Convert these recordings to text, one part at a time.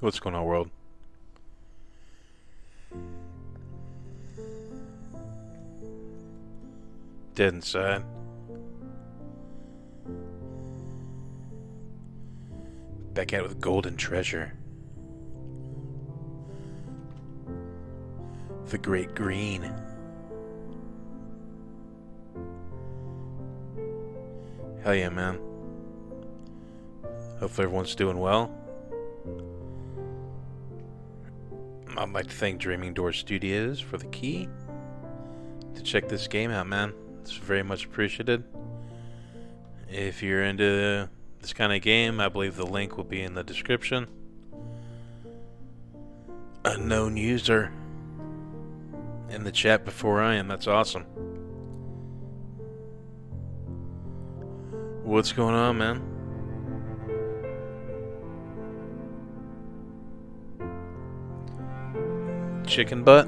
What's going on, world? Dead inside. Back out with golden treasure. The Great Green. Hell yeah, man. Hopefully everyone's doing well. I'd like to thank Dreaming Door Studios for the key to check this game out, man. It's very much appreciated. If you're into this kind of game, I believe the link will be in the description. Unknown user in the chat before I am. That's awesome. What's going on, man? Chicken butt?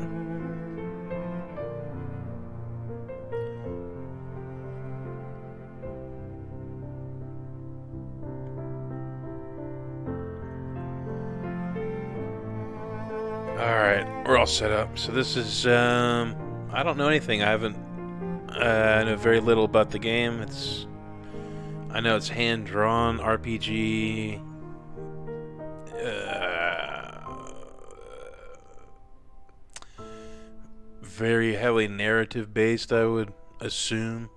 Alright, we're all set up. So this is, I don't know anything. I know very little about the game. I know it's hand-drawn RPG. Very heavily narrative-based, I would assume.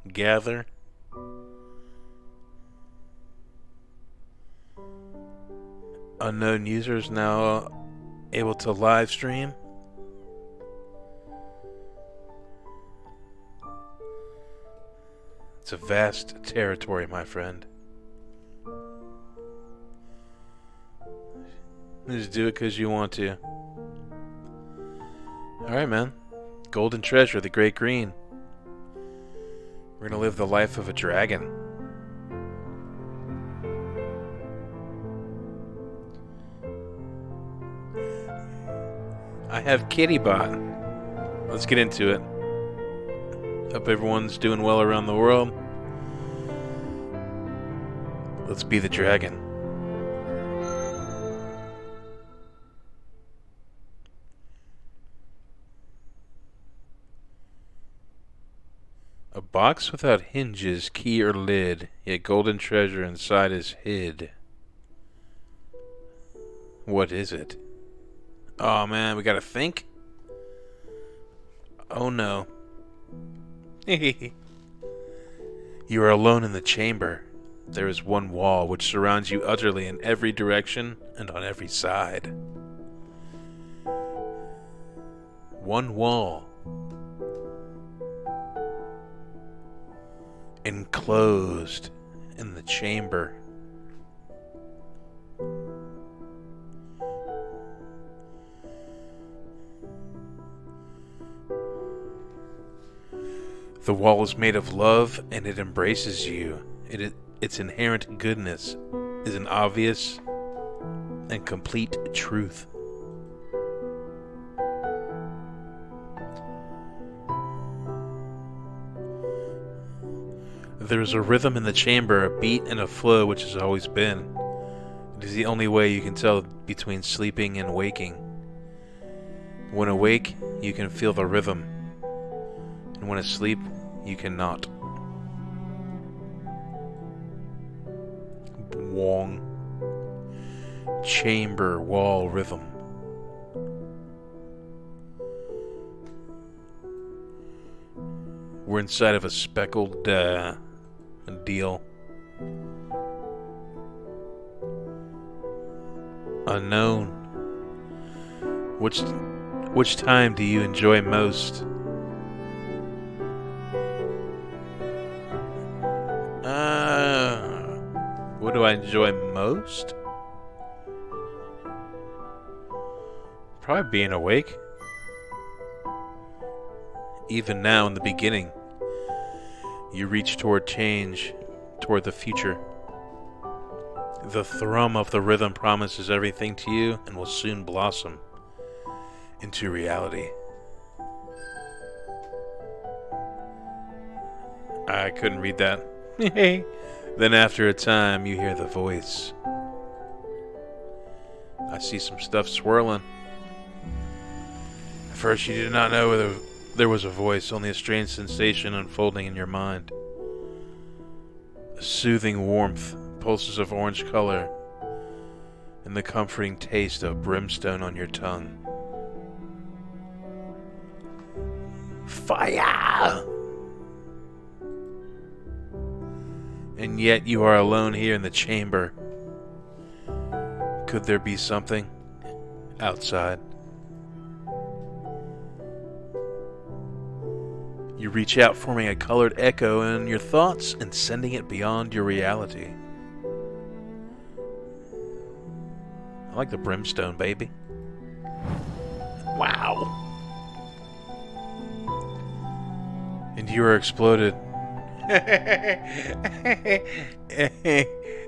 Gather. Unknown users now able to live stream. It's a vast territory, my friend. Just do it because you want to. Alright, man. Golden treasure, the Great Green. We're gonna live the life of a dragon. I have Kittybot. Let's get into it. Hope everyone's doing well around the world. Let's be the dragon. A box without hinges, key, or lid, yet golden treasure inside is hid. What is it? Oh man, we gotta think? Oh no. You are alone in the chamber. There is one wall which surrounds you utterly in every direction and on every side. One wall. Enclosed in the chamber. The wall is made of love and it embraces you. Its inherent goodness is an obvious and complete truth. There is a rhythm in the chamber, a beat and a flow which has always been. It is the only way you can tell between sleeping and waking. When awake, you can feel the rhythm, and when asleep, you cannot. Wong. Chamber wall rhythm. We're inside of a speckled deal. Unknown. Which time do you enjoy most? What do I enjoy most? Probably being awake. Even now in the beginning, you reach toward change, toward the future. The thrum of the rhythm promises everything to you and will soon blossom into reality. I couldn't read that. Then after a time, you hear the voice. I see some stuff swirling. At first you did not know whether there was a voice, only a strange sensation unfolding in your mind. A soothing warmth, pulses of orange color, and the comforting taste of brimstone on your tongue. Fire! And yet you are alone here in the chamber. Could there be something outside? You reach out, forming a colored echo in your thoughts and sending it beyond your reality. I like the brimstone, baby. Wow. And you are exploded.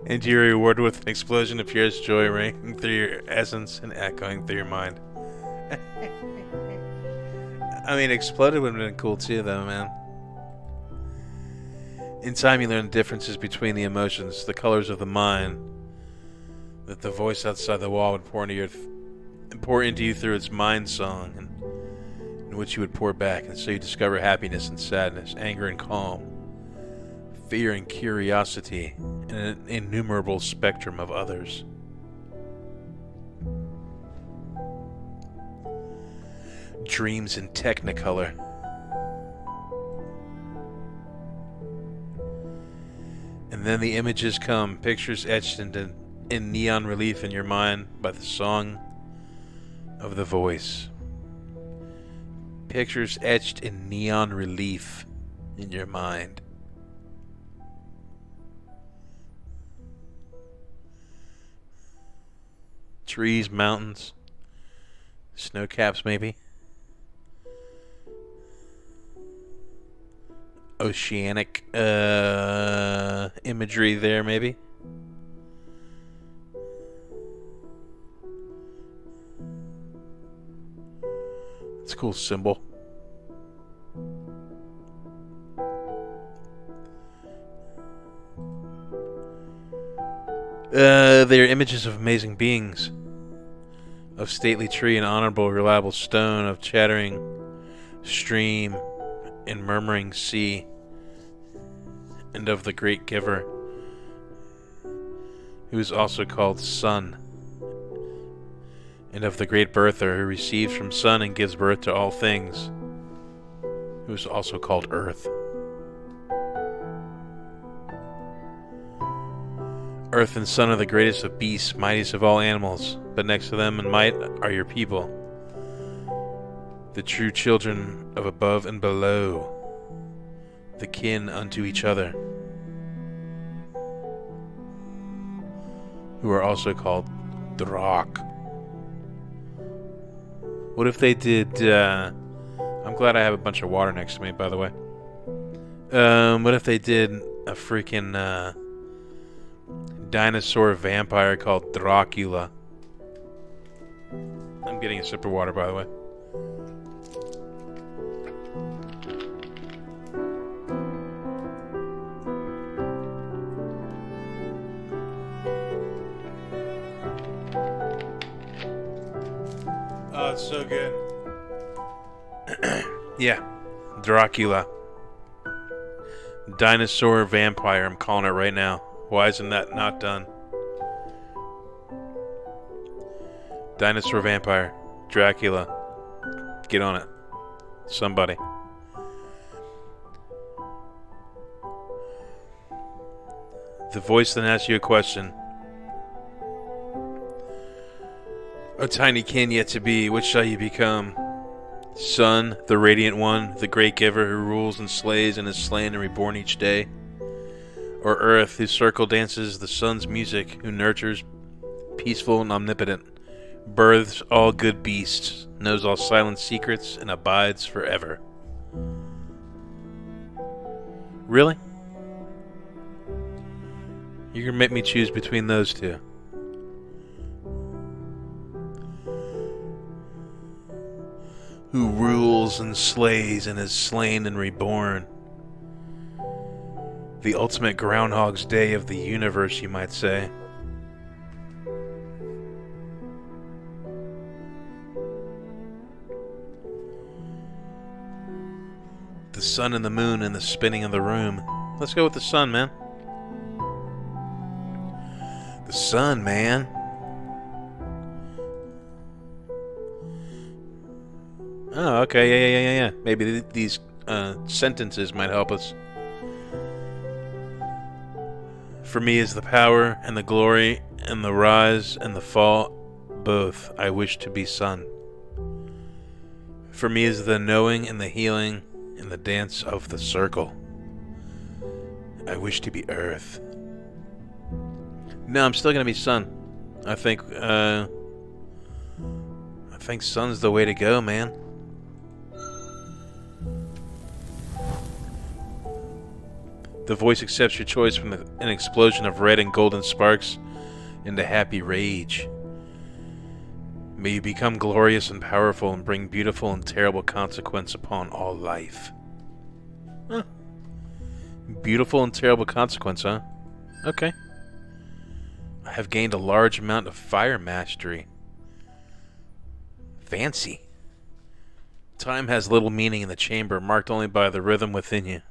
And you are rewarded with an explosion of purest joy ringing through your essence and echoing through your mind. I mean, exploded would have been cool too, though, man. In time, you learn the differences between the emotions, the colors of the mind, that the voice outside the wall would pour into you through its mind song, and in which you would pour back, and so you discover happiness and sadness, anger and calm, fear and curiosity, and an innumerable spectrum of others. Dreams in Technicolor. And then the images come, pictures etched in neon relief in your mind by the song of the voice. Pictures etched in neon relief in your mind. Trees, mountains, snow caps maybe. Oceanic imagery there maybe. It's a cool symbol. They are images of amazing beings, of stately tree and honorable reliable stone, of chattering stream and murmuring sea, and of the great giver, who is also called Sun, and of the great birther, who receives from Sun and gives birth to all things, who is also called Earth. Earth and Sun are the greatest of beasts, mightiest of all animals, but next to them in might are your people, the true children of above and below, the kin unto each other, who are also called Drak. What if they did, I'm glad I have a bunch of water next to me, by the way. What if they did a freaking, dinosaur vampire called Dracula? I'm getting a sip of water, by the way. Oh, it's so good. Yeah, Dracula. Dinosaur vampire, I'm calling it right now. Why isn't that not done? Dinosaur vampire, Dracula. Get on it. Somebody. The voice then asks you a question. O tiny kin yet to be, which shall you become? Sun, the radiant one, the great giver who rules and slays and is slain and reborn each day? Or Earth, whose circle dances the sun's music, who nurtures, peaceful and omnipotent, births all good beasts, knows all silent secrets, and abides forever? Really? You're gonna make me choose between those two? Who rules and slays and is slain and reborn? The ultimate Groundhog's Day of the universe, you might say. The sun and the moon and the spinning of the room. Let's go with the sun, man. The sun, man. Oh, okay, yeah. Maybe these sentences might help us. For me is the power and the glory and the rise and the fall, both I wish to be sun. For me is the knowing and the healing and the dance of the circle. I wish to be earth. No, I'm still gonna be sun. I think sun's the way to go, man. The voice accepts your choice from an explosion of red and golden sparks into happy rage. May you become glorious and powerful and bring beautiful and terrible consequence upon all life. Huh. Beautiful and terrible consequence, huh? Okay. I have gained a large amount of fire mastery. Fancy. Time has little meaning in the chamber, marked only by the rhythm within you.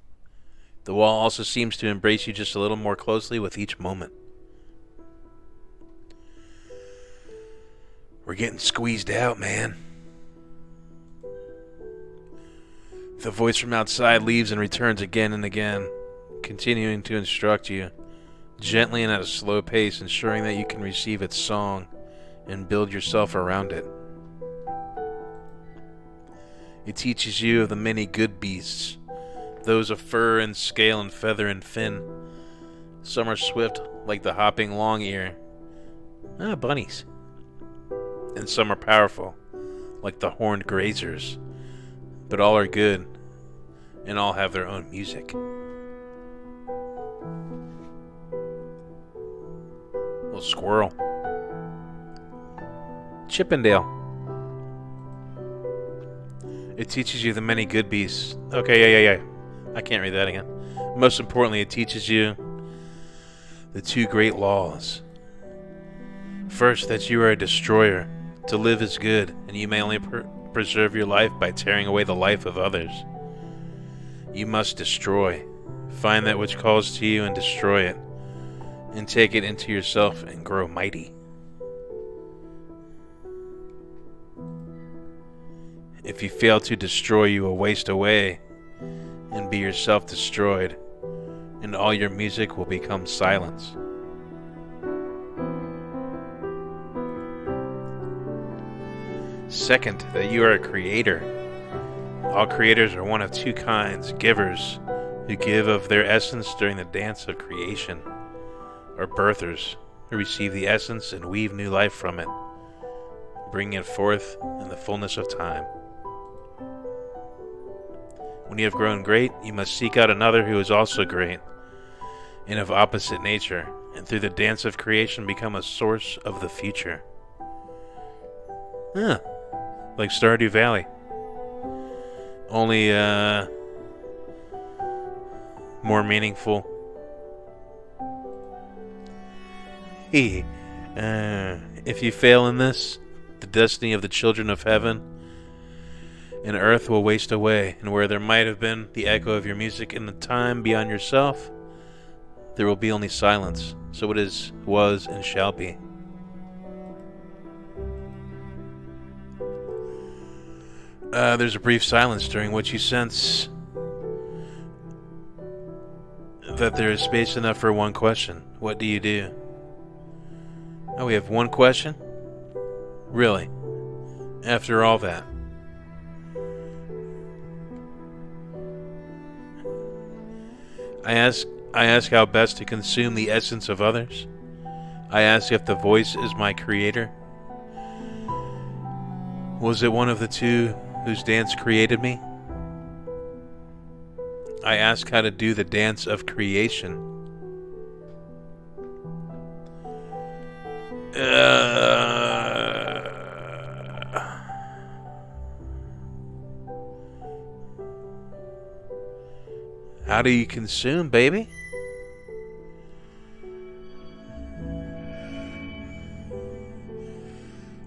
The wall also seems to embrace you just a little more closely with each moment. We're getting squeezed out, man. The voice from outside leaves and returns again and again, continuing to instruct you, gently and at a slow pace, ensuring that you can receive its song and build yourself around it. It teaches you of the many good beasts, those of fur and scale and feather and fin. Some are swift, like the hopping long ear. Bunnies. And some are powerful, like the horned grazers. But all are good, and all have their own music. Little squirrel. Chippendale. It teaches you the many good beasts. Okay, yeah. I can't read that again. Most importantly, it teaches you the two great laws. First, that you are a destroyer. To live is good, and you may only preserve your life by tearing away the life of others. You must destroy. Find that which calls to you and destroy it, and take it into yourself and grow mighty. If you fail to destroy, you will waste away and be yourself destroyed, and all your music will become silence. Second, that you are a creator. All creators are one of two kinds: givers, who give of their essence during the dance of creation, or birthers, who receive the essence and weave new life from it, bringing it forth in the fullness of time. When you have grown great, you must seek out another who is also great, and of opposite nature, and through the dance of creation become a source of the future. Like Stardew Valley. Only, more meaningful. Hey, if you fail in this, the destiny of the children of heaven and earth will waste away, and where there might have been the echo of your music in the time beyond yourself, there will be only silence. So it is, was, and shall be. There's a brief silence during which you sense that there is space enough for one question. What do you do? Oh, we have one question? Really? After all that? I ask how best to consume the essence of others. I ask if the voice is my creator. Was it one of the two whose dance created me? I ask how to do the dance of creation. How do you consume, baby?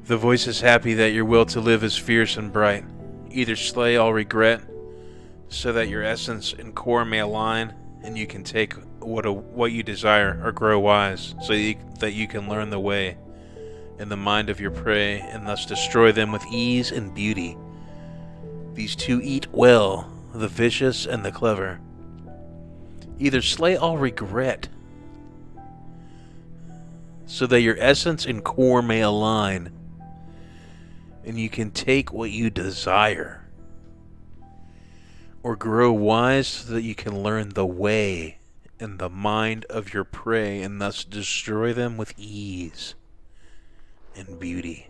The voice is happy that your will to live is fierce and bright. Either slay all regret, so that your essence and core may align, and you can take what you desire or grow wise, so that you can learn the way in the mind of your prey, and thus destroy them with ease and beauty. These two eat well, the vicious and the clever. Either slay all regret, so that your essence and core may align, and you can take what you desire, or grow wise so that you can learn the way in the mind of your prey, and thus destroy them with ease and beauty.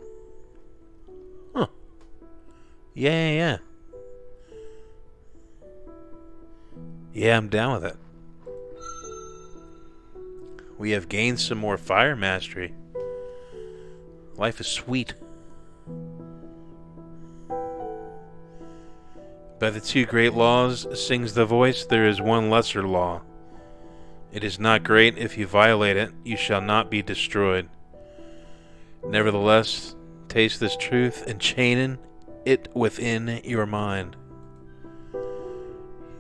Huh. Yeah. Yeah, I'm down with it. We have gained some more fire mastery. Life is sweet. By the two great laws, sings the voice, there is one lesser law. It is not great. If you violate it, you shall not be destroyed. Nevertheless, taste this truth and chain it within your mind.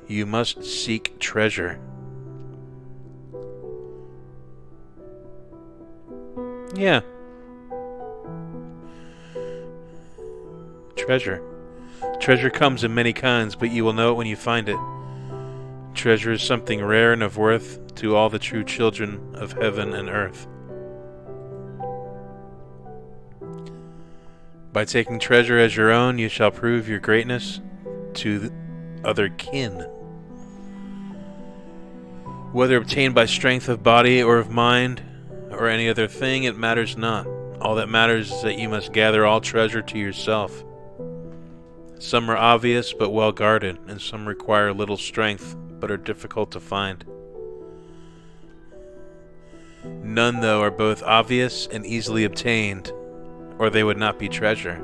You must seek treasure. Yeah. Treasure. Treasure comes in many kinds, but you will know it when you find it. Treasure is something rare and of worth to all the true children of heaven and earth. By taking treasure as your own, you shall prove your greatness to other kin. Whether obtained by strength of body or of mind, or any other thing, it matters not. All that matters is that you must gather all treasure to yourself. Some are obvious but well guarded, and some require little strength but are difficult to find. None, though, are both obvious and easily obtained, or they would not be treasure.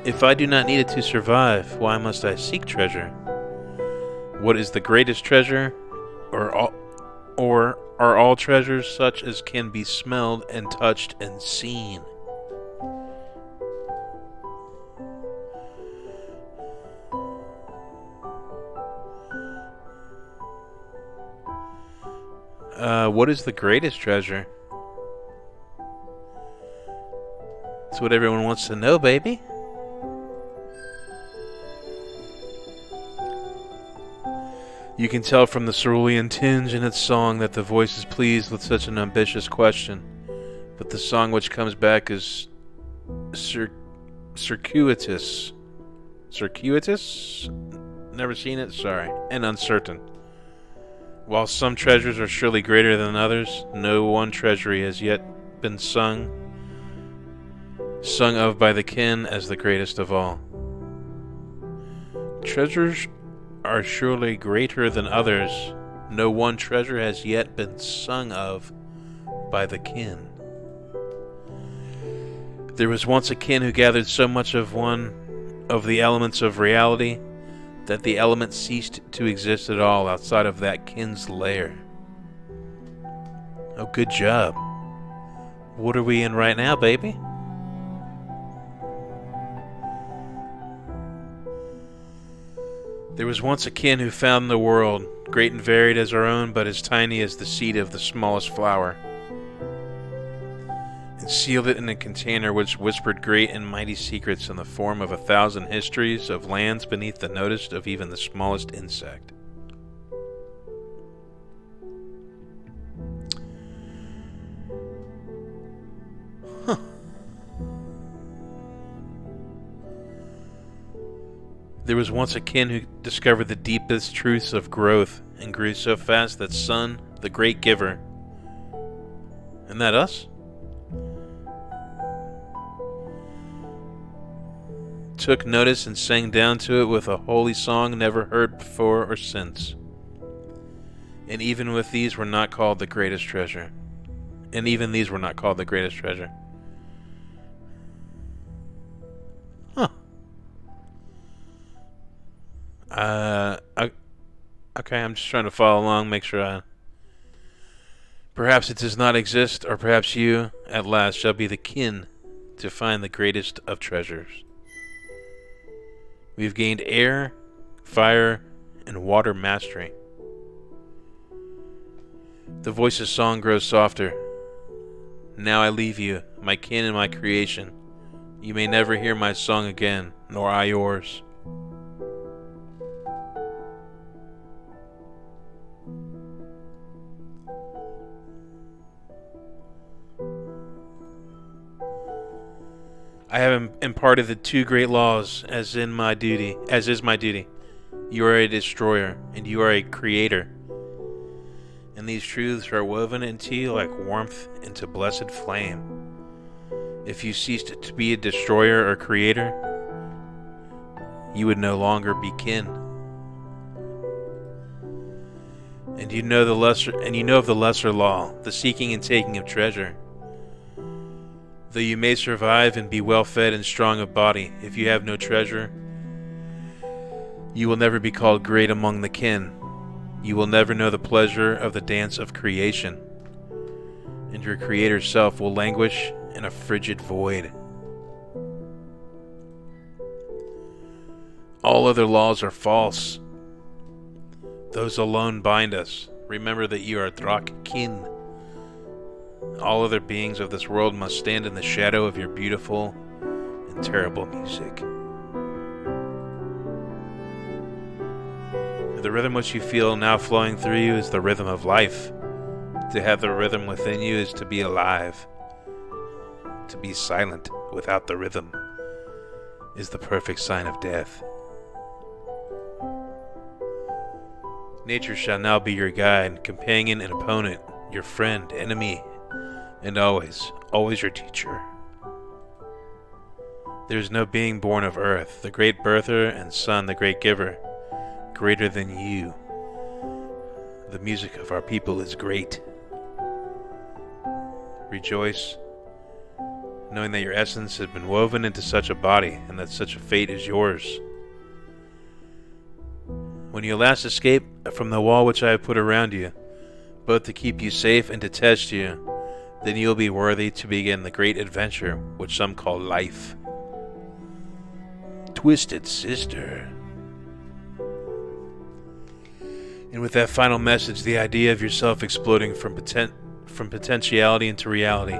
If I do not need it to survive, why must I seek treasure? What is the greatest treasure, or are all treasures such as can be smelled and touched and seen? What is the greatest treasure? That's what everyone wants to know, baby. You can tell from the cerulean tinge in its song that the voice is pleased with such an ambitious question, but the song which comes back is circuitous. Circuitous? Never seen it? Sorry. And uncertain. While some treasures are surely greater than others, no one treasury has yet been sung of by the kin as the greatest of all. Treasures are surely greater than others. No one treasure has yet been sung of by the kin. There was once a kin who gathered so much of one of the elements of reality that the element ceased to exist at all outside of that kin's lair. Oh, good job. What are we in right now, baby? There was once a kin who found the world, great and varied as our own, but as tiny as the seed of the smallest flower, and sealed it in a container which whispered great and mighty secrets in the form of 1,000 histories of lands beneath the notice of even the smallest insect. Huh. There was once a kin who discovered the deepest truths of growth and grew so fast that Sun, the great giver, isn't that us? Took notice and sang down to it with a holy song never heard before or since. And even these were not called the greatest treasure. Huh. Okay, I'm just trying to follow along, make sure I... Perhaps it does not exist, or perhaps you, at last, shall be the kin to find the greatest of treasures. We've gained air, fire, and water mastery. The voice's song grows softer. Now I leave you, my kin and my creation. You may never hear my song again, nor I yours. I have imparted the two great laws as is my duty. You are a destroyer, and you are a creator. And these truths are woven into you like warmth into blessed flame. If you ceased to be a destroyer or creator, you would no longer be kin. And you know of the lesser law, the seeking and taking of treasure. Though you may survive and be well fed and strong of body, if you have no treasure, you will never be called great among the kin. You will never know the pleasure of the dance of creation, and your creator's self will languish in a frigid void. All other laws are false. Those alone bind us. Remember that you are Drak kin. All other beings of this world must stand in the shadow of your beautiful and terrible music. The rhythm which you feel now flowing through you is the rhythm of life. To have the rhythm within you is to be alive. To be silent without the rhythm is the perfect sign of death. Nature shall now be your guide, companion, and opponent, your friend, enemy, and always, always your teacher. There is no being born of earth, the great birther and sun, the great giver, greater than you. The music of our people is great. Rejoice, knowing that your essence has been woven into such a body, and that such a fate is yours. When you last escape from the wall which I have put around you, both to keep you safe and to test you, then you will be worthy to begin the great adventure which some call life. Twisted sister. And with that final message, the idea of yourself exploding from potentiality into reality,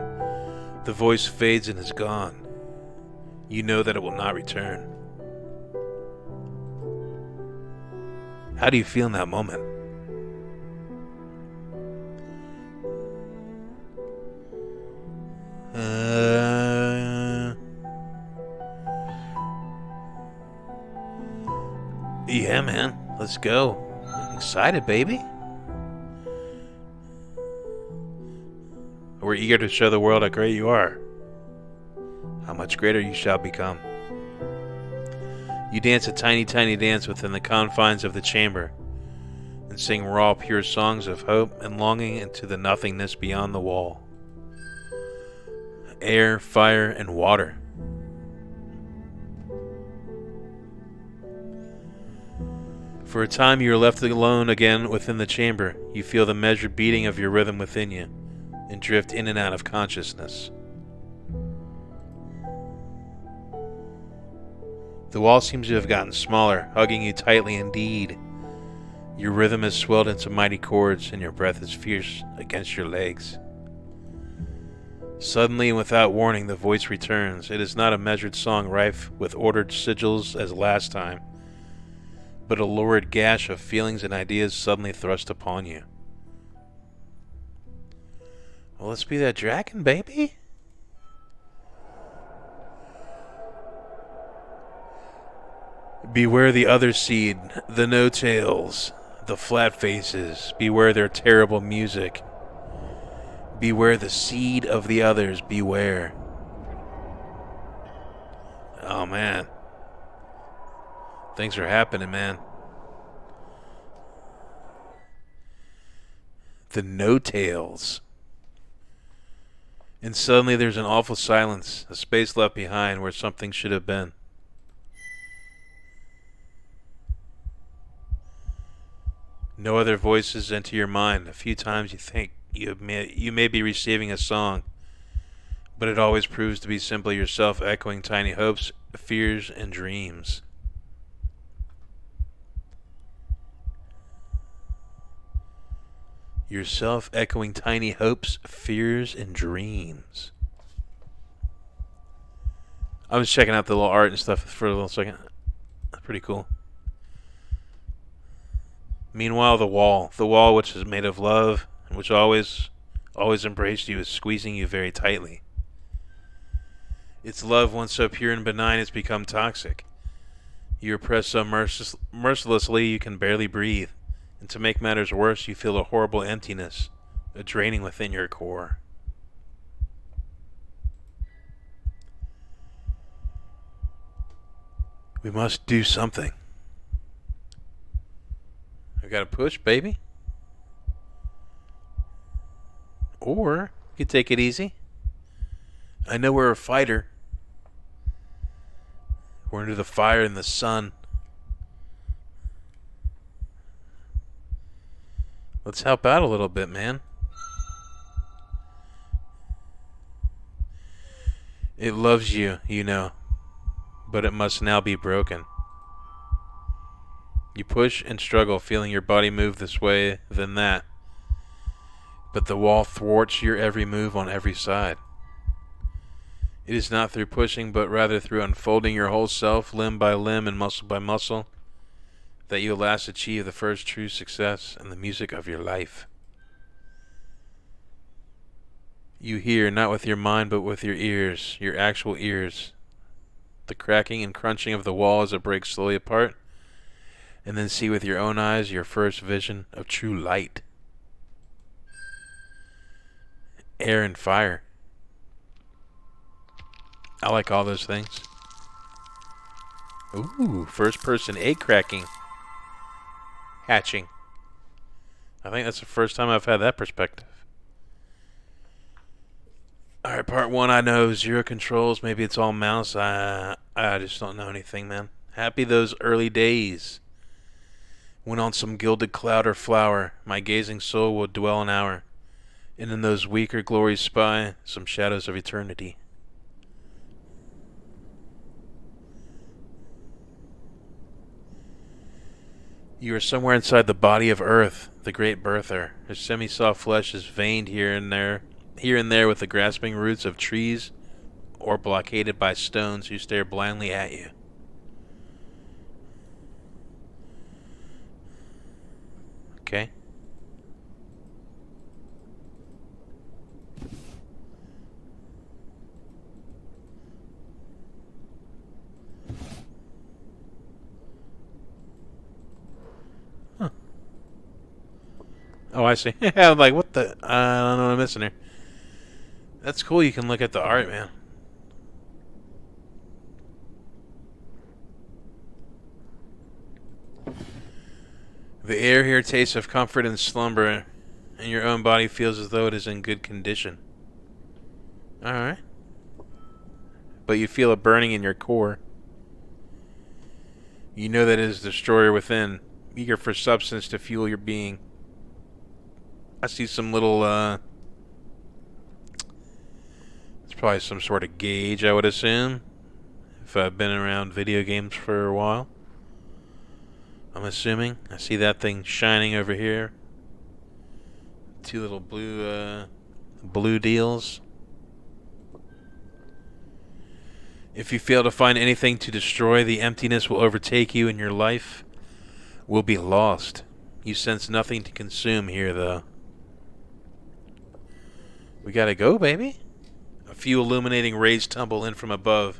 the voice fades and is gone. You know that it will not return. How do you feel in that moment? Yeah, man, let's go. I'm excited, baby. We're eager to show the world how great you are, how much greater you shall become. You dance a tiny, tiny dance within the confines of the chamber, and sing raw, pure songs of hope and longing into the nothingness beyond the wall. Air, fire, and water. For a time you are left alone again within the chamber. You feel the measured beating of your rhythm within you, and drift in and out of consciousness. The wall seems to have gotten smaller, hugging you tightly indeed. Your rhythm has swelled into mighty chords, and your breath is fierce against your legs. Suddenly and without warning, the voice returns. It is not a measured song rife with ordered sigils as last time, but a lurid gash of feelings and ideas suddenly thrust upon you. Well, let's be that dragon, baby. Beware the other seed, the no-tails, the flat faces. Beware their terrible music. Beware the seed of the others. Beware. Oh, man. Things are happening, man. The no-tails. And suddenly there's an awful silence, a space left behind where something should have been. No other voices enter your mind. A few times you think you may be receiving a song, but it always proves to be simply yourself echoing tiny hopes, fears, and dreams. Yourself echoing tiny hopes, fears, and dreams. I was checking out the little art and stuff for a little second. That's pretty cool. Meanwhile, the wall which is made of love, and which always embraced you, is squeezing you very tightly. Its love, once so pure and benign, has become toxic. You are pressed so mercilessly you can barely breathe, and to make matters worse, you feel a horrible emptiness, a draining within your core. We must do something. I gotta push, baby. Or you could take it easy. I know we're a fighter. We're under the fire and the sun. Let's help out a little bit, man. It loves you, you know, but it must now be broken. You push and struggle, feeling your body move this way, then that. But the wall thwarts your every move on every side. It is not through pushing, but rather through unfolding your whole self, limb by limb and muscle by muscle, that you will last achieve the first true success in the music of your life. You hear, not with your mind, but with your ears, your actual ears, the cracking and crunching of the wall as it breaks slowly apart, and then see with your own eyes your first vision of true light. Air and fire. I like all those things. Ooh, first person egg cracking. Hatching. I think that's the first time I've had that perspective. Alright, part one, I know zero controls. Maybe it's all mouse. I just don't know anything, man. Happy those early days. When on some gilded cloud or flower, my gazing soul will dwell an hour, and in those weaker glories spy some shadows of eternity. You are somewhere inside the body of Earth, the great birther. Her semi-soft flesh is veined here and there with the grasping roots of trees, or blockaded by stones who stare blindly at you. Okay. Huh. Oh, I see. I'm like, what the? I don't know what I'm missing here. That's cool. You can look at the art, man. The air here tastes of comfort and slumber, and your own body feels as though it is in good condition. Alright. But you feel a burning in your core. You know that it is the destroyer within, eager for substance to fuel your being. I see some little, it's probably some sort of gauge, I would assume, if I've been around video games for a while. I'm assuming. I see that thing shining over here. Two little blue deals. If you fail to find anything to destroy, the emptiness will overtake you and your life will be lost. You sense nothing to consume here, though. We gotta go, baby. A few illuminating rays tumble in from above,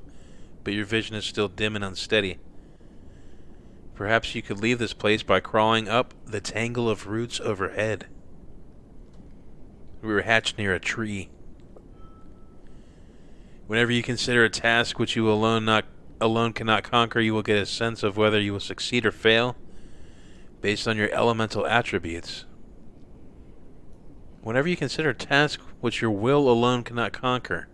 but your vision is still dim and unsteady. Perhaps you could leave this place by crawling up the tangle of roots overhead. We were hatched near a tree. Whenever you consider a task which you alone cannot conquer, you will get a sense of whether you will succeed or fail based on your elemental attributes. Whenever you consider a task which your will alone cannot conquer,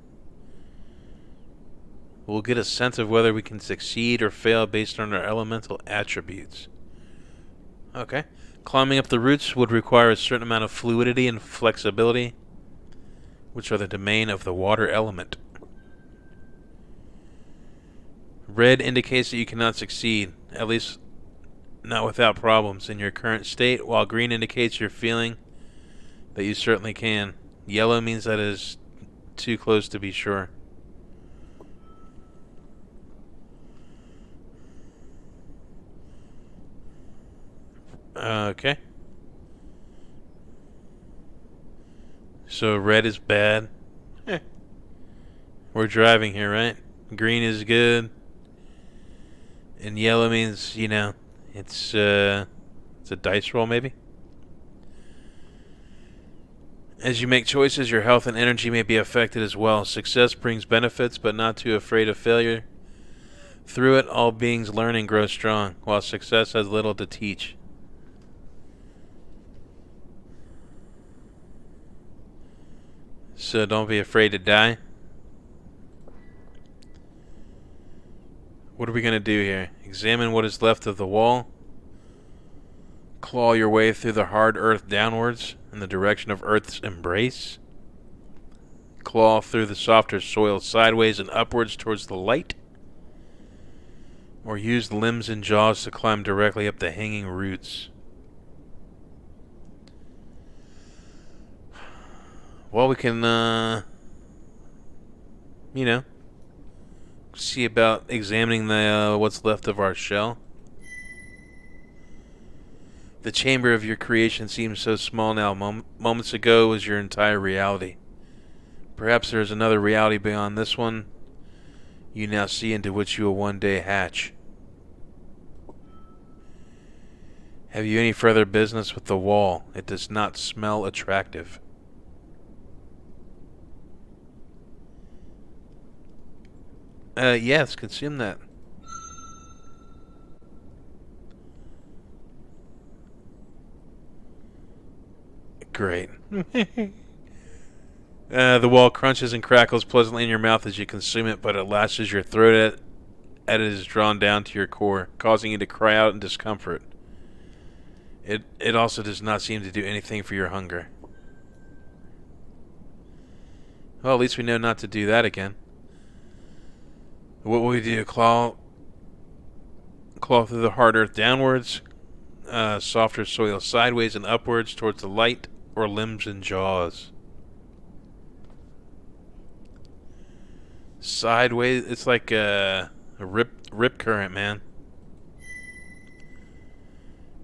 we'll get a sense of whether we can succeed or fail based on our elemental attributes. Okay. Climbing up the roots would require a certain amount of fluidity and flexibility, which are the domain of the water element. Red indicates that you cannot succeed, at least not without problems, in your current state, while green indicates you're feeling that you certainly can. Yellow means that it is too close to be sure. Okay. So red is bad. We're driving here, right? Green is good. And yellow means, you know, it's a dice roll maybe. As you make choices, your health and energy may be affected as well. Success brings benefits, but not too afraid of failure. Through it, all beings learn and grow strong, while success has little to teach. So don't be afraid to die. What are we going to do here? Examine what is left of the wall. Claw your way through the hard earth downwards in the direction of Earth's embrace. Claw through the softer soil sideways and upwards towards the light. Or use limbs and jaws to climb directly up the hanging roots. Well, we can, you know, see about examining the what's left of our shell. The chamber of your creation seems so small now. Moments ago was your entire reality. Perhaps there is another reality beyond this one you now see, into which you will one day hatch. Have you any further business with the wall? It does not smell attractive. Yes, consume that. Great. The wall crunches and crackles pleasantly in your mouth as you consume it, but it lashes your throat as it is drawn down to your core, causing you to cry out in discomfort. It also does not seem to do anything for your hunger. Well, at least we know not to do that again. What will we do? Claw through the hard earth downwards, softer soil sideways and upwards towards the light, or limbs and jaws. Sideways, it's like a rip current, man.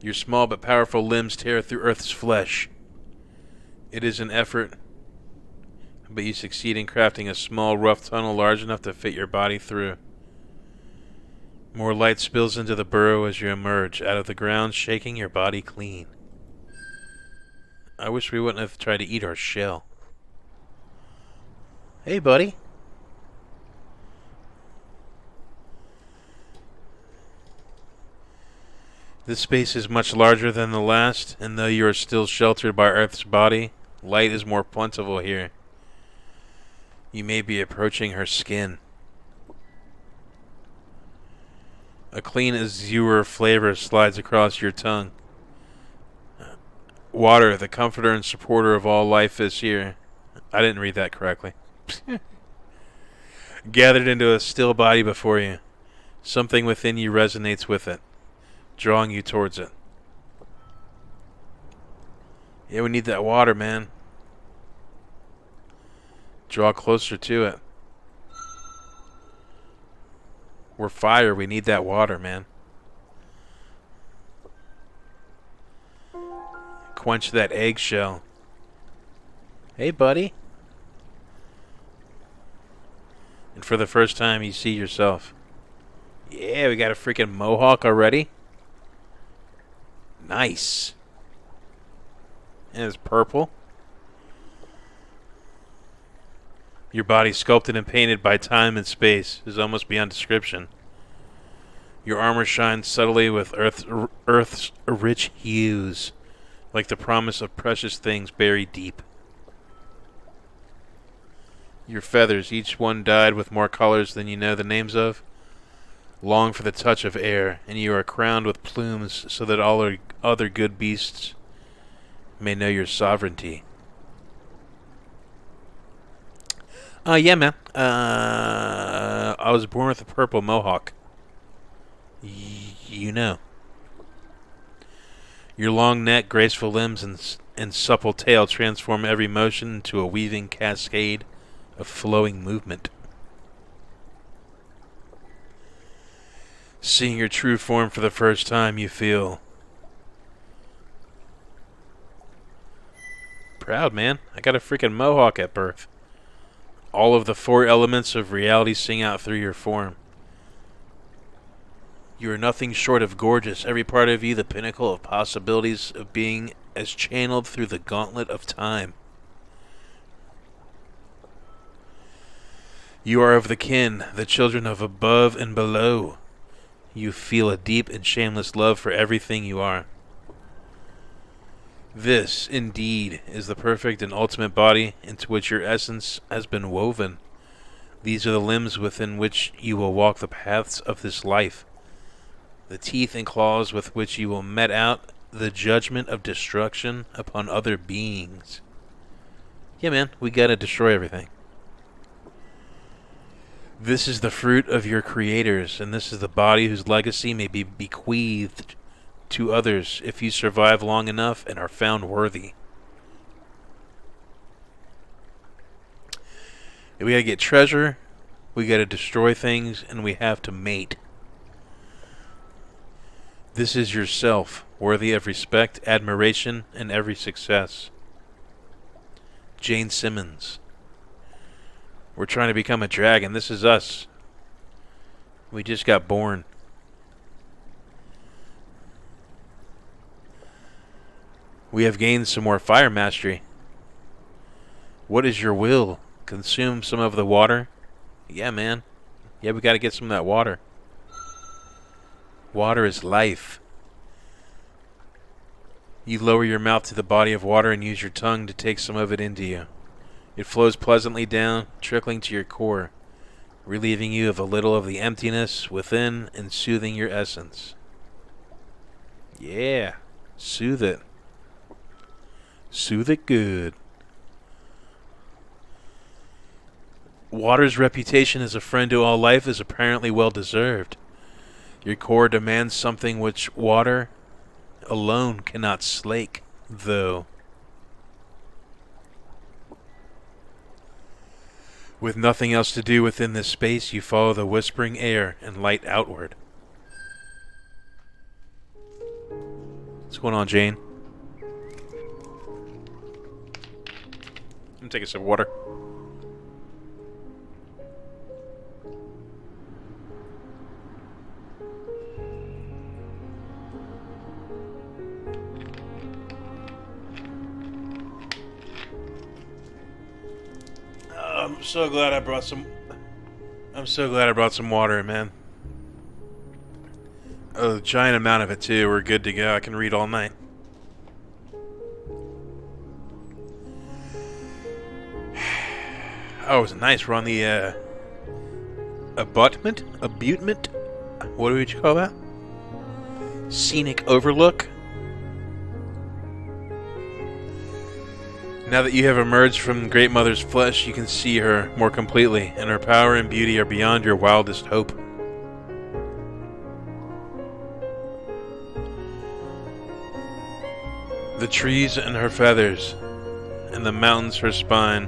Your small but powerful limbs tear through Earth's flesh. It is an effort, but you succeed in crafting a small, rough tunnel large enough to fit your body through. More light spills into the burrow as you emerge out of the ground, shaking your body clean. I wish we wouldn't have tried to eat our shell. Hey, buddy. This space is much larger than the last, and though you are still sheltered by Earth's body, light is more plentiful here. You may be approaching her skin. A clean azure flavor slides across your tongue. Water, the comforter and supporter of all life, is here. I didn't read that correctly. Gathered into a still body before you. Something within you resonates with it, drawing you towards it. Yeah, we need that water, man. Draw closer to it. We're fire. We need that water, man. Quench that eggshell. Hey, buddy. And for the first time, you see yourself. Yeah, we got a freaking mohawk already. Nice. And it's purple. Your body, sculpted and painted by time and space, is almost beyond description. Your armor shines subtly with Earth's rich hues, like the promise of precious things buried deep. Your feathers, each one dyed with more colors than you know the names of, long for the touch of air, and you are crowned with plumes so that all other good beasts may know your sovereignty. Yeah, man. I was born with a purple mohawk. You know. Your long neck, graceful limbs, and supple tail transform every motion into a weaving cascade of flowing movement. Seeing your true form for the first time, you feel proud, man. I got a freaking mohawk at birth. All of the 4 elements of reality sing out through your form. You are nothing short of gorgeous, every part of you the pinnacle of possibilities of being as channeled through the gauntlet of time. You are of the kin, the children of above and below. You feel a deep and shameless love for everything you are. This, indeed, is the perfect and ultimate body into which your essence has been woven. These are the limbs within which you will walk the paths of this life. The teeth and claws with which you will met out the judgment of destruction upon other beings. Yeah, man, we gotta destroy everything. This is the fruit of your creators, and this is the body whose legacy may be bequeathed to others if you survive long enough and are found worthy. We gotta get treasure, we gotta destroy things, and we have to mate. This is yourself, worthy of respect, admiration, and every success. Jane Simmons. We're trying to become a dragon. This is us. We just got born. We have gained some more fire mastery. What is your will? Consume some of the water? Yeah, man. Yeah, we gotta get some of that water. Water is life. You lower your mouth to the body of water and use your tongue to take some of it into you. It flows pleasantly down, trickling to your core, relieving you of a little of the emptiness within and soothing your essence. Yeah, soothe it. Soothe it good. Water's reputation as a friend to all life is apparently well deserved. Your core demands something which water alone cannot slake, though. With nothing else to do within this space, you follow the whispering air and light outward. What's going on, Jane? I'm gonna take a sip of water. I'm so glad I brought some water in, man. A giant amount of it too. We're good to go. I can read all night. Oh, it was nice. We're on the abutment? What would you call that? Scenic overlook. Now that you have emerged from Great Mother's flesh, you can see her more completely, and her power and beauty are beyond your wildest hope. The trees and her feathers, and the mountains her spine.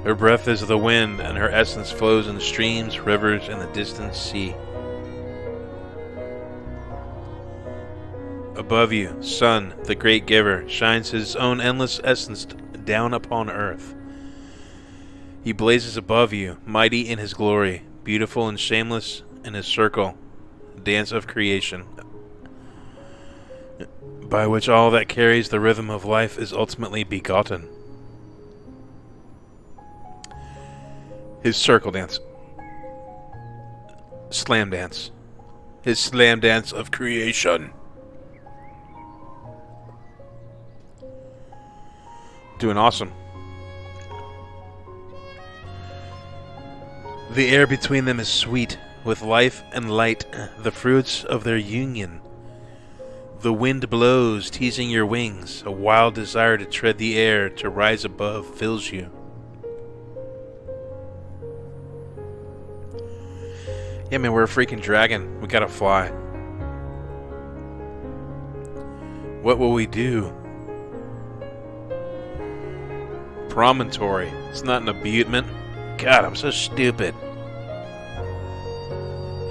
Her breath is the wind, and her essence flows in streams, rivers, and the distant sea. Above you, Sun, the great giver, shines his own endless essence down upon earth. He blazes above you, mighty in his glory, beautiful and shameless in his circle, dance of creation, by which all that carries the rhythm of life is ultimately begotten. His circle dance. Slam dance. His slam dance of creation. Doing awesome. The air between them is sweet, with life and light, the fruits of their union. The wind blows, teasing your wings. A wild desire to tread the air, to rise above, fills you. Yeah, man, we're a freaking dragon. We gotta fly. What will we do? Promontory. It's not an abutment. God, I'm so stupid.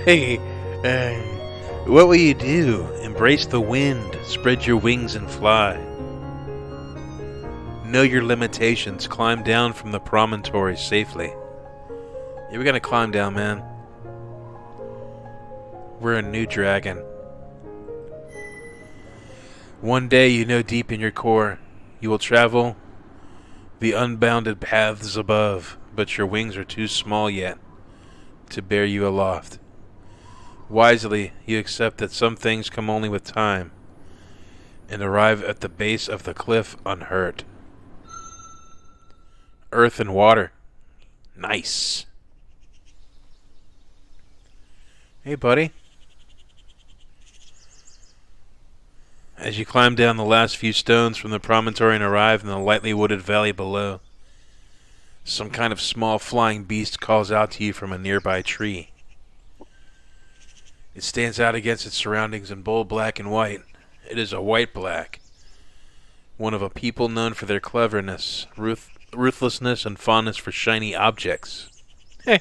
Hey, what will you do? Embrace the wind, spread your wings and fly. Know your limitations, climb down from the promontory safely. Yeah, we gotta climb down, man. We're a new dragon. One day, you know deep in your core, you will travel the unbounded paths above, but your wings are too small yet to bear you aloft. Wisely, you accept that some things come only with time, and arrive at the base of the cliff unhurt. Earth and water. Nice. Hey, buddy. As you climb down the last few stones from the promontory and arrive in the lightly wooded valley below, some kind of small flying beast calls out to you from a nearby tree. It stands out against its surroundings in bold black and white. It is a white black, one of a people known for their cleverness, ruthlessness, and fondness for shiny objects. Hey.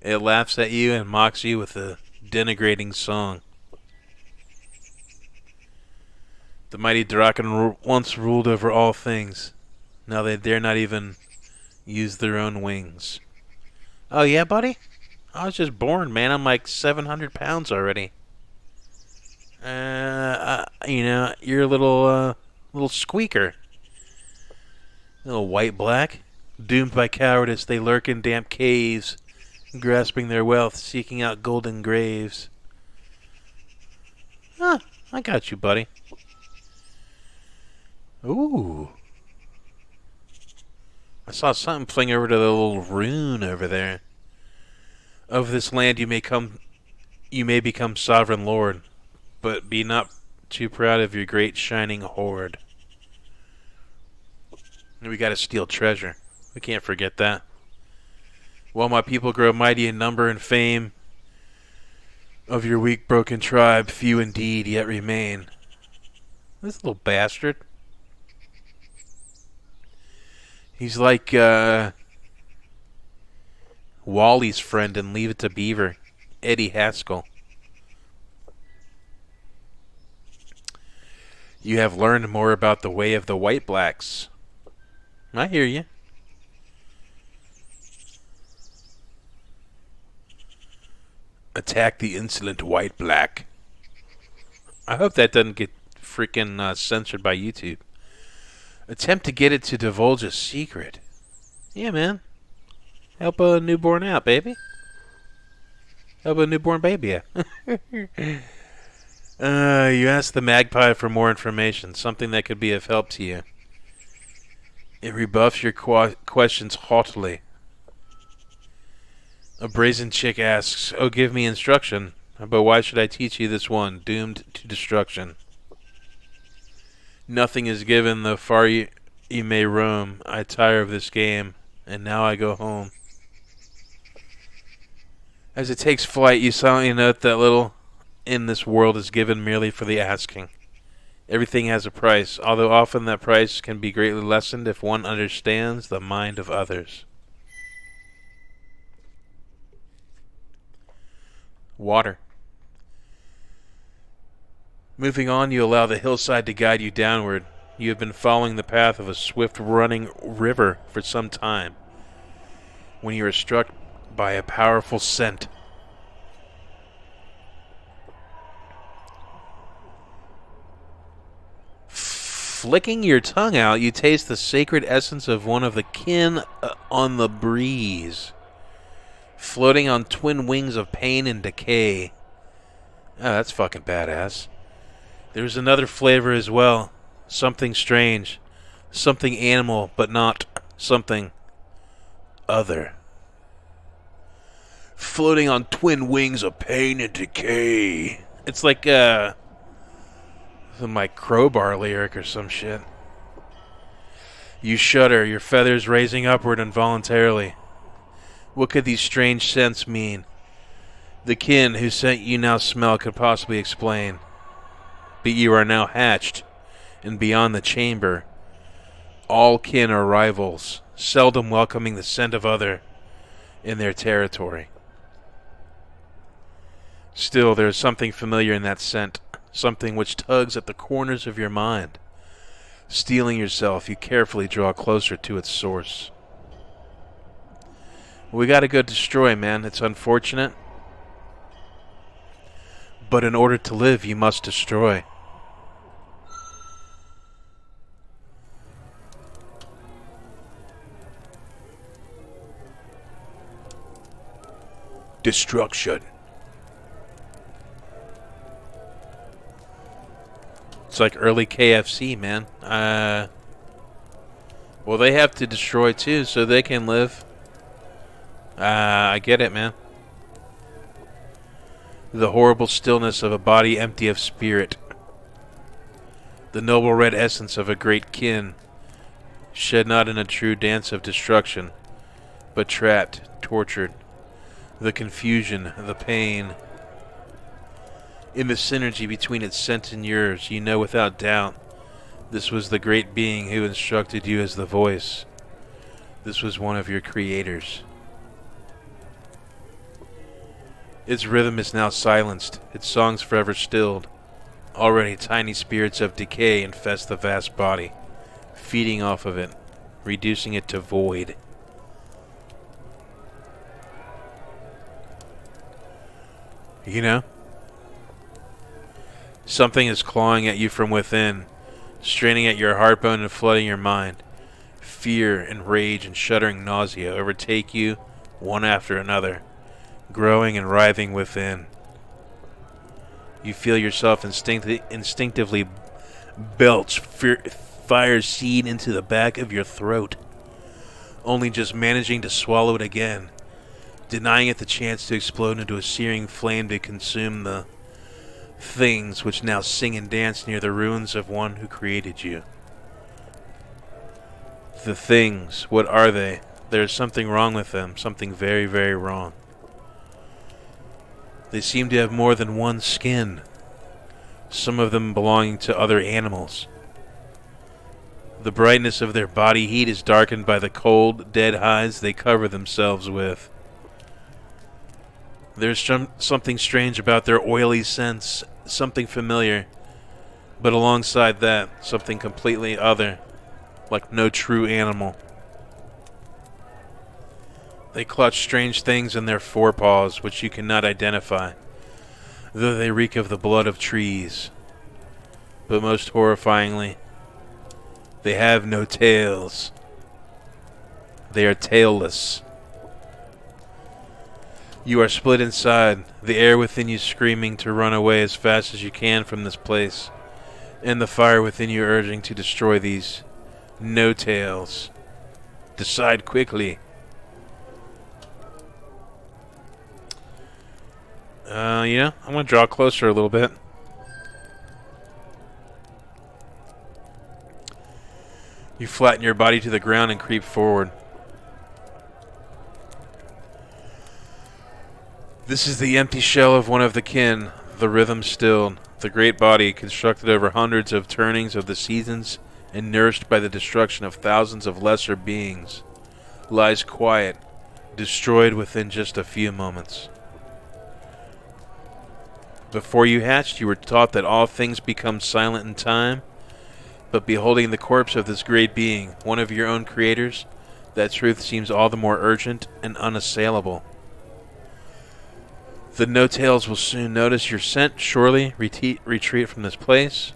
It laughs at you and mocks you with a denigrating song. The mighty Draken once ruled over all things. Now they dare not even use their own wings. Oh yeah, buddy? I was just born, man. I'm like 700 pounds already. You know, you're a little squeaker. Little white black. Doomed by cowardice, they lurk in damp caves, grasping their wealth, seeking out golden graves. Huh, I got you, buddy. Ooh. I saw something fling over to the little rune over there. Of this land you may become sovereign lord, but be not too proud of your great shining hoard. And we gotta steal treasure. We can't forget that. While my people grow mighty in number and fame, of your weak broken tribe, few indeed yet remain. This little bastard. He's like, Wally's friend in Leave It to Beaver, Eddie Haskell. You have learned more about the way of the White Blacks. I hear you. Attack the insolent White Black. I hope that doesn't get freaking censored by YouTube. Attempt to get it to divulge a secret. Yeah, man. Help a newborn out, baby. Help a newborn baby out. You ask the magpie for more information, something that could be of help to you. It rebuffs your questions haughtily. A brazen chick asks, "Oh, give me instruction. But why should I teach you this one, doomed to destruction? Nothing is given, though far you may roam. I tire of this game, and now I go home." As it takes flight, you silently note that little in this world is given merely for the asking. Everything has a price, although often that price can be greatly lessened if one understands the mind of others. Water. Moving on, you allow the hillside to guide you downward. You have been following the path of a swift-running river for some time, when you are struck by a powerful scent. Flicking your tongue out, you taste the sacred essence of one of the kin on the breeze, floating on twin wings of pain and decay. Oh, that's fucking badass. There's another flavor as well. Something strange. Something animal, but not something other. floating on twin wings of pain and decay. It's like my crowbar lyric or some shit. You shudder, your feathers raising upward involuntarily. What could these strange scents mean? The kin who sent you now smell could possibly explain. But you are now hatched, and beyond the chamber, all kin are rivals, seldom welcoming the scent of other in their territory. Still, there is something familiar in that scent, something which tugs at the corners of your mind. Steeling yourself, you carefully draw closer to its source. We gotta go destroy, man. It's unfortunate. But in order to live, you must destroy. Destruction. It's like early KFC, man. Well, they have to destroy too, so they can live. I get it, man. The horrible stillness of a body empty of spirit. The noble red essence of a great kin, shed not in a true dance of destruction, but trapped, tortured. The confusion, the pain. In the synergy between its scent and yours, you know without doubt this was the great being who instructed you as the voice. This was one of your creators. Its rhythm is now silenced, its songs forever stilled. Already tiny spirits of decay infest the vast body, feeding off of it, reducing it to void. You know? Something is clawing at you from within, straining at your heartbone and flooding your mind. Fear and rage and shuddering nausea overtake you, one after another, growing and writhing within. You feel yourself instinctively belch fire seed into the back of your throat, only just managing to swallow it again, denying it the chance to explode into a searing flame to consume the things which now sing and dance near the ruins of one who created you. The things, what are they? There is something wrong with them, something very, very wrong. They seem to have more than one skin, some of them belonging to other animals. The brightness of their body heat is darkened by the cold, dead hides they cover themselves with. There's something strange about their oily scents, something familiar, but alongside that, something completely other, like no true animal. They clutch strange things in their forepaws, which you cannot identify, though they reek of the blood of trees. But most horrifyingly, they have no tails. They are tailless. You are split inside, the air within you screaming to run away as fast as you can from this place, and the fire within you urging to destroy these no-tails. Decide quickly. I'm going to draw closer a little bit. You flatten your body to the ground and creep forward. This is the empty shell of one of the kin, the rhythm stilled, the great body constructed over hundreds of turnings of the seasons and nourished by the destruction of thousands of lesser beings, lies quiet, destroyed within just a few moments. Before you hatched, you were taught that all things become silent in time, but beholding the corpse of this great being, one of your own creators, that truth seems all the more urgent and unassailable. The no-tails will soon notice your scent, surely retreat from this place.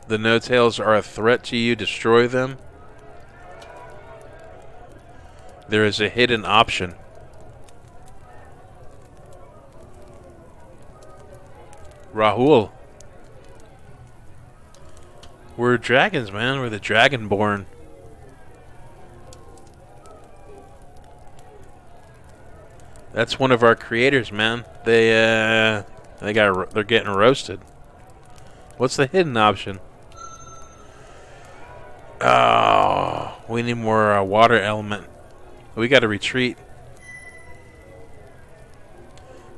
The no-tails are a threat to you, destroy them. There is a hidden option. Rahul. We're dragons, man. We're the Dragonborn. That's one of our creators, man. They're getting roasted. What's the hidden option? Oh, we need more water element. We got to retreat.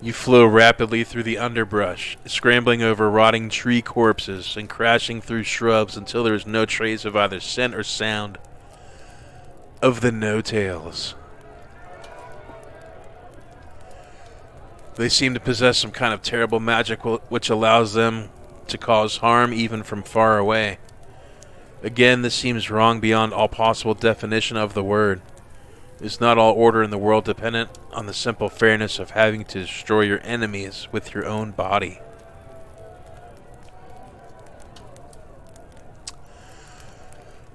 You flew rapidly through the underbrush, scrambling over rotting tree corpses and crashing through shrubs until there was no trace of either scent or sound of the no-tails. They seem to possess some kind of terrible magic which allows them to cause harm even from far away. Again, this seems wrong beyond all possible definition of the word. Is not all order in the world dependent on the simple fairness of having to destroy your enemies with your own body?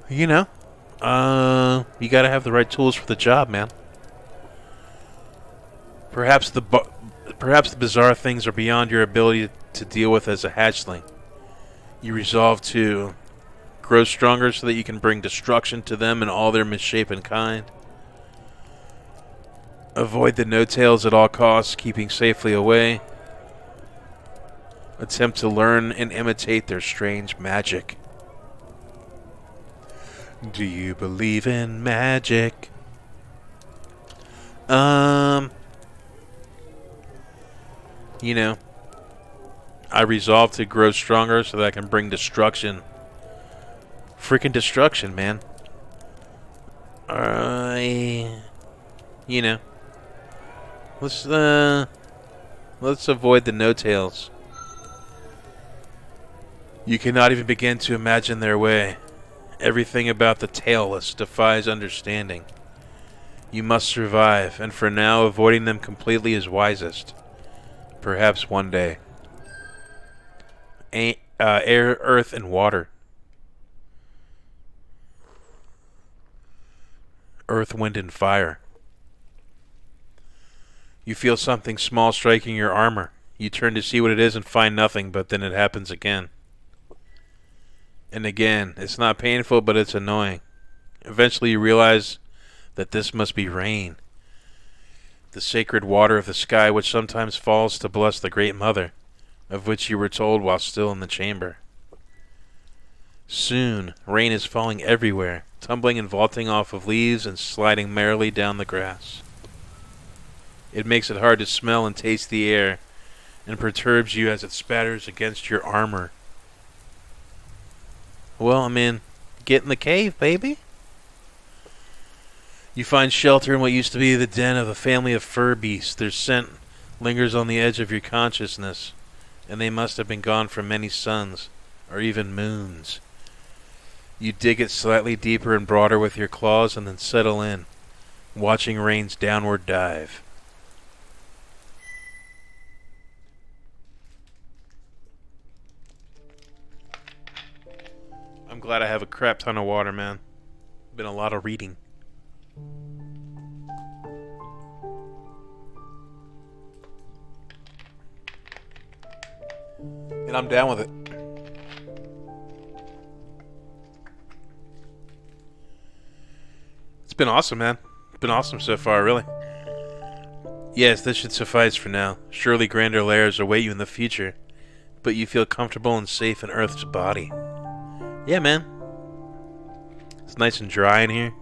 You know, you gotta have the right tools for the job, man. Perhaps the bizarre things are beyond your ability to deal with as a hatchling. You resolve to grow stronger so that you can bring destruction to them and all their misshapen kind. Avoid the no-tails at all costs, keeping safely away. Attempt to learn and imitate their strange magic. Do you believe in magic? You know, I resolve to grow stronger so that I can bring destruction. Freaking destruction, man. You know, let's avoid the no-tails. You cannot even begin to imagine their way. Everything about the tailless defies understanding. You must survive, and for now, avoiding them completely is wisest. Perhaps one day. Air, earth, and water. Earth, wind, and fire. You feel something small striking your armor. You turn to see what it is and find nothing, but then it happens again. And again. It's not painful, but it's annoying. Eventually you realize that this must be rain. The sacred water of the sky which sometimes falls to bless the Great Mother, of which you were told while still in the chamber. Soon, rain is falling everywhere, tumbling and vaulting off of leaves and sliding merrily down the grass. It makes it hard to smell and taste the air, and perturbs you as it spatters against your armor. Well, I mean, get in the cave, baby. You find shelter in what used to be the den of a family of fur beasts. Their scent lingers on the edge of your consciousness, and they must have been gone for many suns, or even moons. You dig it slightly deeper and broader with your claws and then settle in, watching rain's downward dive. I'm glad I have a crap ton of water, man. Been a lot of reading. And I'm down with it. It's been awesome, man. It's been awesome so far, really. Yes, this should suffice for now. Surely grander layers await you in the future, but you feel comfortable and safe in Earth's body. Yeah, man. It's nice and dry in here.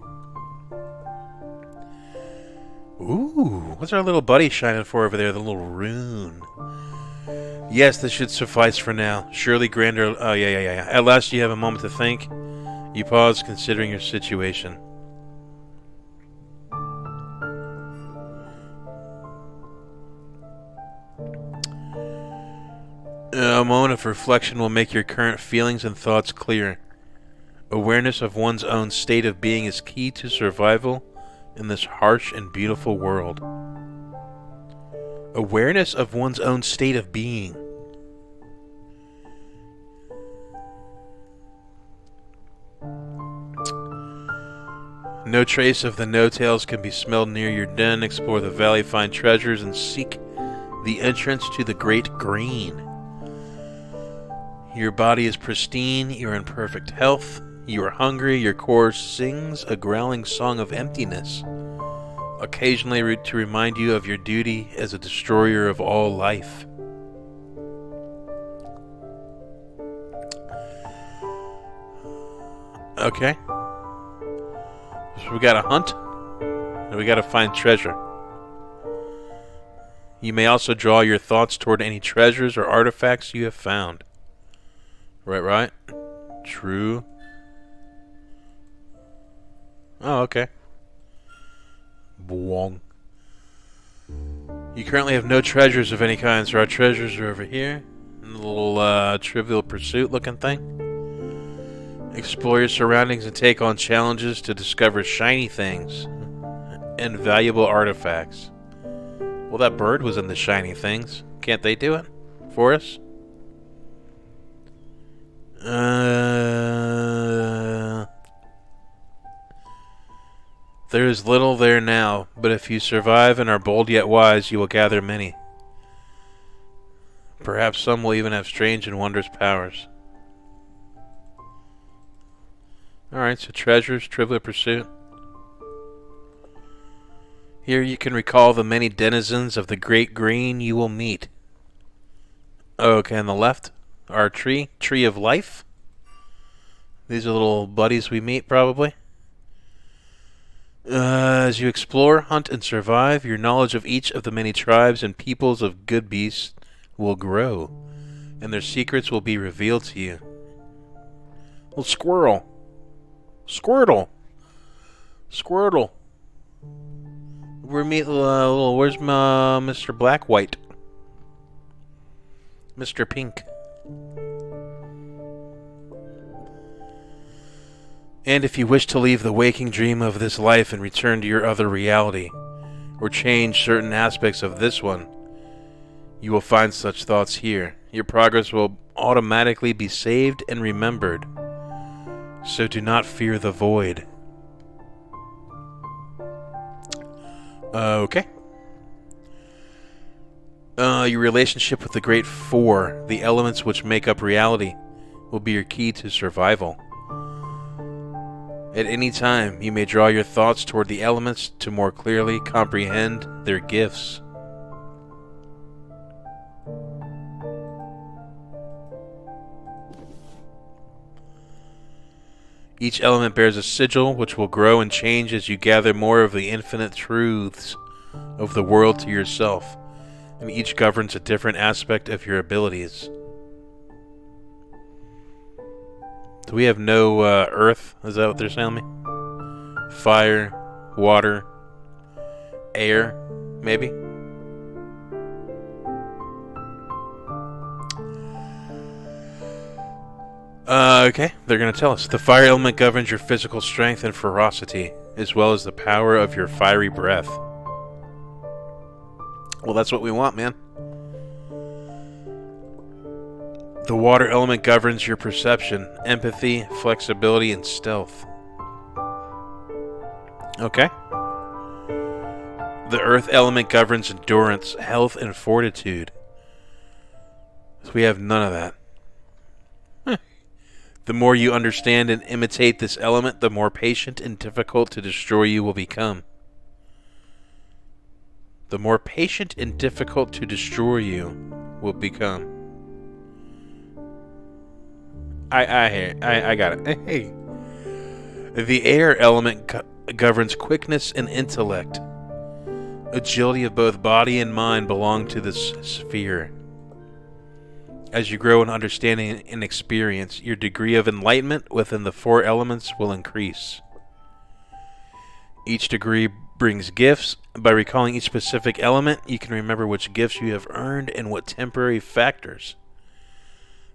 Ooh, what's our little buddy shining for over there? The little rune. Yes, this should suffice for now. Surely grander... Oh, yeah. At last you have a moment to think. You pause, considering your situation. A moment of reflection will make your current feelings and thoughts clear. Awareness of one's own state of being is key to survival in this harsh and beautiful world. Awareness of one's own state of being. No trace of the no-tails can be smelled near your den. Explore the valley, find treasures, and seek the entrance to the Great Green. Your body is pristine, you're in perfect health, you are hungry, your core sings a growling song of emptiness. occasionally to remind you of your duty as a destroyer of all life. Okay. So we got to hunt, and we got to find treasure. You may also draw your thoughts toward any treasures or artifacts you have found. Right? True. Oh, okay. Bwong. You currently have no treasures of any kind, so our treasures are over here. A little Trivial Pursuit looking thing. Explore your surroundings and take on challenges to discover shiny things and valuable artifacts. Well, that bird was in the shiny things. Can't they do it for us? There is little there now, but if you survive and are bold yet wise, you will gather many. Perhaps some will even have strange and wondrous powers. Alright, so treasures, Trivial Pursuit. Here you can recall the many denizens of the great green you will meet. Okay, on the left, our tree of life. These are little buddies we meet, probably. As you explore, hunt, and survive, your knowledge of each of the many tribes and peoples of good beasts will grow, and their secrets will be revealed to you. Little squirrel. Squirtle. We meet where's my Mr. Black White? Mr. Pink. And if you wish to leave the waking dream of this life and return to your other reality, or change certain aspects of this one, you will find such thoughts here. Your progress will automatically be saved and remembered. So do not fear the void. Okay. Your relationship with the Great Four, the elements which make up reality, will be your key to survival. At any time, you may draw your thoughts toward the elements to more clearly comprehend their gifts. Each element bears a sigil which will grow and change as you gather more of the infinite truths of the world to yourself, and each governs a different aspect of your abilities. Do we have no earth? Is that what they're telling me? Fire, water, air, maybe? Okay, they're going to tell us. The fire element governs your physical strength and ferocity, as well as the power of your fiery breath. Well, that's what we want, man. The water element governs your perception, empathy, flexibility, and stealth. Okay. The earth element governs endurance, health, and fortitude. So we have none of that. The more you understand and imitate this element, the more patient and difficult to destroy you will become. The more patient and difficult to destroy you will become. I got it. Hey. The air element governs quickness and intellect. Agility of both body and mind belong to this sphere. As you grow in understanding and experience, your degree of enlightenment within the four elements will increase. Each degree brings gifts. By recalling each specific element, you can remember which gifts you have earned and what temporary factors,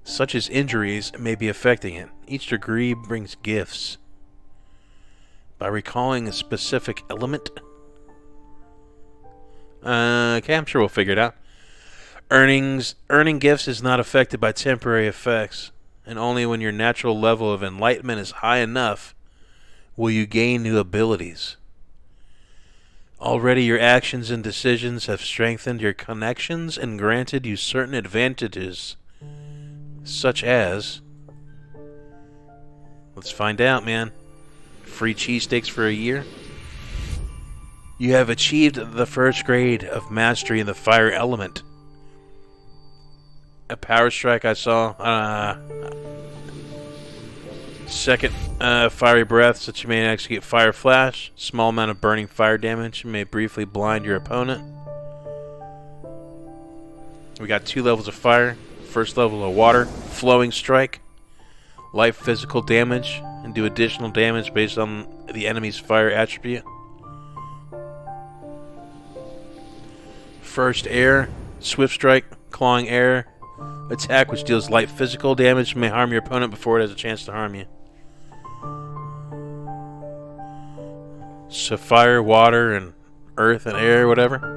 such as injuries, may be affecting it. Each degree brings gifts. By recalling a specific element... okay, I'm sure we'll figure it out. Earning gifts is not affected by temporary effects, and only when your natural level of enlightenment is high enough will you gain new abilities. Already your actions and decisions have strengthened your connections and granted you certain advantages, such as... Let's find out, man. Free cheesesteaks for a year? You have achieved the first grade of mastery in the fire element. A power strike I saw. Second, fiery breath, so that you may execute fire flash. Small amount of burning fire damage. You may briefly blind your opponent. We got 2 levels of fire. First level of water. Flowing strike. Light physical damage. And do additional damage based on the enemy's fire attribute. First air. Swift strike. Clawing air. Attack which deals light physical damage. May harm your opponent before it has a chance to harm you. So fire, water, and earth and air, whatever.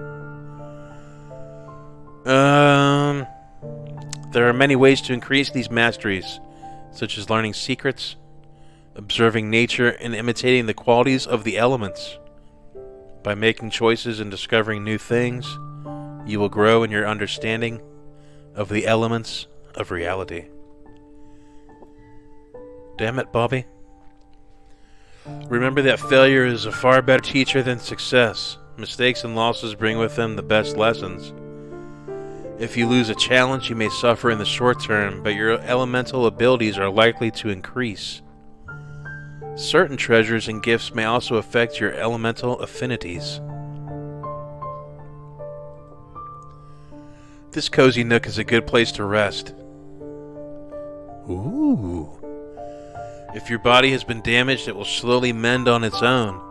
There are many ways to increase these masteries, such as learning secrets, observing nature, and imitating the qualities of the elements. By making choices and discovering new things, you will grow in your understanding of the elements of reality. Damn it, Bobby. Remember that failure is a far better teacher than success. Mistakes and losses bring with them the best lessons. If you lose a challenge, you may suffer in the short term, but your elemental abilities are likely to increase. Certain treasures and gifts may also affect your elemental affinities. This cozy nook is a good place to rest. Ooh. If your body has been damaged, it will slowly mend on its own.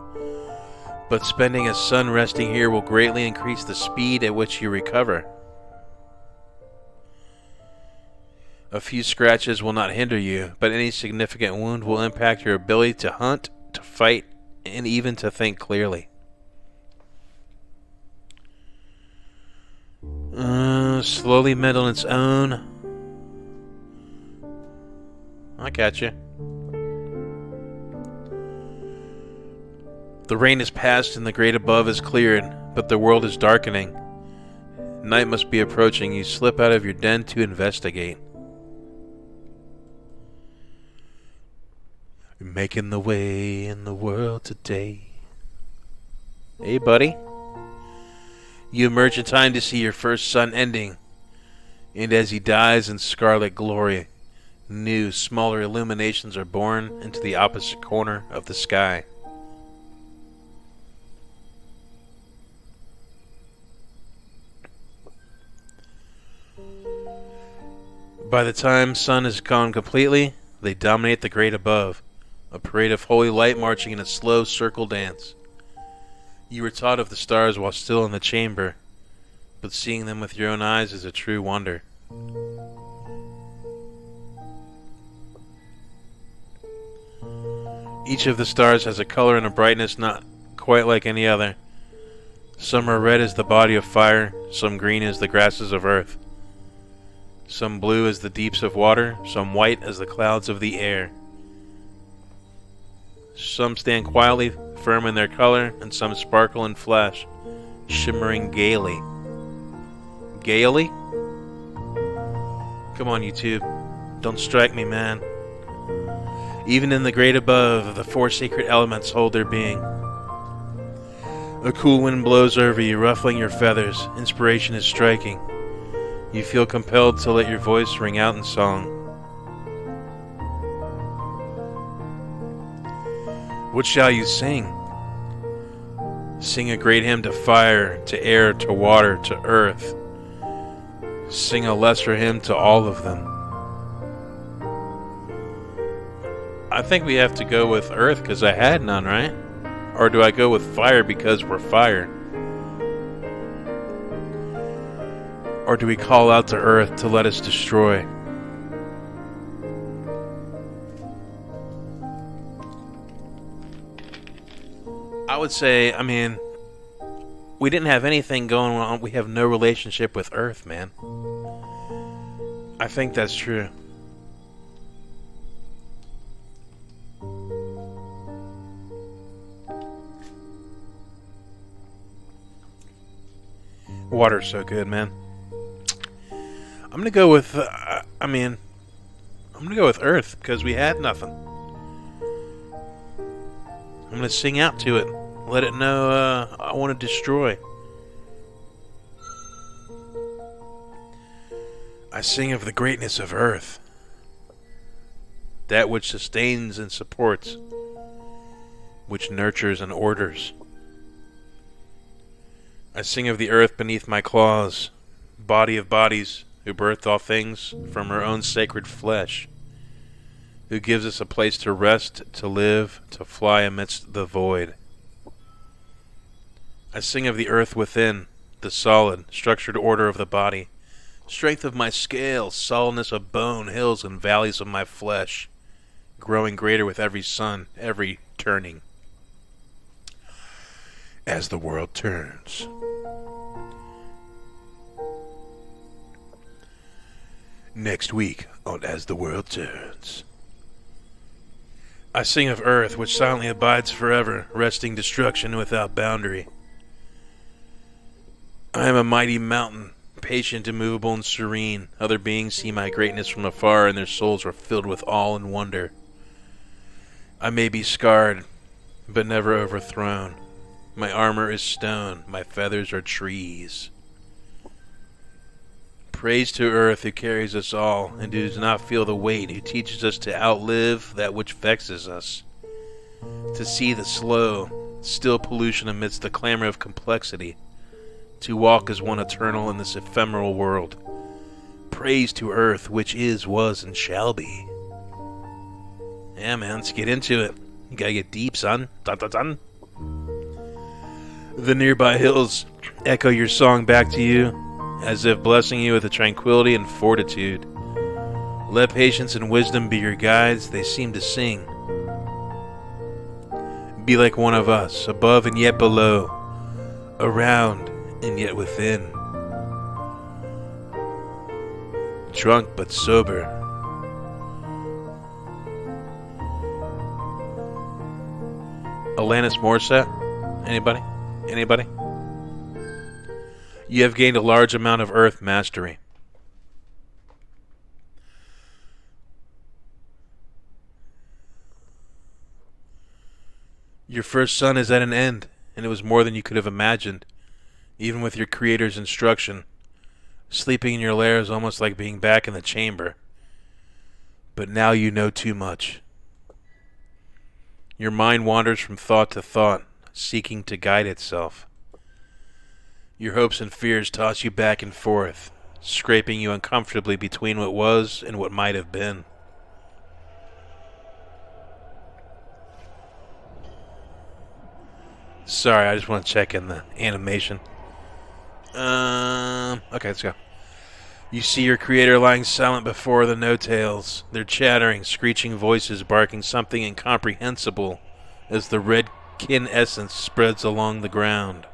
But spending a sun resting here will greatly increase the speed at which you recover. A few scratches will not hinder you, but any significant wound will impact your ability to hunt, to fight, and even to think clearly. Slowly mend on its own. I got you. The rain is past and the great above is cleared, but the world is darkening. Night must be approaching. You slip out of your den to investigate. You're making the way in the world today. Hey, buddy. You emerge in time to see your first sun ending, and as he dies in scarlet glory, new, smaller illuminations are born into the opposite corner of the sky. By the time sun is gone completely, they dominate the great above, a parade of holy light marching in a slow circle dance. You were taught of the stars while still in the chamber, but seeing them with your own eyes is a true wonder. Each of the stars has a color and a brightness not quite like any other. Some are red as the body of fire, some green as the grasses of earth. Some blue as the deeps of water, some white as the clouds of the air. Some stand quietly firm in their color, and some sparkle and flash, shimmering gaily. Gaily? Come on, YouTube. Don't strike me, man. Even in the great above, the 4 sacred elements hold their being. A cool wind blows over you, ruffling your feathers. Inspiration is striking. You feel compelled to let your voice ring out in song. What shall you sing? Sing a great hymn to fire, to air, to water, to earth. Sing a lesser hymn to all of them. I think we have to go with earth because I had none, right? Or do I go with fire because we're fire? Or do we call out to earth to let us destroy? I would say, I mean, we didn't have anything going on. We have no relationship with earth, man. I think that's true. Water's so good, man. I'm gonna go with, I'm gonna go with earth because we had nothing. I'm gonna sing out to it. Let it know I want to destroy. I sing of the greatness of Earth, that which sustains and supports, which nurtures and orders. I sing of the earth beneath my claws, body of bodies, who birthed all things from her own sacred flesh, who gives us a place to rest, to live, to fly amidst the void. I sing of the earth within, the solid, structured order of the body, strength of my scales, solidness of bone, hills and valleys of my flesh, growing greater with every sun, every turning. As the world turns. Next week on As the World Turns. I sing of earth which silently abides forever, wresting destruction without boundary. I am a mighty mountain, patient, immovable, and serene. Other beings see my greatness from afar, and their souls are filled with awe and wonder. I may be scarred, but never overthrown. My armor is stone, my feathers are trees. Praise to Earth who carries us all, and who does not feel the weight, who teaches us to outlive that which vexes us, to see the slow, still pollution amidst the clamor of complexity, to walk as one eternal in this ephemeral world. Praise to Earth, which is, was, and shall be. Yeah, man, let's get into it. You gotta get deep, son. Dun, dun, dun. The nearby hills echo your song back to you, as if blessing you with a tranquility and fortitude. Let patience and wisdom be your guides, they seem to sing. Be like one of us, above and yet below, around and yet within. Drunk but sober. Alanis Morissette? Anybody? Anybody? You have gained a large amount of earth mastery. Your first sun is at an end, and it was more than you could have imagined, even with your creator's instruction. Sleeping in your lair is almost like being back in the chamber. But now you know too much. Your mind wanders from thought to thought, seeking to guide itself. Your hopes and fears toss you back and forth, scraping you uncomfortably between what was and what might have been. Sorry, I just want to check in the animation. Okay, let's go. You see your creator lying silent before the no-tails, their chattering, screeching voices barking something incomprehensible as the red kin essence spreads along the ground.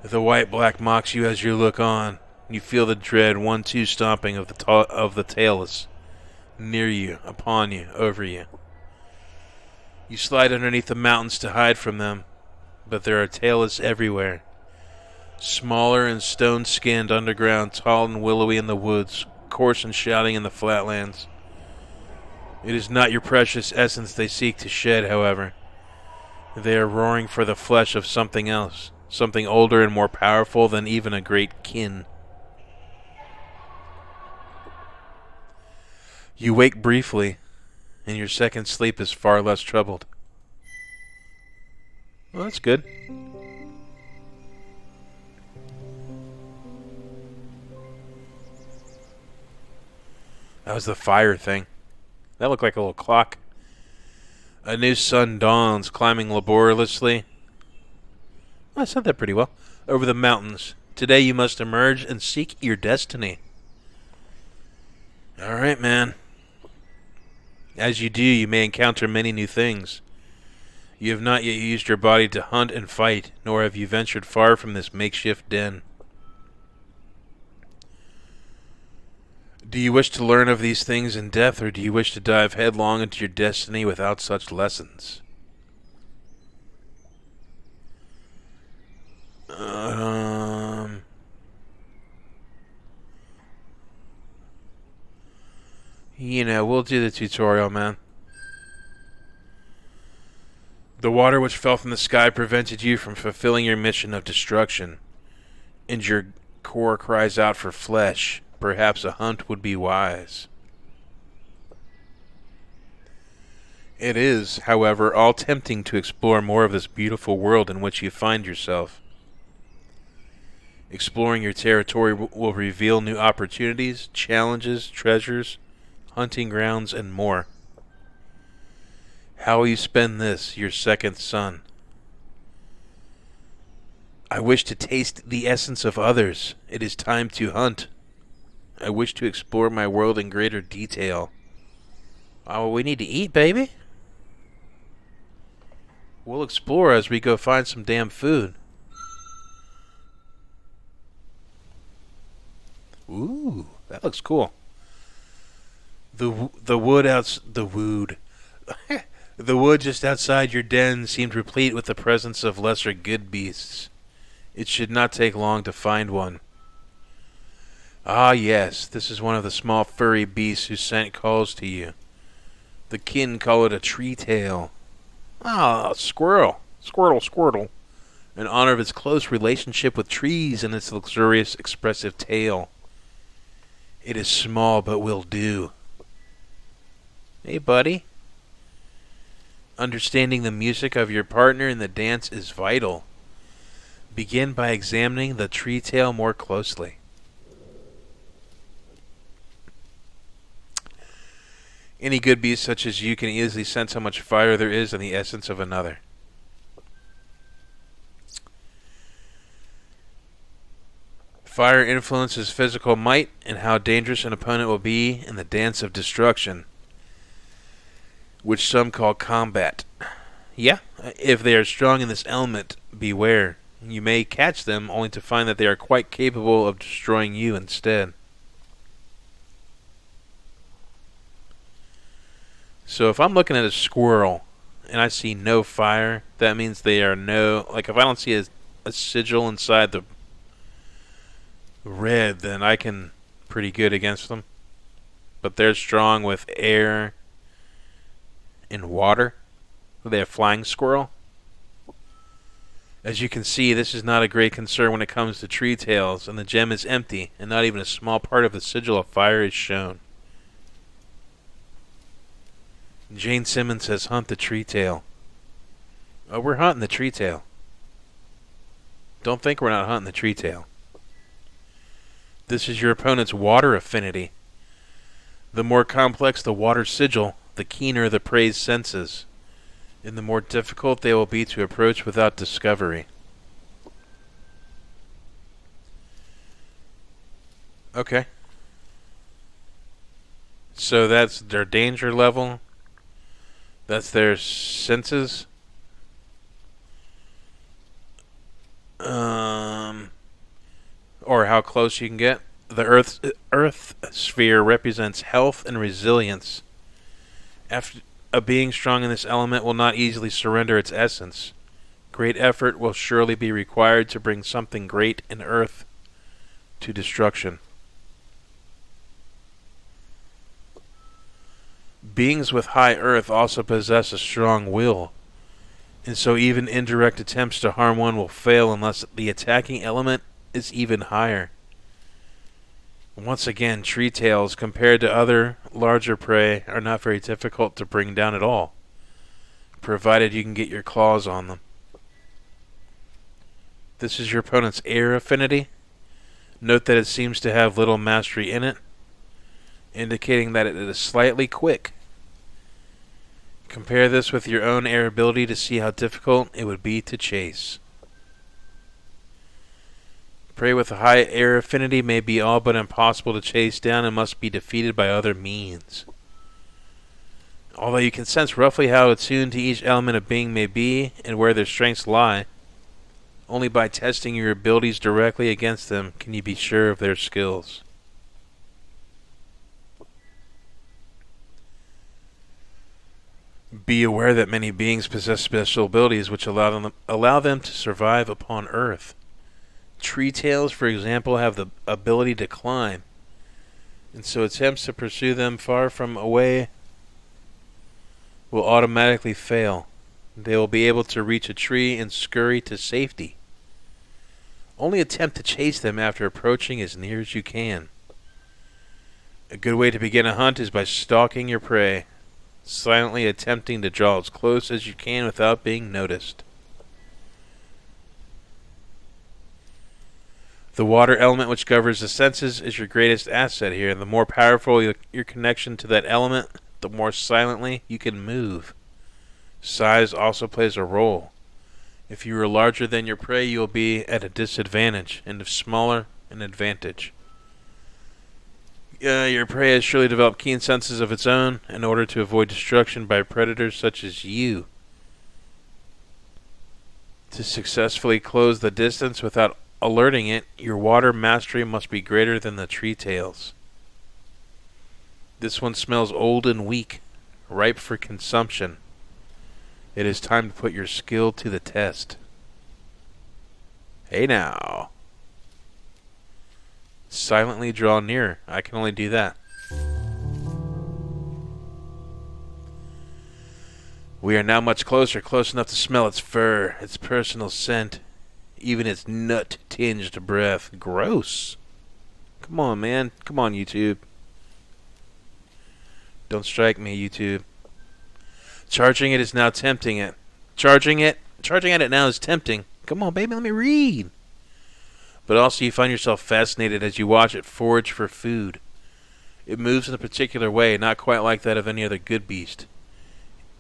The white-black mocks you as you look on. You feel the dread 1-2 stomping of the tailless, near you, upon you, over you. You slide underneath the mountains to hide from them, but there are tailless everywhere. Smaller and stone-skinned underground, tall and willowy in the woods, coarse and shouting in the flatlands. It is not your precious essence they seek to shed, however. They are roaring for the flesh of something else, something older and more powerful than even a great kin. You wake briefly, and your second sleep is far less troubled. Well, that's good. That was the fire thing. That looked like a little clock. A new sun dawns, climbing laboriously. Well, I said that pretty well. Over the mountains. Today you must emerge and seek your destiny. Alright, man. As you do, you may encounter many new things. You have not yet used your body to hunt and fight, nor have you ventured far from this makeshift den. Do you wish to learn of these things in depth, or do you wish to dive headlong into your destiny without such lessons? You know, we'll do the tutorial, man. The water which fell from the sky prevented you from fulfilling your mission of destruction, and your core cries out for flesh. Perhaps a hunt would be wise. It is, however, all tempting to explore more of this beautiful world in which you find yourself. Exploring your territory will reveal new opportunities, challenges, treasures, hunting grounds, and more. How will you spend this, your second son? I wish to taste the essence of others. It is time to hunt. I wish to explore my world in greater detail. Oh, we need to eat, baby. We'll explore as we go find some damn food. Ooh, that looks cool. The wood just outside your den seemed replete with the presence of lesser good beasts. It should not take long to find one. Ah, yes, this is one of the small furry beasts whose scent calls to you. The kin call it a tree tail. Ah, a squirrel. Squirtle. In honor of its close relationship with trees and its luxurious, expressive tail. It is small, but will do. Hey, buddy. Understanding the music of your partner in the dance is vital. Begin by examining the tree tail more closely. Any good beast such as you can easily sense how much fire there is in the essence of another. Fire influences physical might and how dangerous an opponent will be in the dance of destruction, which some call combat. Yeah, if they are strong in this element, beware. You may catch them only to find that they are quite capable of destroying you instead. So if I'm looking at a squirrel and I see no fire, that means they are no... Like if I don't see a sigil inside the red, then I can pretty good against them. But they're strong with air and water. They have flying squirrel. As you can see, this is not a great concern when it comes to tree tails, and the gem is empty, and not even a small part of the sigil of fire is shown. Jane Simmons says, hunt the tree tail. Oh, we're hunting the tree tail. Don't think we're not hunting the tree tail. This is your opponent's water affinity. The more complex the water sigil, the keener the prey's senses, and the more difficult they will be to approach without discovery. Okay. So that's their danger level. That's their senses. Or how close you can get. The Earth sphere represents health and resilience. After a being strong in this element will not easily surrender its essence. Great effort will surely be required to bring something great in Earth to destruction. Beings with high Earth also possess a strong will, and so even indirect attempts to harm one will fail unless the attacking element is even higher. Once again, tree tails compared to other larger prey are not very difficult to bring down at all, provided you can get your claws on them. This is your opponent's air affinity. Note that it seems to have little mastery in it, indicating that it is slightly quick. Compare this with your own air ability to see how difficult it would be to chase. Prey with a high air affinity may be all but impossible to chase down and must be defeated by other means. Although you can sense roughly how attuned to each element a being may be and where their strengths lie, only by testing your abilities directly against them can you be sure of their skills. Be aware that many beings possess special abilities which allow them to survive upon Earth. Tree tails, for example, have the ability to climb, and so attempts to pursue them far from away will automatically fail. They will be able to reach a tree and scurry to safety. Only attempt to chase them after approaching as near as you can. A good way to begin a hunt is by stalking your prey, silently attempting to draw as close as you can without being noticed. The water element, which governs the senses, is your greatest asset here. The more powerful your connection to that element, the more silently you can move. Size also plays a role. If you are larger than your prey, you will be at a disadvantage, and if smaller, an advantage. Your prey has surely developed keen senses of its own in order to avoid destruction by predators such as you. To successfully close the distance without alerting it, your water mastery must be greater than the tree tails. This one smells old and weak, ripe for consumption. It is time to put your skill to the test. Hey now. Silently draw near. I can only do that. We are now much closer, close enough to smell its fur, its personal scent, even its nut-tinged breath. Gross. Come on, man. Come on, YouTube. Don't strike me, YouTube. Charging it is now tempting it. Charging at it now is tempting. Come on, baby, let me read. But also you find yourself fascinated as you watch it forage for food. It moves in a particular way, not quite like that of any other good beast.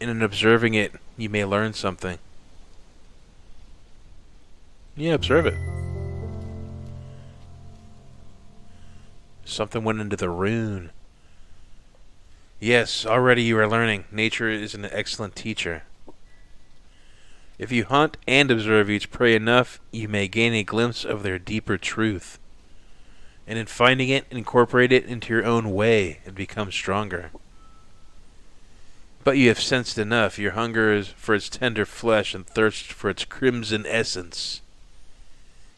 And in observing it, you may learn something. Yeah, observe it. Something went into the rune. Yes, already you are learning. Nature is an excellent teacher. If you hunt and observe each prey enough, you may gain a glimpse of their deeper truth. And in finding it, incorporate it into your own way and become stronger. But you have sensed enough. Your hunger is for its tender flesh and thirst for its crimson essence.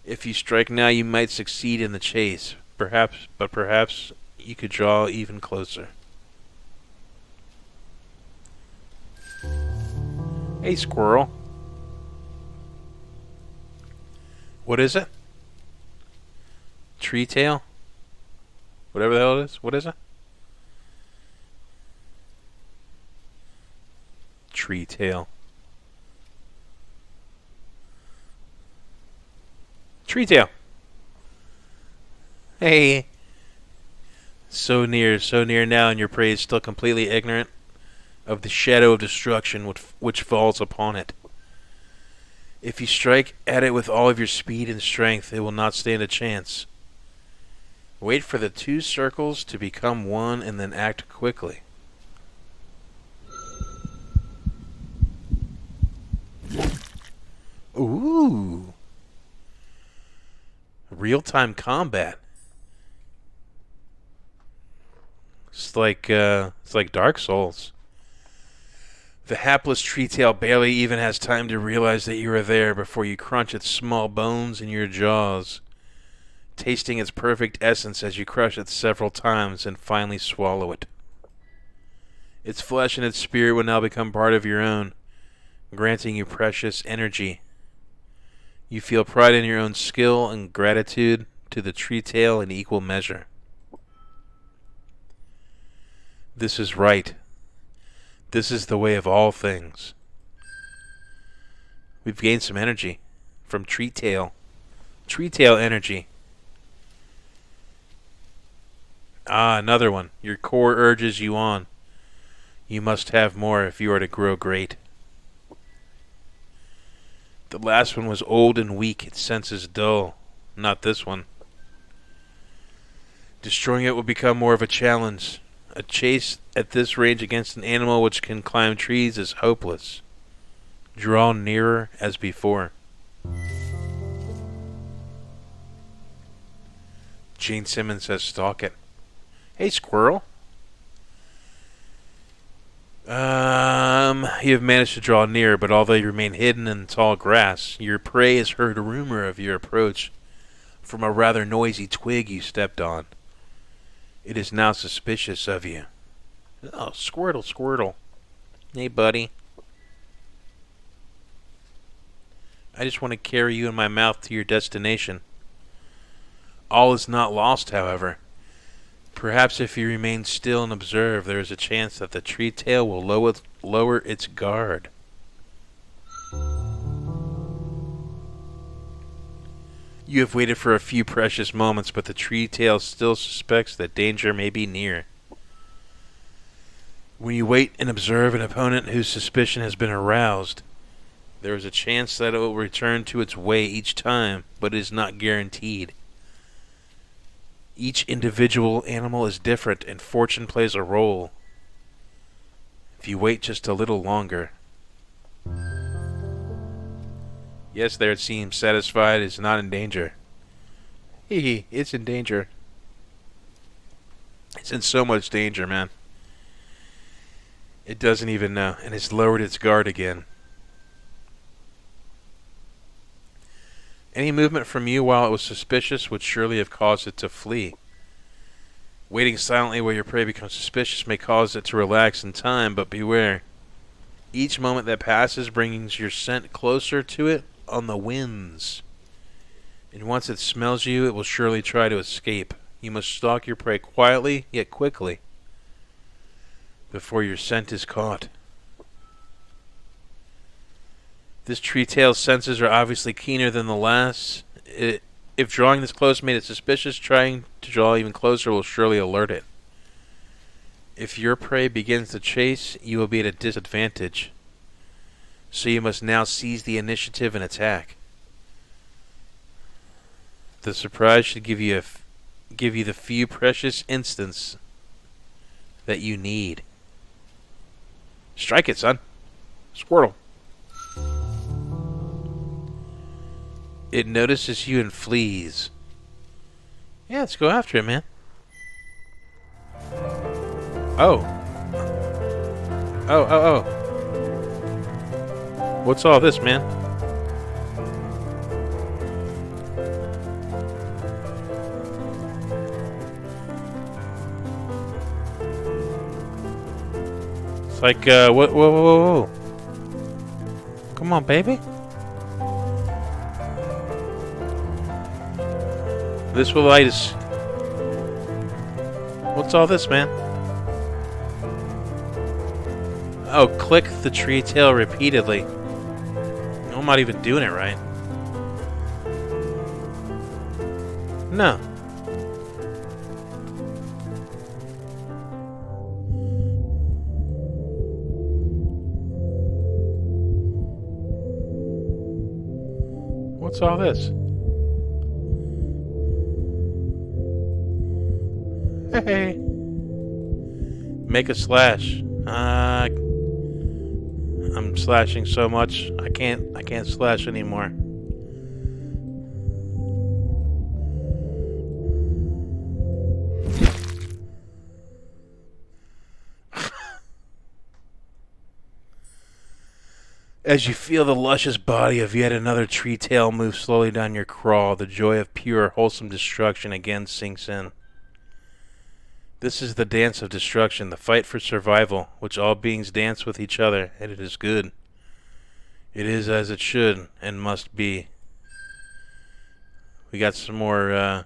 If you strike now, you might succeed in the chase. Perhaps you could draw even closer. Hey, squirrel. What is it? Tree tail? Whatever the hell it is. What is it? Tree tail. Tree tail. Hey. So near now, and your prey is still completely ignorant of the shadow of destruction which falls upon it. If you strike at it with all of your speed and strength, it will not stand a chance. Wait for the two circles to become one and then act quickly. Ooh. Real-time combat. It's like Dark Souls. The hapless tree tail barely even has time to realize that you are there before you crunch its small bones in your jaws, tasting its perfect essence as you crush it several times and finally swallow it. Its flesh and its spirit will now become part of your own, granting you precious energy. You feel pride in your own skill and gratitude to the tree tail in equal measure. This is right. This is the way of all things. We've gained some energy from tree tail. Tree tail energy. Ah, another one. Your core urges you on. You must have more if you are to grow great. The last one was old and weak, its senses dull. Not this one. Destroying it will become more of a challenge. A chase at this range against an animal which can climb trees is hopeless. Draw nearer as before. Gene Simmons says stalk it. Hey, squirrel. You have managed to draw near, but although you remain hidden in tall grass, your prey has heard a rumor of your approach from a rather noisy twig you stepped on. It is now suspicious of you. Oh, Squirtle, Squirtle. Hey, buddy. I just want to carry you in my mouth to your destination. All is not lost, however. Perhaps if you remain still and observe, there is a chance that the tree tail will lower its guard. You have waited for a few precious moments, but the tree tail still suspects that danger may be near. When you wait and observe an opponent whose suspicion has been aroused, there is a chance that it will return to its way each time, but it is not guaranteed. Each individual animal is different, and fortune plays a role. If you wait just a little longer... Yes, there it seems. Satisfied is not in danger. Hee, it's in danger. It's in so much danger, man. It doesn't even know, and it's lowered its guard again. Any movement from you while it was suspicious would surely have caused it to flee. Waiting silently while your prey becomes suspicious may cause it to relax in time, but beware. Each moment that passes brings your scent closer to it on the winds. And once it smells you, it will surely try to escape. You must stalk your prey quietly, yet quickly, before your scent is caught. This tree tail's senses are obviously keener than the last. If drawing this close made it suspicious, trying to draw even closer will surely alert it. If your prey begins to chase, you will be at a disadvantage. So you must now seize the initiative and attack. The surprise should give you the few precious instants that you need. Strike it, son. Squirtle. It notices you and flees. Yeah, let's go after it, man. Oh. Oh. What's all this, man? It's like, whoa. Come on, baby. This will light us. What's all this, man? Oh, click the tree tail repeatedly. I'm not even doing it right. No. What's all this? Hey. Make a slash. I'm slashing so much I can't slash anymore. As you feel the luscious body of yet another tree tail move slowly down your crawl, the joy of pure, wholesome destruction again sinks in. This is the dance of destruction, the fight for survival, which all beings dance with each other, and it is good. It is as it should and must be. We got some more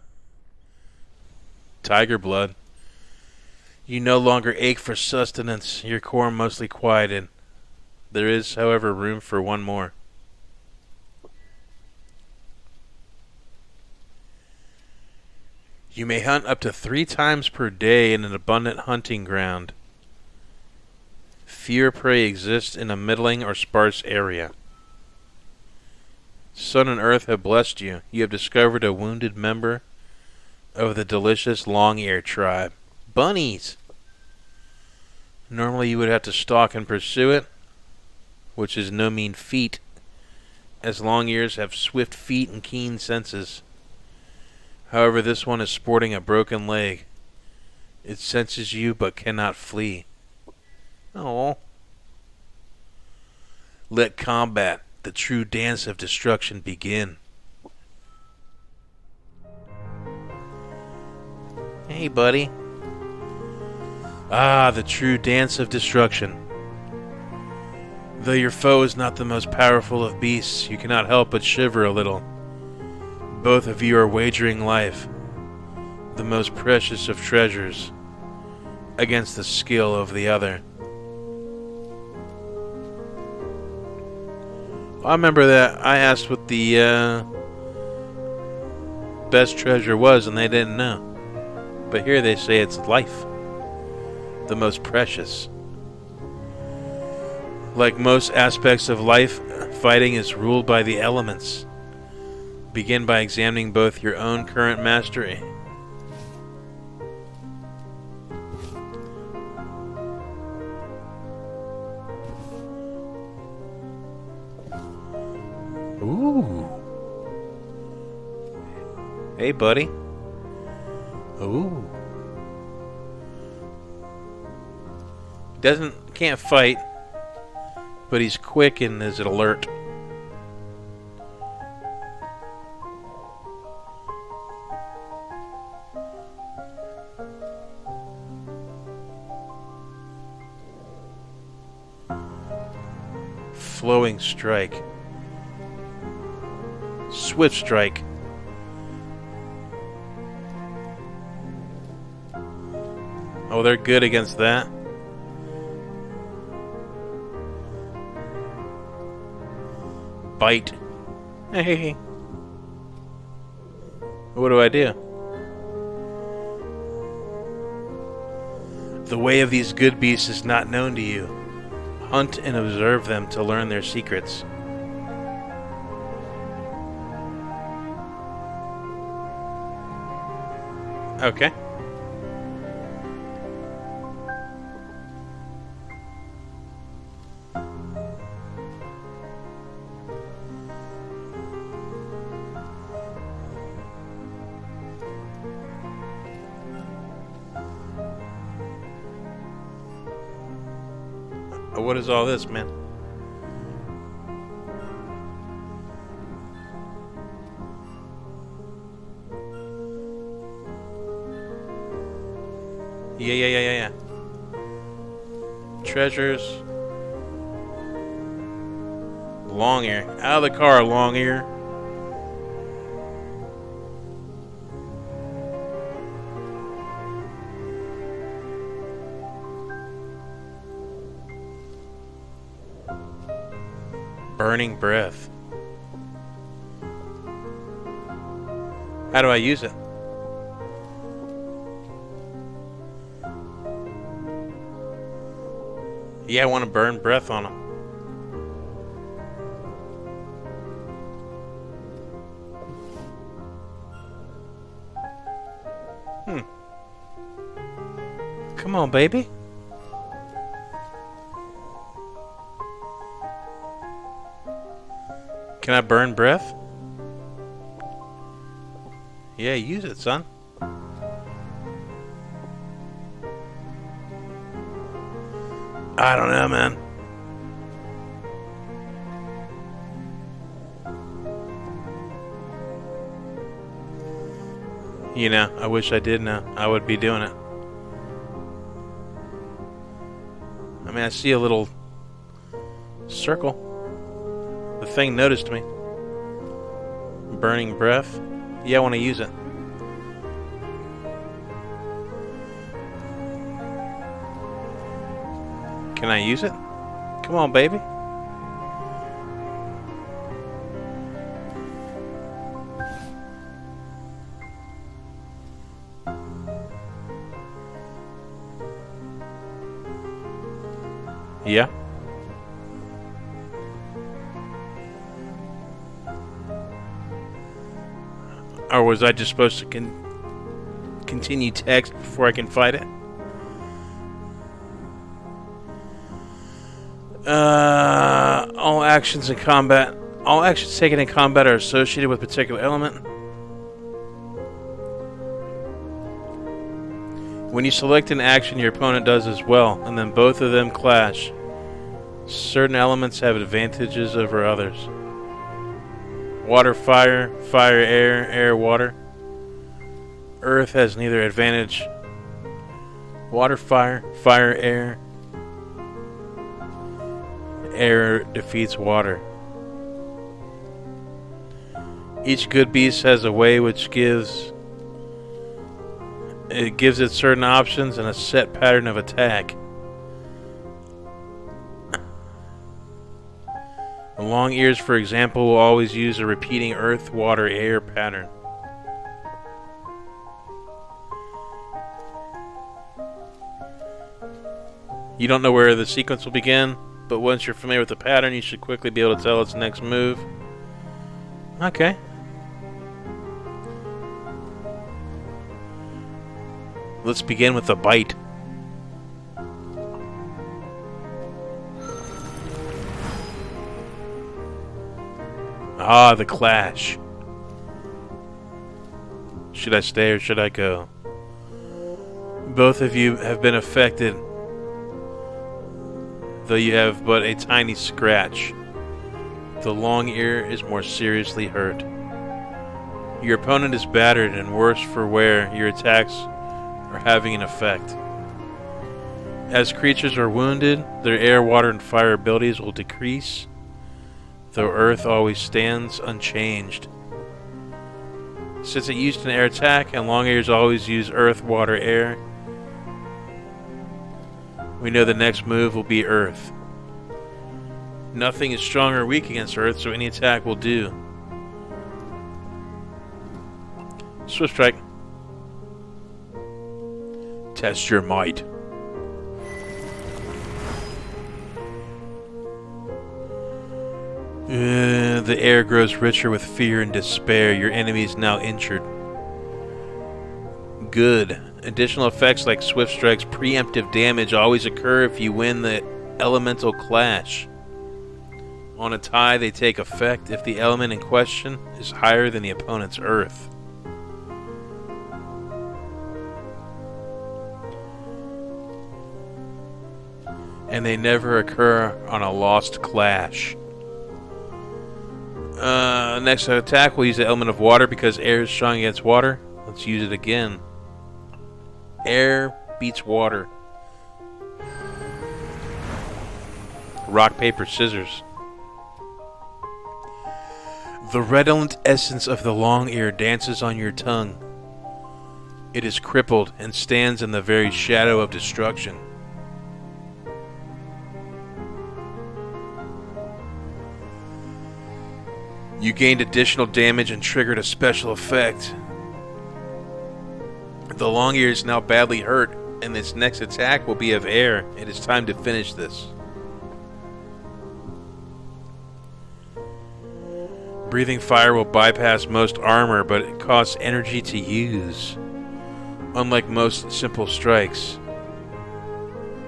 tiger blood. You no longer ache for sustenance, your core mostly quieted. There is, however, room for one more. You may hunt up to 3 times per day in an abundant hunting ground. Fewer prey exists in a middling or sparse area. Sun and Earth have blessed you. You have discovered a wounded member of the delicious long-eared tribe. Bunnies! Normally you would have to stalk and pursue it, which is no mean feat, as long-ears have swift feet and keen senses. However, this one is sporting a broken leg. It senses you but cannot flee. Oh. Let combat, the true dance of destruction, begin. Hey, buddy. Ah, the true dance of destruction. Though your foe is not the most powerful of beasts, you cannot help but shiver a little. Both of you are wagering life, the most precious of treasures, against the skill of the other. I remember that I asked what the best treasure was and they didn't know. But here they say it's life, the most precious. Like most aspects of life, fighting is ruled by the elements. Begin by examining both your own current mastery. Ooh. Hey, buddy. Ooh. Can't fight, but he's quick and is alert. Flowing strike. Swift strike. Oh, they're good against that. Bite. Hey. What do I do? The way of these good beasts is not known to you. Hunt and observe them to learn their secrets. Okay. What is all this, man? Yeah. Treasures. Long ear. Out of the car, long ear. Burning breath. How do I use it? Yeah, I want to burn breath on him. Come on, baby. Can I burn breath? Yeah, use it, son. I don't know, man. You know, I wish I did know. I would be doing it. I mean, I see a little circle. The thing noticed me. Burning breath. Yeah, I want to use it. Can I use it? Come on, baby. Yeah. Or was I just supposed to continue text before I can fight it? All actions taken in combat are associated with a particular element. When you select an action, your opponent does as well, and then both of them clash. Certain elements have advantages over others. Water, fire, fire, air, air, water. Earth has neither advantage. Water, fire, fire, air. air defeats water. Each good beast has a way which gives it certain options and a set pattern of attack. The long ears, for example, will always use a repeating earth, water, air pattern. You don't know where the sequence will begin, but once you're familiar with the pattern, you should quickly be able to tell its next move. Okay. Let's begin with the bite. Ah, the clash. Should I stay or should I go? Both of you have been affected, though you have but a tiny scratch. The long ear is more seriously hurt. Your opponent is battered and worse for wear. Your attacks are having an effect. As creatures are wounded, their air, water, and fire abilities will decrease, though earth always stands unchanged. Since it used an air attack and long ears always use earth, water, air, we know the next move will be earth. Nothing is strong or weak against earth, so any attack will do. Swift strike. Test your might. The air grows richer with fear and despair. Your enemy is now injured. Good. Additional effects like Swift Strike's preemptive damage always occur if you win the elemental clash. On a tie, they take effect if the element in question is higher than the opponent's earth. And they never occur on a lost clash. Next attack, we'll use the element of water because air is strong against water. Let's use it again. Air beats water. Rock, paper, scissors. The redolent essence of the long ear dances on your tongue. It is crippled and stands in the very shadow of destruction. You gained additional damage and triggered a special effect. The long ear is now badly hurt, and its next attack will be of air. It is time to finish this. Breathing fire will bypass most armor, but it costs energy to use. Unlike most simple strikes,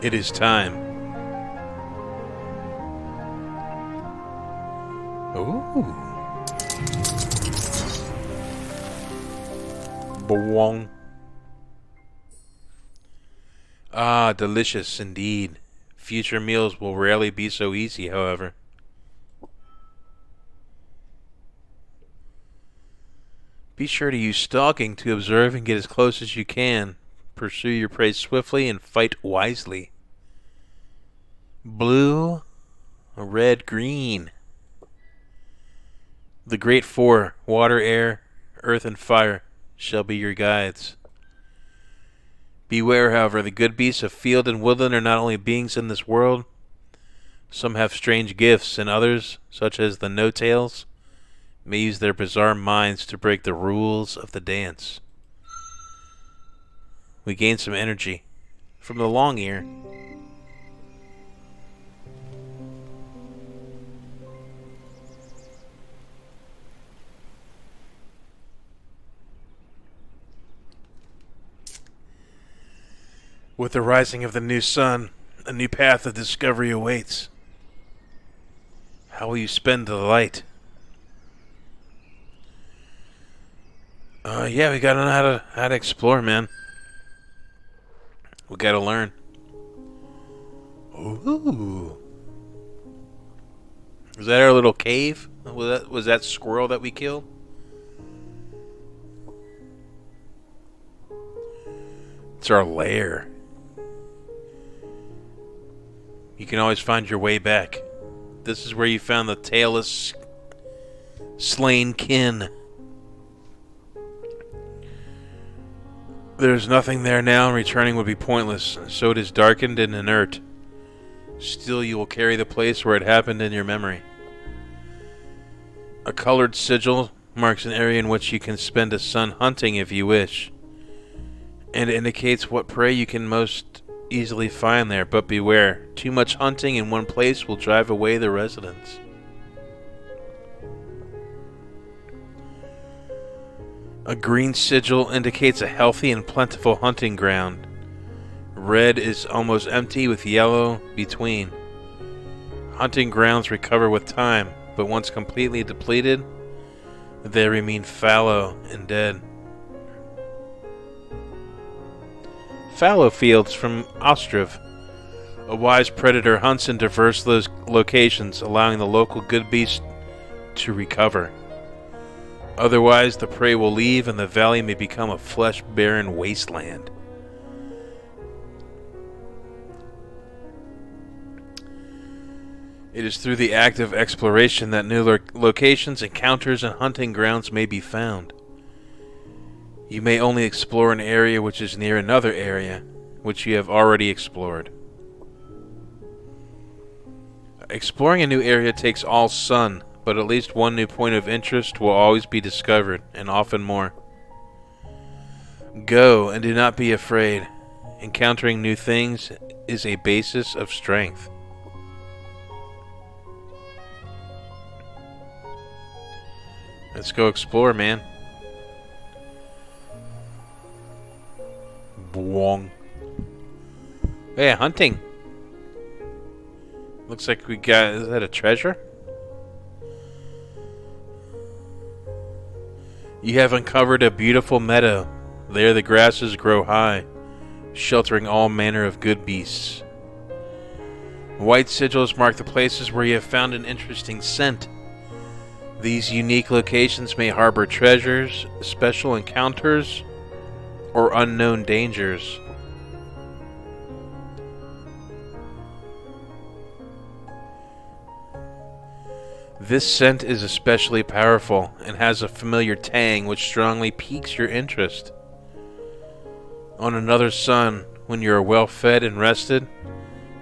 it is time. Ooh. Boing. Ah, delicious indeed. Future meals will rarely be so easy, however. Be sure to use stalking to observe and get as close as you can. Pursue your prey swiftly and fight wisely. Blue, red, green. The great four, water, air, earth, and fire, shall be your guides. Beware, however, the good beasts of field and woodland are not only beings in this world. Some have strange gifts, and others, such as the no-tails, may use their bizarre minds to break the rules of the dance. We gain some energy from the long ear. With the rising of the new sun, a new path of discovery awaits. How will you spend the light? Yeah, we gotta know how to explore, man. We gotta learn. Ooh. Was that our little cave? Was that squirrel that we killed? It's our lair. You can always find your way back. This is where you found the tailless, slain kin. There is nothing there now, and returning would be pointless, so it is darkened and inert. Still, you will carry the place where it happened in your memory. A colored sigil marks an area in which you can spend a sun hunting if you wish, and it indicates what prey you can most easily find there, but beware, too much hunting in one place will drive away the residents. A green sigil indicates a healthy and plentiful hunting ground. Red is almost empty with yellow between. Hunting grounds recover with time, but once completely depleted, they remain fallow and dead. Fallow fields from Ostrov. A wise predator hunts in diverse locations, allowing the local good beast to recover. Otherwise, the prey will leave and the valley may become a flesh-barren wasteland. It is through the act of exploration that new locations, encounters, and hunting grounds may be found. You may only explore an area which is near another area, which you have already explored. Exploring a new area takes all sun, but at least one new point of interest will always be discovered, and often more. Go, and do not be afraid. Encountering new things is a basis of strength. Let's go explore, man. Bwong. Hey, hunting. Looks like we got... Is that a treasure? You have uncovered a beautiful meadow. There the grasses grow high, sheltering all manner of good beasts. White sigils mark the places where you have found an interesting scent. These unique locations may harbor treasures, special encounters, or unknown dangers. This scent is especially powerful and has a familiar tang which strongly piques your interest. On another sun, when you are well fed and rested,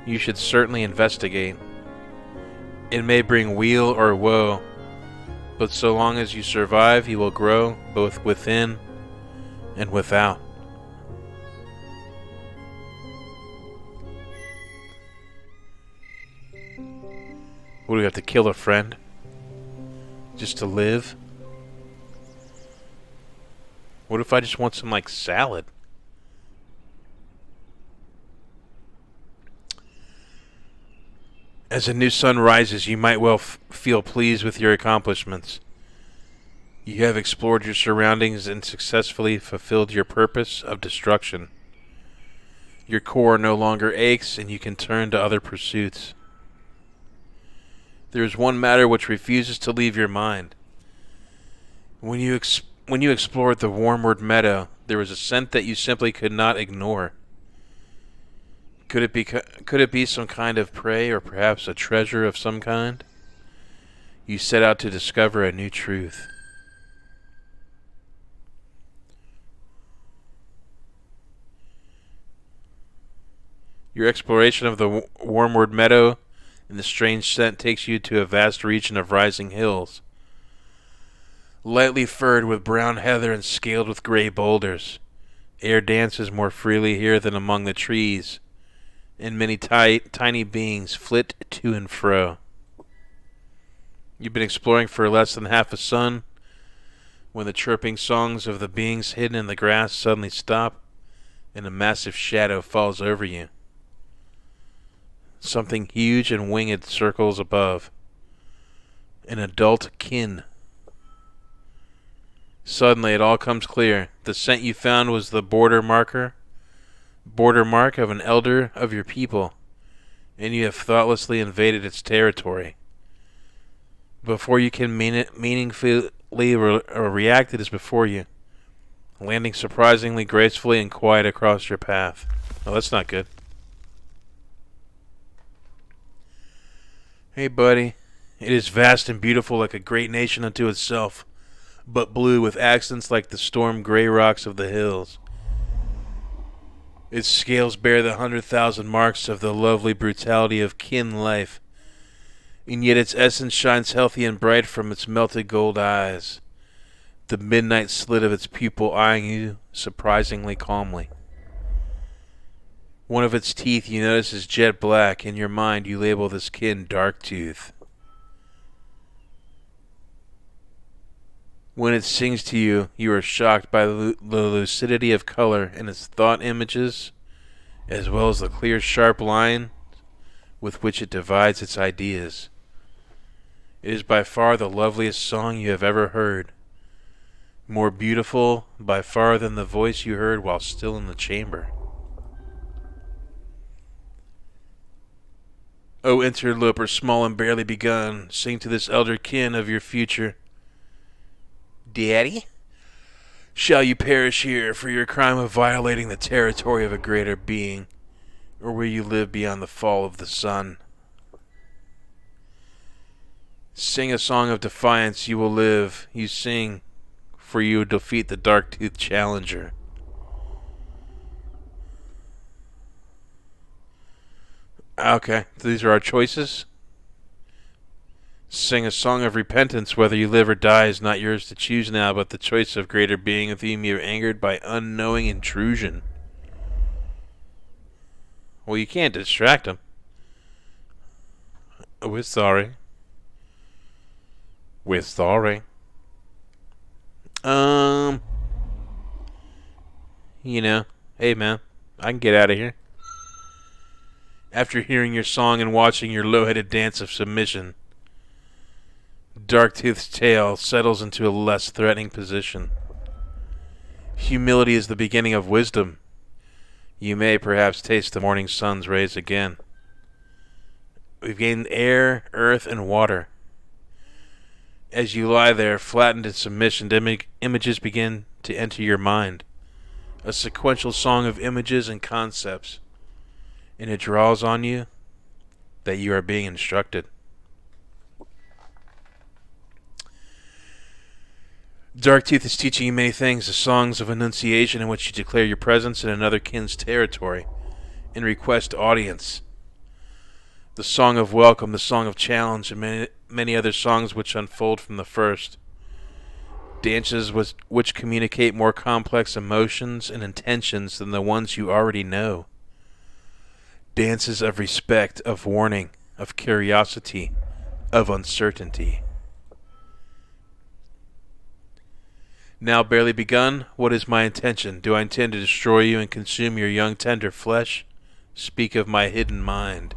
you should certainly investigate. It may bring weal or woe, but so long as you survive, you will grow both within and without. What, do we have to kill a friend? Just to live? What if I just want some, like, salad? As a new sun rises, you might well feel pleased with your accomplishments. You have explored your surroundings and successfully fulfilled your purpose of destruction. Your core no longer aches and you can turn to other pursuits. There is one matter which refuses to leave your mind. When you explored the Wormwood Meadow, there was a scent that you simply could not ignore. Could it be some kind of prey, or perhaps a treasure of some kind? You set out to discover a new truth. Your exploration of the Wormwood Meadow and the strange scent takes you to a vast region of rising hills, lightly furred with brown heather and scaled with gray boulders. Air dances more freely here than among the trees, and many tiny beings flit to and fro. You've been exploring for less than half a sun when the chirping songs of the beings hidden in the grass suddenly stop and a massive shadow falls over you. Something huge and winged circles above. An adult kin. Suddenly it all comes clear. The scent you found was the border mark of an elder of your people, and you have thoughtlessly invaded its territory. Before you can meaningfully react, it is before you, landing surprisingly gracefully and quiet across your path. Oh, that's not good. Hey, buddy. It is vast and beautiful like a great nation unto itself, but blue with accents like the storm gray rocks of the hills. Its scales bear the 100,000 marks of the lovely brutality of kin life, and yet its essence shines healthy and bright from its melted gold eyes, the midnight slit of its pupil eyeing you surprisingly calmly. One of its teeth you notice is jet black. In your mind you label this kin dark tooth. When it sings to you, you are shocked by the lucidity of color in its thought images, as well as the clear, sharp line with which it divides its ideas. It is by far the loveliest song you have ever heard, more beautiful by far than the voice you heard while still in the chamber. O interloper, small and barely begun, sing to this elder kin of your future. Daddy? Shall you perish here for your crime of violating the territory of a greater being, or will you live beyond the fall of the sun? Sing a song of defiance, you will live. You sing, for you will defeat the dark-toothed challenger. Okay, these are our choices. Sing a song of repentance. Whether you live or die is not yours to choose now, but the choice of greater being with whom you are angered by unknowing intrusion. Well, you can't distract him. We're sorry. We're sorry. Hey man, I can get out of here. After hearing your song and watching your low-headed dance of submission, Darktooth's tail settles into a less threatening position. Humility is the beginning of wisdom. You may perhaps taste the morning sun's rays again. We've gained air, earth, and water. As you lie there, flattened in submission, images begin to enter your mind. A sequential song of images and concepts. And it draws on you that you are being instructed. Darktooth is teaching you many things, the songs of enunciation in which you declare your presence in another kin's territory and request audience. The song of welcome, the song of challenge, and many other songs which unfold from the first. Dances which communicate more complex emotions and intentions than the ones you already know. Dances of respect, of warning, of curiosity, of uncertainty. Now barely begun, what is my intention? Do I intend to destroy you and consume your young tender flesh? Speak of my hidden mind.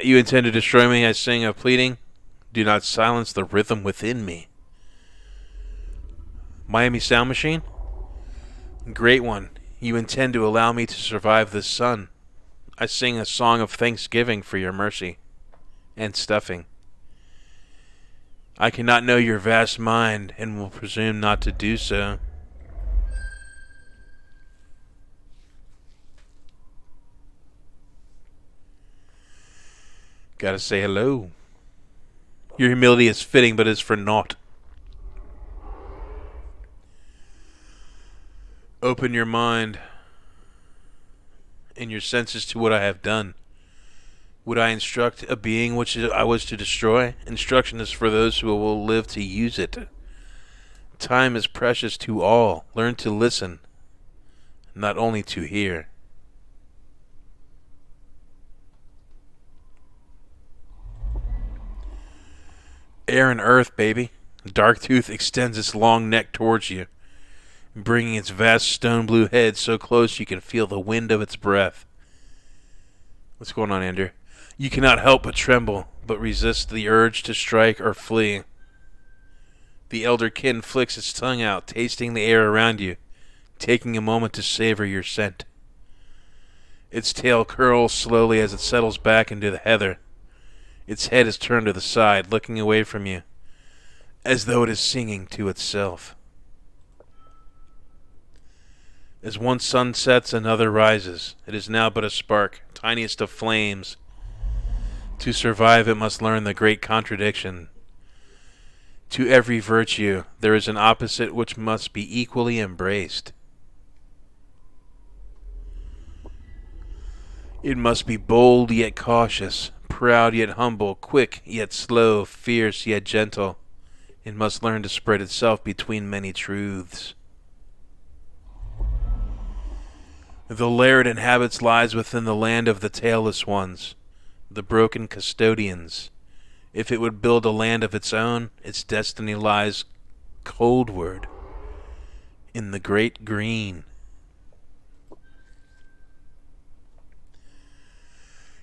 You intend to destroy me, I sing of pleading. Do not silence the rhythm within me. Miami Sound Machine? Great one. You intend to allow me to survive this sun. I sing a song of thanksgiving for your mercy and stuffing. I cannot know your vast mind and will presume not to do so. Gotta say hello. Your humility is fitting, but is for naught. Open your mind and your senses to what I have done. Would I instruct a being which I was to destroy? Instruction is for those who will live to use it. Time is precious to all. Learn to listen, not only to hear. Air and earth, baby. Darktooth extends its long neck towards you, bringing its vast stone blue head so close you can feel the wind of its breath. What's going on, Andrew? You cannot help but tremble, but resist the urge to strike or flee. The elder kin flicks its tongue out, tasting the air around you, taking a moment to savor your scent. Its tail curls slowly as it settles back into the heather. Its head is turned to the side, looking away from you, as though it is singing to itself. As one sun sets, another rises. It is now but a spark, tiniest of flames. To survive, it must learn the great contradiction. To every virtue, there is an opposite which must be equally embraced. It must be bold yet cautious, proud yet humble, quick yet slow, fierce yet gentle. It must learn to spread itself between many truths. The lair it inhabits lies within the land of the tailless ones, the broken custodians. If it would build a land of its own, its destiny lies coldward in the great green.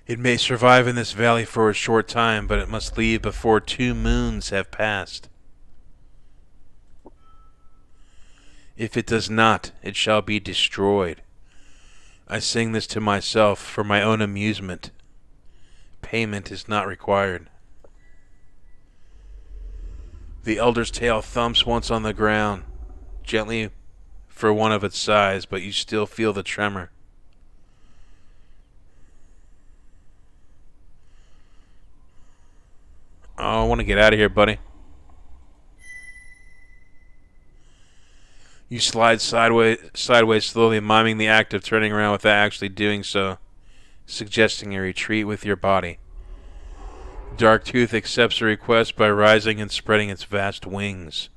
It may survive in this valley for a short time, but it must leave before 2 moons have passed. If it does not, it shall be destroyed. I sing this to myself for my own amusement. Payment is not required. The elder's tail thumps once on the ground, gently for one of its size, but you still feel the tremor. Oh, I want to get out of here, buddy. You slide sideways slowly, miming the act of turning around without actually doing so, suggesting a retreat with your body. Darktooth accepts the request by rising and spreading its vast wings.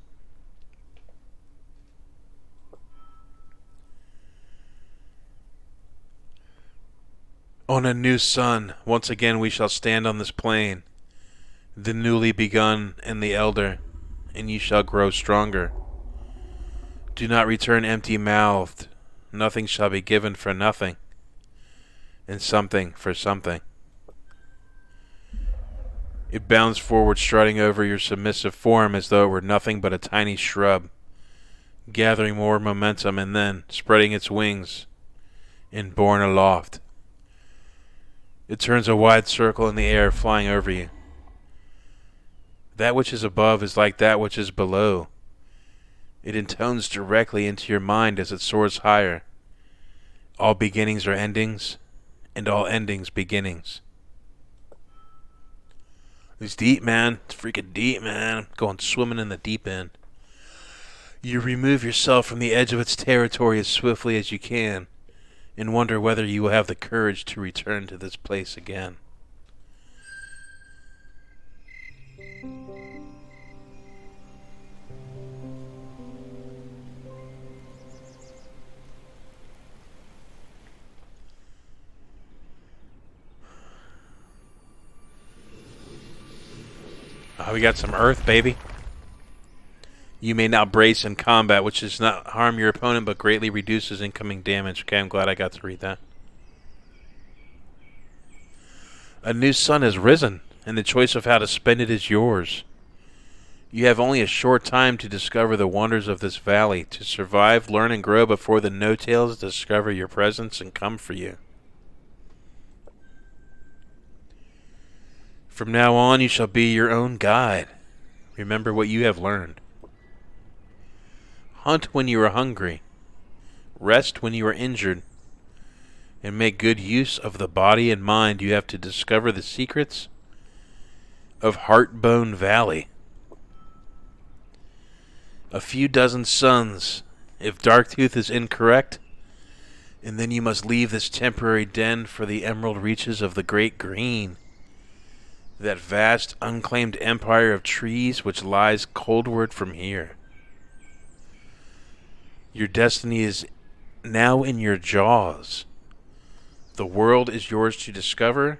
On a new sun, once again we shall stand on this plain, the newly begun and the elder, and ye shall grow stronger. Do not return empty-mouthed. Nothing shall be given for nothing, and something for something. It bounds forward, striding over your submissive form as though it were nothing but a tiny shrub, gathering more momentum and then spreading its wings and borne aloft. It turns a wide circle in the air, flying over you. That which is above is like that which is below. It intones directly into your mind as it soars higher. All beginnings are endings, and all endings beginnings. It's deep, man. It's freaking deep, man. I'm going swimming in the deep end. You remove yourself from the edge of its territory as swiftly as you can, and wonder whether you will have the courage to return to this place again. We got some earth, baby. You may now brace in combat, which does not harm your opponent but greatly reduces incoming damage. Okay, I'm glad I got to read that. A new sun has risen, and the choice of how to spend it is yours. You have only a short time to discover the wonders of this valley, to survive, learn, and grow before the no-tails discover your presence and come for you. From now on, you shall be your own guide. Remember what you have learned. Hunt when you are hungry. Rest when you are injured. And make good use of the body and mind you have to discover the secrets of Heartbone Valley. A few dozen suns, if Darktooth is incorrect, and then you must leave this temporary den for the emerald reaches of the Great Green. That vast, unclaimed empire of trees which lies coldward from here. Your destiny is now in your jaws. The world is yours to discover,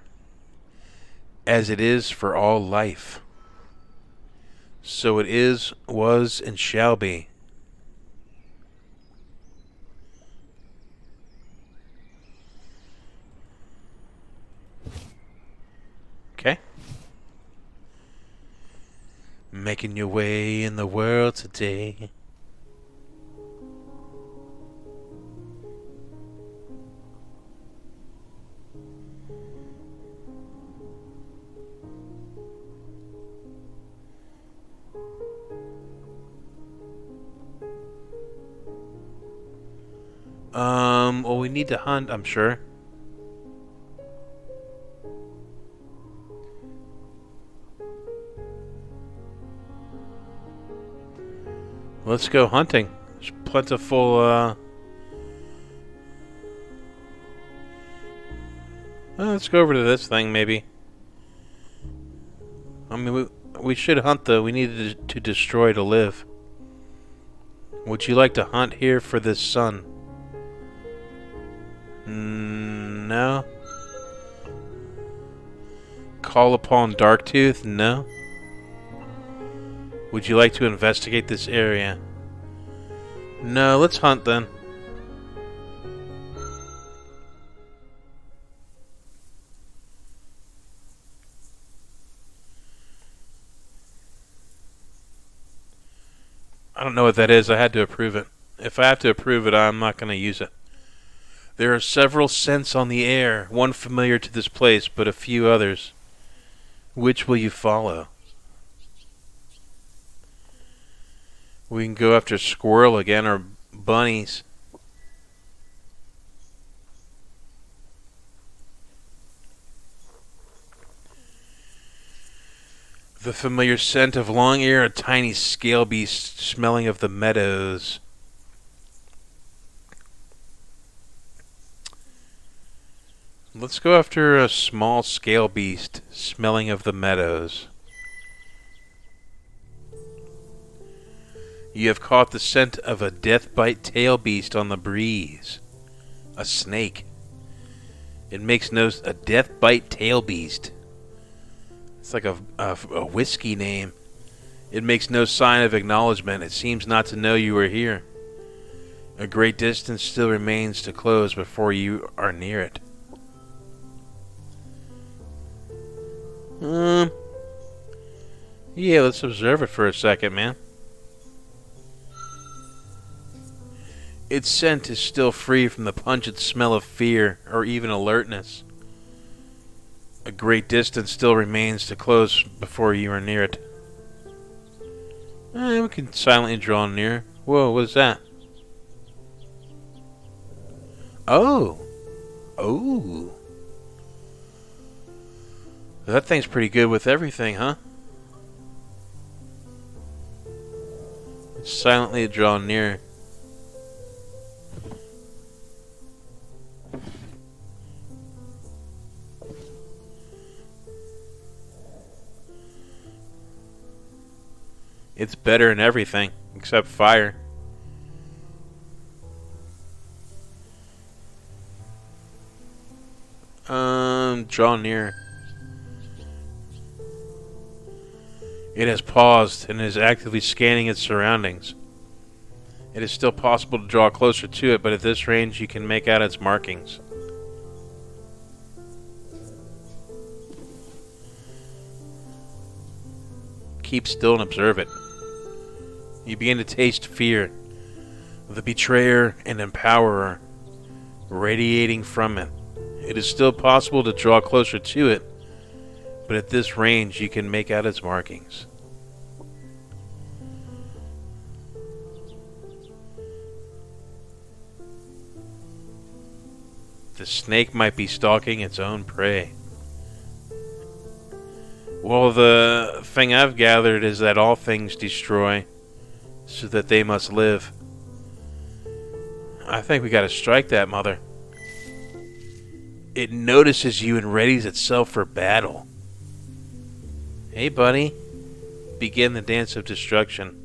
as it is for all life. So it is, was, and shall be. Okay? Making your way in the world today. Well, we need to hunt, I'm sure. Let's go hunting. There's plentiful, let's go over to this thing, maybe. I mean, we should hunt, though. We needed to destroy to live. Would you like to hunt here for this sun? No. Call upon Darktooth? No. Would you like to investigate this area? No, let's hunt then. I don't know what that is. I had to approve it. If I have to approve it, I'm not going to use it. There are several scents on the air, one familiar to this place, but a few others. Which will you follow? We can go after squirrel again, or bunnies. The familiar scent of long ear, a tiny scale beast smelling of the meadows. Let's go after a small scale beast smelling of the meadows. You have caught the scent of a deathbite tail beast on the breeze. A snake. It makes no... a deathbite tail beast. It's like a whiskey name. It makes no sign of acknowledgement. It seems not to know you are here. A great distance still remains to close before you are near it. Yeah, let's observe it for a second, man. Its scent is still free from the pungent smell of fear or even alertness. A great distance still remains to close before you are near it. We can silently draw near. Whoa, what is that? Oh! Oh! That thing's pretty good with everything, huh? Let's silently draw near. It's better in everything, except fire. Draw near. It has paused and is actively scanning its surroundings. It is still possible to draw closer to it, but at this range you can make out its markings. Keep still and observe it. You begin to taste fear, the betrayer and empowerer, radiating from it. It is still possible to draw closer to it, but at this range you can make out its markings. The snake might be stalking its own prey. Well, the thing I've gathered is that all things destroy, so that they must live. I think we gotta strike that mother. It notices you and readies itself for battle. Hey, buddy. Begin the dance of destruction.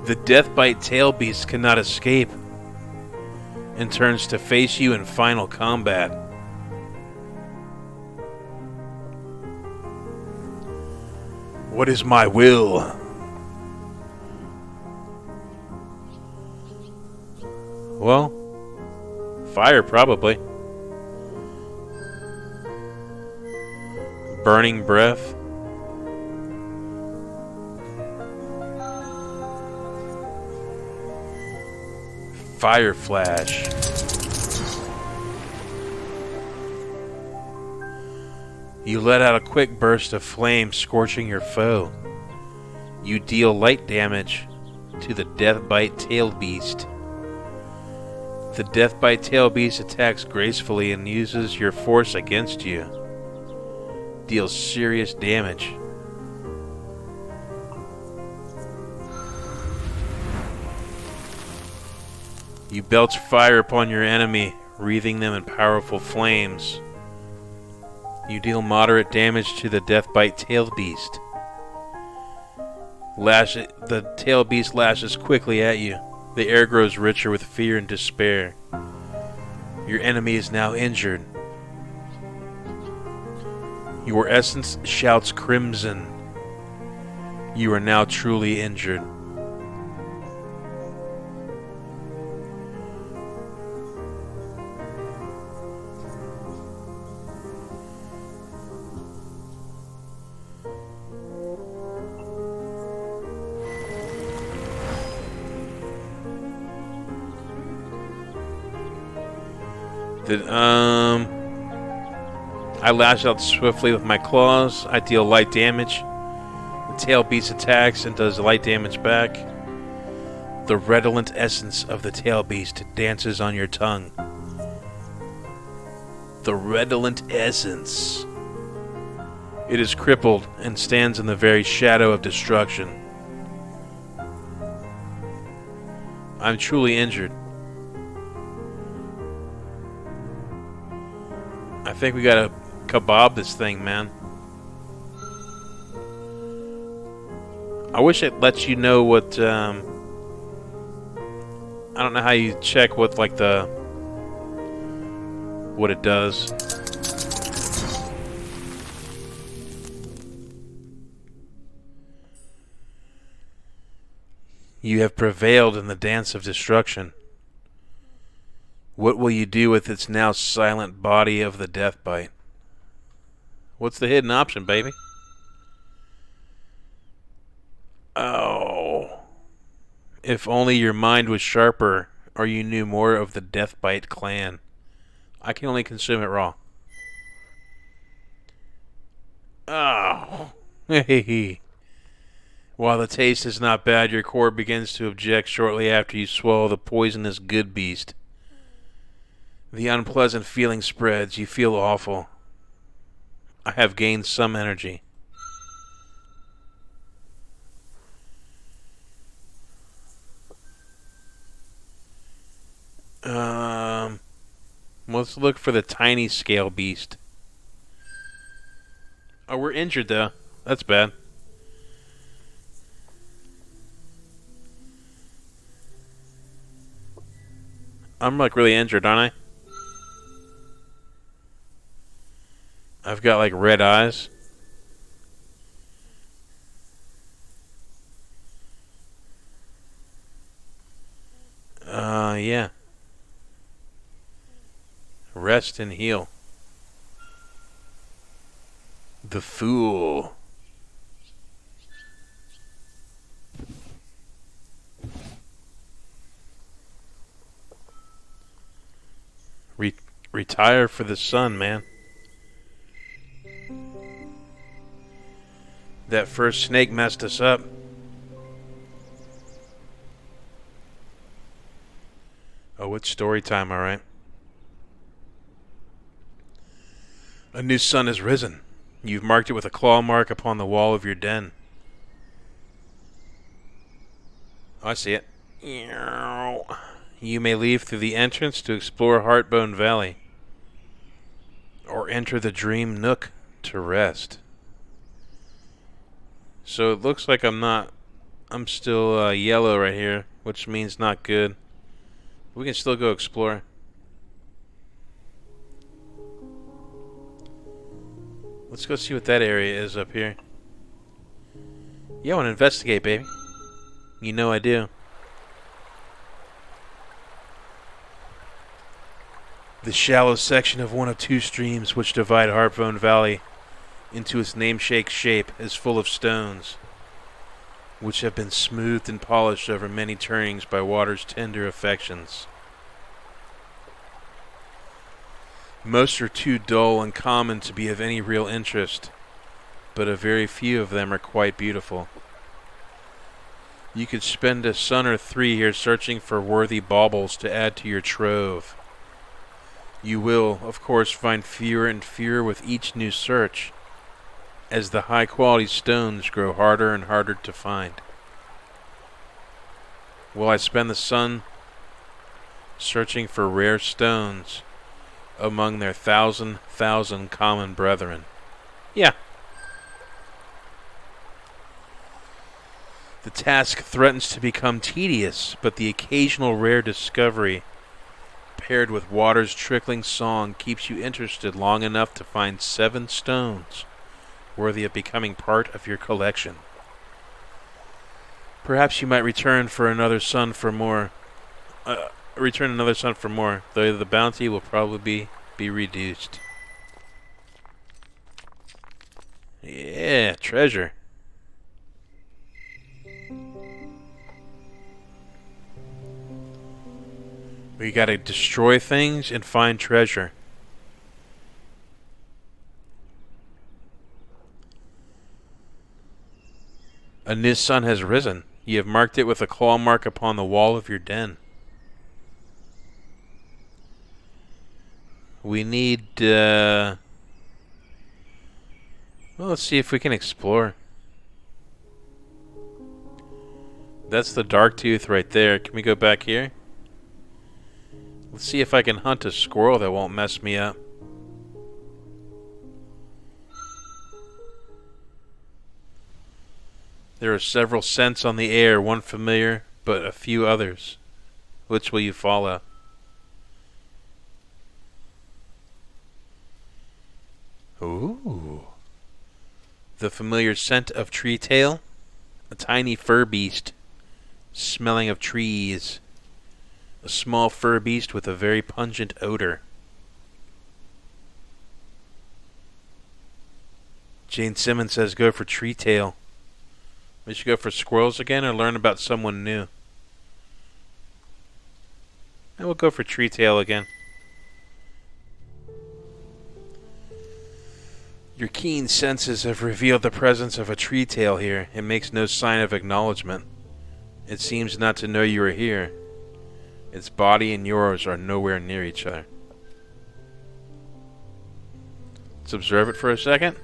The deathbite tail beast cannot escape and turns to face you in final combat. What is my will? Well, fire probably. Burning breath. Fire flash. You let out a quick burst of flame, scorching your foe. You deal light damage to the Deathbite Tail Beast. The Deathbite Tail Beast attacks gracefully and uses your force against you. Deals serious damage. You belch fire upon your enemy, wreathing them in powerful flames. You deal moderate damage to the Deathbite Tail Beast. The Tail Beast lashes quickly at you. The air grows richer with fear and despair. Your enemy is now injured. Your essence shouts crimson. You are now truly injured. I lash out swiftly with my claws. I deal light damage. The tail beast attacks and does light damage back. The redolent essence of the tail beast dances on your tongue. The redolent essence. It is crippled and stands in the very shadow of destruction. I'm truly injured. I think we gotta kebab this thing, man. I wish it lets you know what, I don't know how you check what, like, what it does. You have prevailed in the dance of destruction. What will you do with its now silent body of the Deathbite? What's the hidden option, baby? Oh. If only your mind was sharper, or you knew more of the Deathbite clan. I can only consume it raw. Oh. While the taste is not bad, your core begins to object shortly after you swallow the poisonous good beast. The unpleasant feeling spreads. You feel awful. I have gained some energy. Let's look for the tiny scale beast. Oh, we're injured though. That's bad. I'm like really injured, aren't I? I've got like red eyes. Yeah. Rest and heal. The Fool. Retire for the sun, man. That first snake messed us up. Oh, it's story time, alright. A new sun has risen. You've marked it with a claw mark upon the wall of your den. Oh, I see it. You may leave through the entrance to explore Heartbone Valley. Or enter the Dream Nook to rest. So it looks like I'm still yellow right here, which means not good. We can still go explore. Let's go see what that area is up here. Yeah, I want to investigate, baby. You know I do. The shallow section of one of two streams which divide Heartbone Valley into its namesake shape is full of stones, which have been smoothed and polished over many turnings by water's tender affections. Most are too dull and common to be of any real interest, but a very few of them are quite beautiful. You could spend a sun or 3 here searching for worthy baubles to add to your trove. You will, of course, find fewer and fewer with each new search, as the high-quality stones grow harder and harder to find. Will I spend the sun searching for rare stones among their thousand common brethren? Yeah. The task threatens to become tedious, but the occasional rare discovery, paired with water's trickling song, keeps you interested long enough to find 7 stones worthy of becoming part of your collection. Perhaps you might return another sun for more, though the bounty will probably be reduced. Yeah, treasure. We gotta destroy things and find treasure. A new sun has risen. You have marked it with a claw mark upon the wall of your den. We need, well, let's see if we can explore. That's the dark tooth right there. Can we go back here? Let's see if I can hunt a squirrel that won't mess me up. There are several scents on the air, one familiar, but a few others. Which will you follow? Ooh. The familiar scent of tree tail? A tiny fur beast, smelling of trees. A small fur beast with a very pungent odor. Jane Simmons says go for tree tail. We should go for squirrels again or learn about someone new. And we'll go for tree tail again. Your keen senses have revealed the presence of a tree tail here. It makes no sign of acknowledgement. It seems not to know you are here. Its body and yours are nowhere near each other. Let's observe it for a second.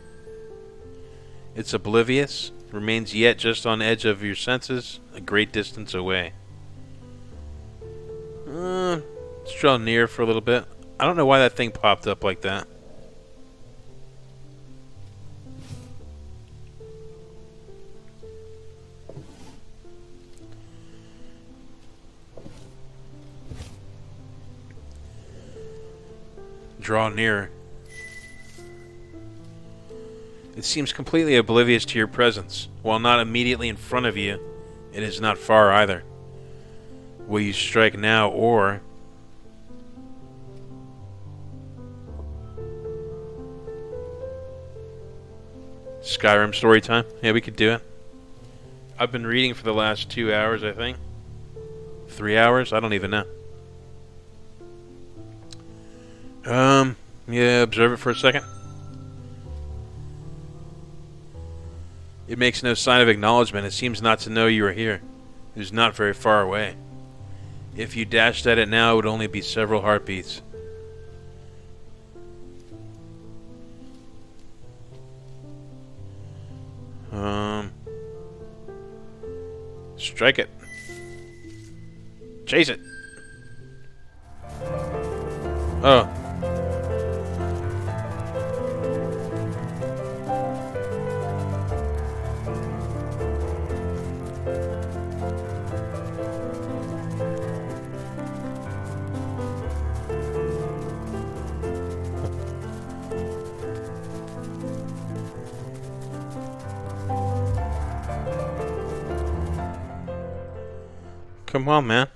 It's oblivious, remains yet just on edge of your senses, a great distance away. Let's draw near for a little bit. I don't know why that thing popped up like that. Draw nearer. It seems completely oblivious to your presence. While not immediately in front of you, it is not far either. Will you strike now or... Skyrim story time? Yeah, we could do it. I've been reading for the last 2 hours, I think. 3 hours? I don't even know. Yeah, observe it for a second. It makes no sign of acknowledgement. It seems not to know you are here. It is not very far away. If you dashed at it now, it would only be several heartbeats. Strike it. Chase it. Oh. Come on, man.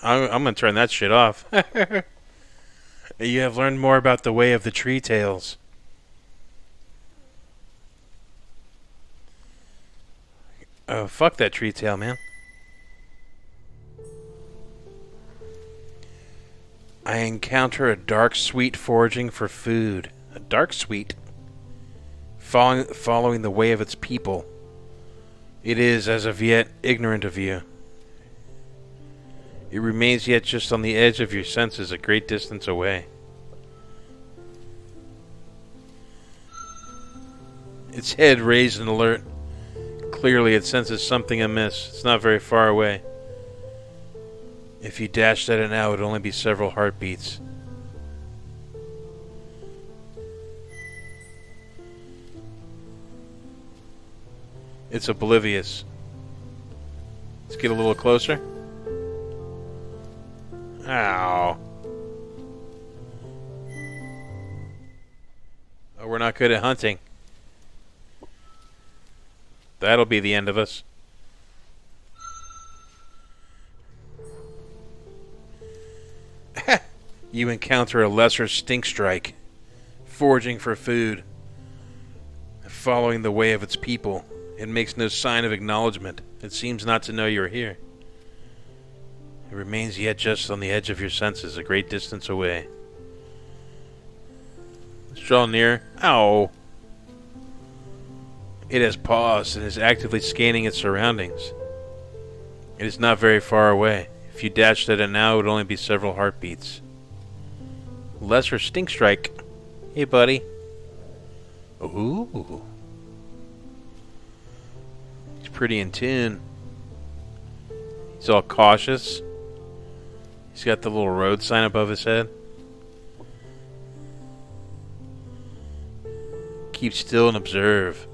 I'm gonna turn that shit off. You have learned more about the way of the tree tails. Oh, fuck that tree tail, man. I encounter a dark sweet foraging for food. A dark sweet? Following the way of its people. It is, as of yet, ignorant of you. It remains yet just on the edge of your senses, a great distance away. Its head raised in alert. Clearly it senses something amiss. It's not very far away. If you dashed at it now, it would only be several heartbeats. It's oblivious. Let's get a little closer. Ow. Oh, we're not good at hunting. That'll be the end of us. You encounter a lesser stink strike, foraging for food, following the way of its people. It makes no sign of acknowledgement. It seems not to know you're here. It remains yet just on the edge of your senses, a great distance away. Let's draw near. Ow! It has paused and is actively scanning its surroundings. It is not very far away. If you dashed at it now, it would only be several heartbeats. Lesser stink strike. Hey, buddy. Ooh. He's pretty in tune. He's all cautious. He's got the little road sign above his head. Keep still and observe.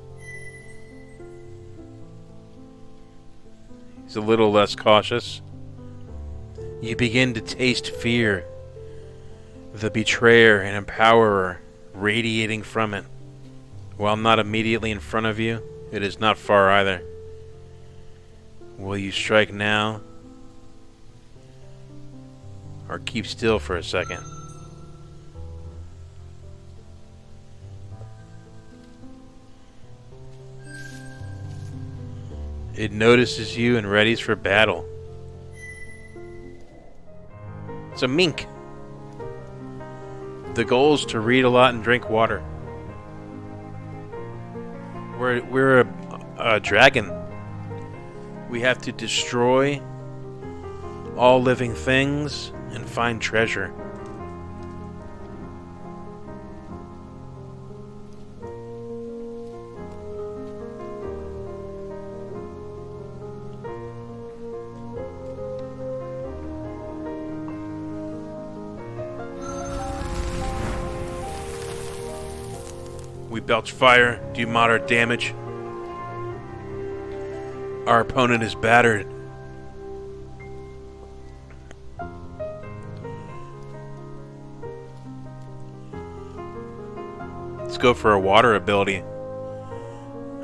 He's a little less cautious. You begin to taste fear. The betrayer and empowerer radiating from it. While not immediately in front of you, it is not far either. Will you strike now? Or keep still for a second? It notices you and readies for battle. It's a mink. The goal is to read a lot and drink water. We're a dragon. We have to destroy all living things and find treasure. We belch fire, do moderate damage. Our opponent is battered. Let's go for a water ability.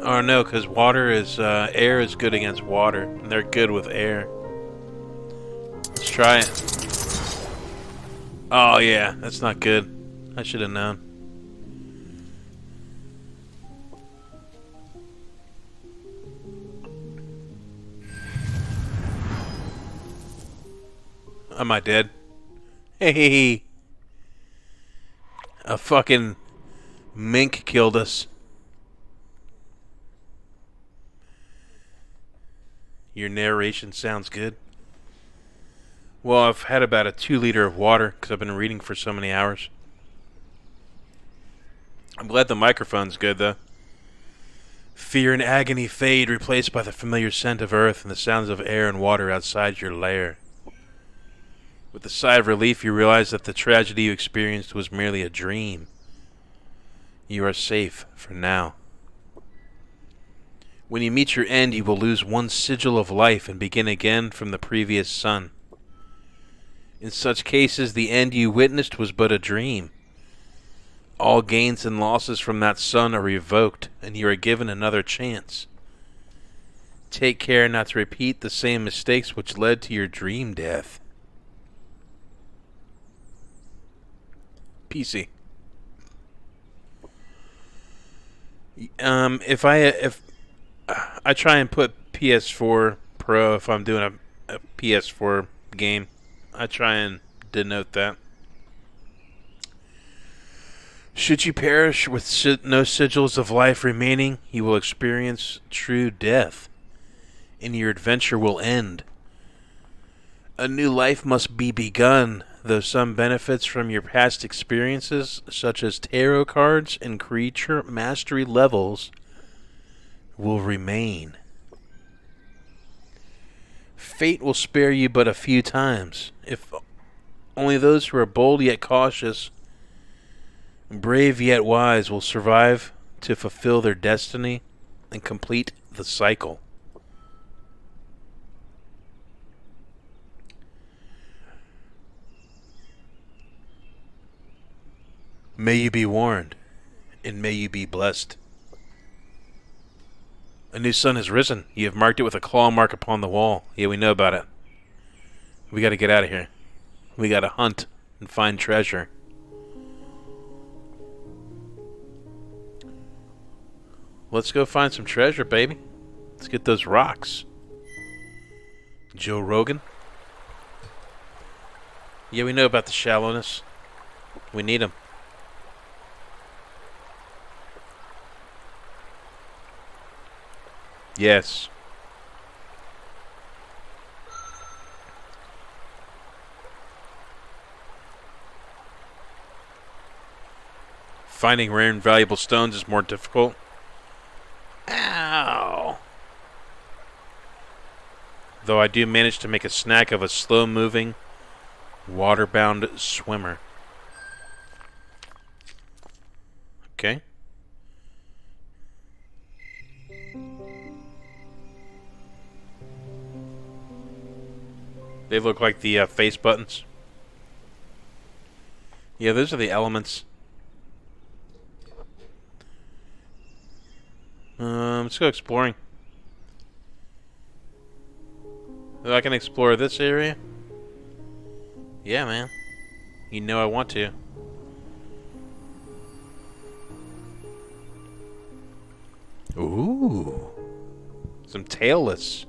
Oh no, because water is, air is good against water, and they're good with air. Let's try it. Oh yeah, that's not good. I should have known. Am I dead? Hey! A fucking mink killed us. Your narration sounds good. Well, I've had about a 2 liter of water because I've been reading for so many hours. I'm glad the microphone's good, though. Fear and agony fade, replaced by the familiar scent of earth and the sounds of air and water outside your lair. With a sigh of relief, you realize that the tragedy you experienced was merely a dream. You are safe for now. When you meet your end, you will lose one sigil of life and begin again from the previous sun. In such cases, the end you witnessed was but a dream. All gains and losses from that sun are revoked, and you are given another chance. Take care not to repeat the same mistakes which led to your dream death. PC. If I try and put PS4 Pro if I'm doing a PS4 game, I try and denote that. Should you perish with no sigils of life remaining, you will experience true death. and your adventure will end. A new life must be begun, though some benefits from your past experiences, such as tarot cards and creature mastery levels, will remain. Fate will spare you but a few times, if only those who are bold yet cautious, brave yet wise, will survive to fulfill their destiny and complete the cycle. May you be warned, and may you be blessed. A new sun has risen. You have marked it with a claw mark upon the wall. Yeah, we know about it. We gotta get out of here. We gotta hunt and find treasure. Let's go find some treasure, baby. Let's get those rocks. Joe Rogan? Yeah, we know about the shallowness. We need them. Yes. Finding rare and valuable stones is more difficult. Ow! Though I do manage to make a snack of a slow-moving, water-bound swimmer. Okay. They look like the face buttons. Yeah, those are the elements. Let's go exploring. I can explore this area? Yeah, man. You know I want to. Ooh. Some tailless.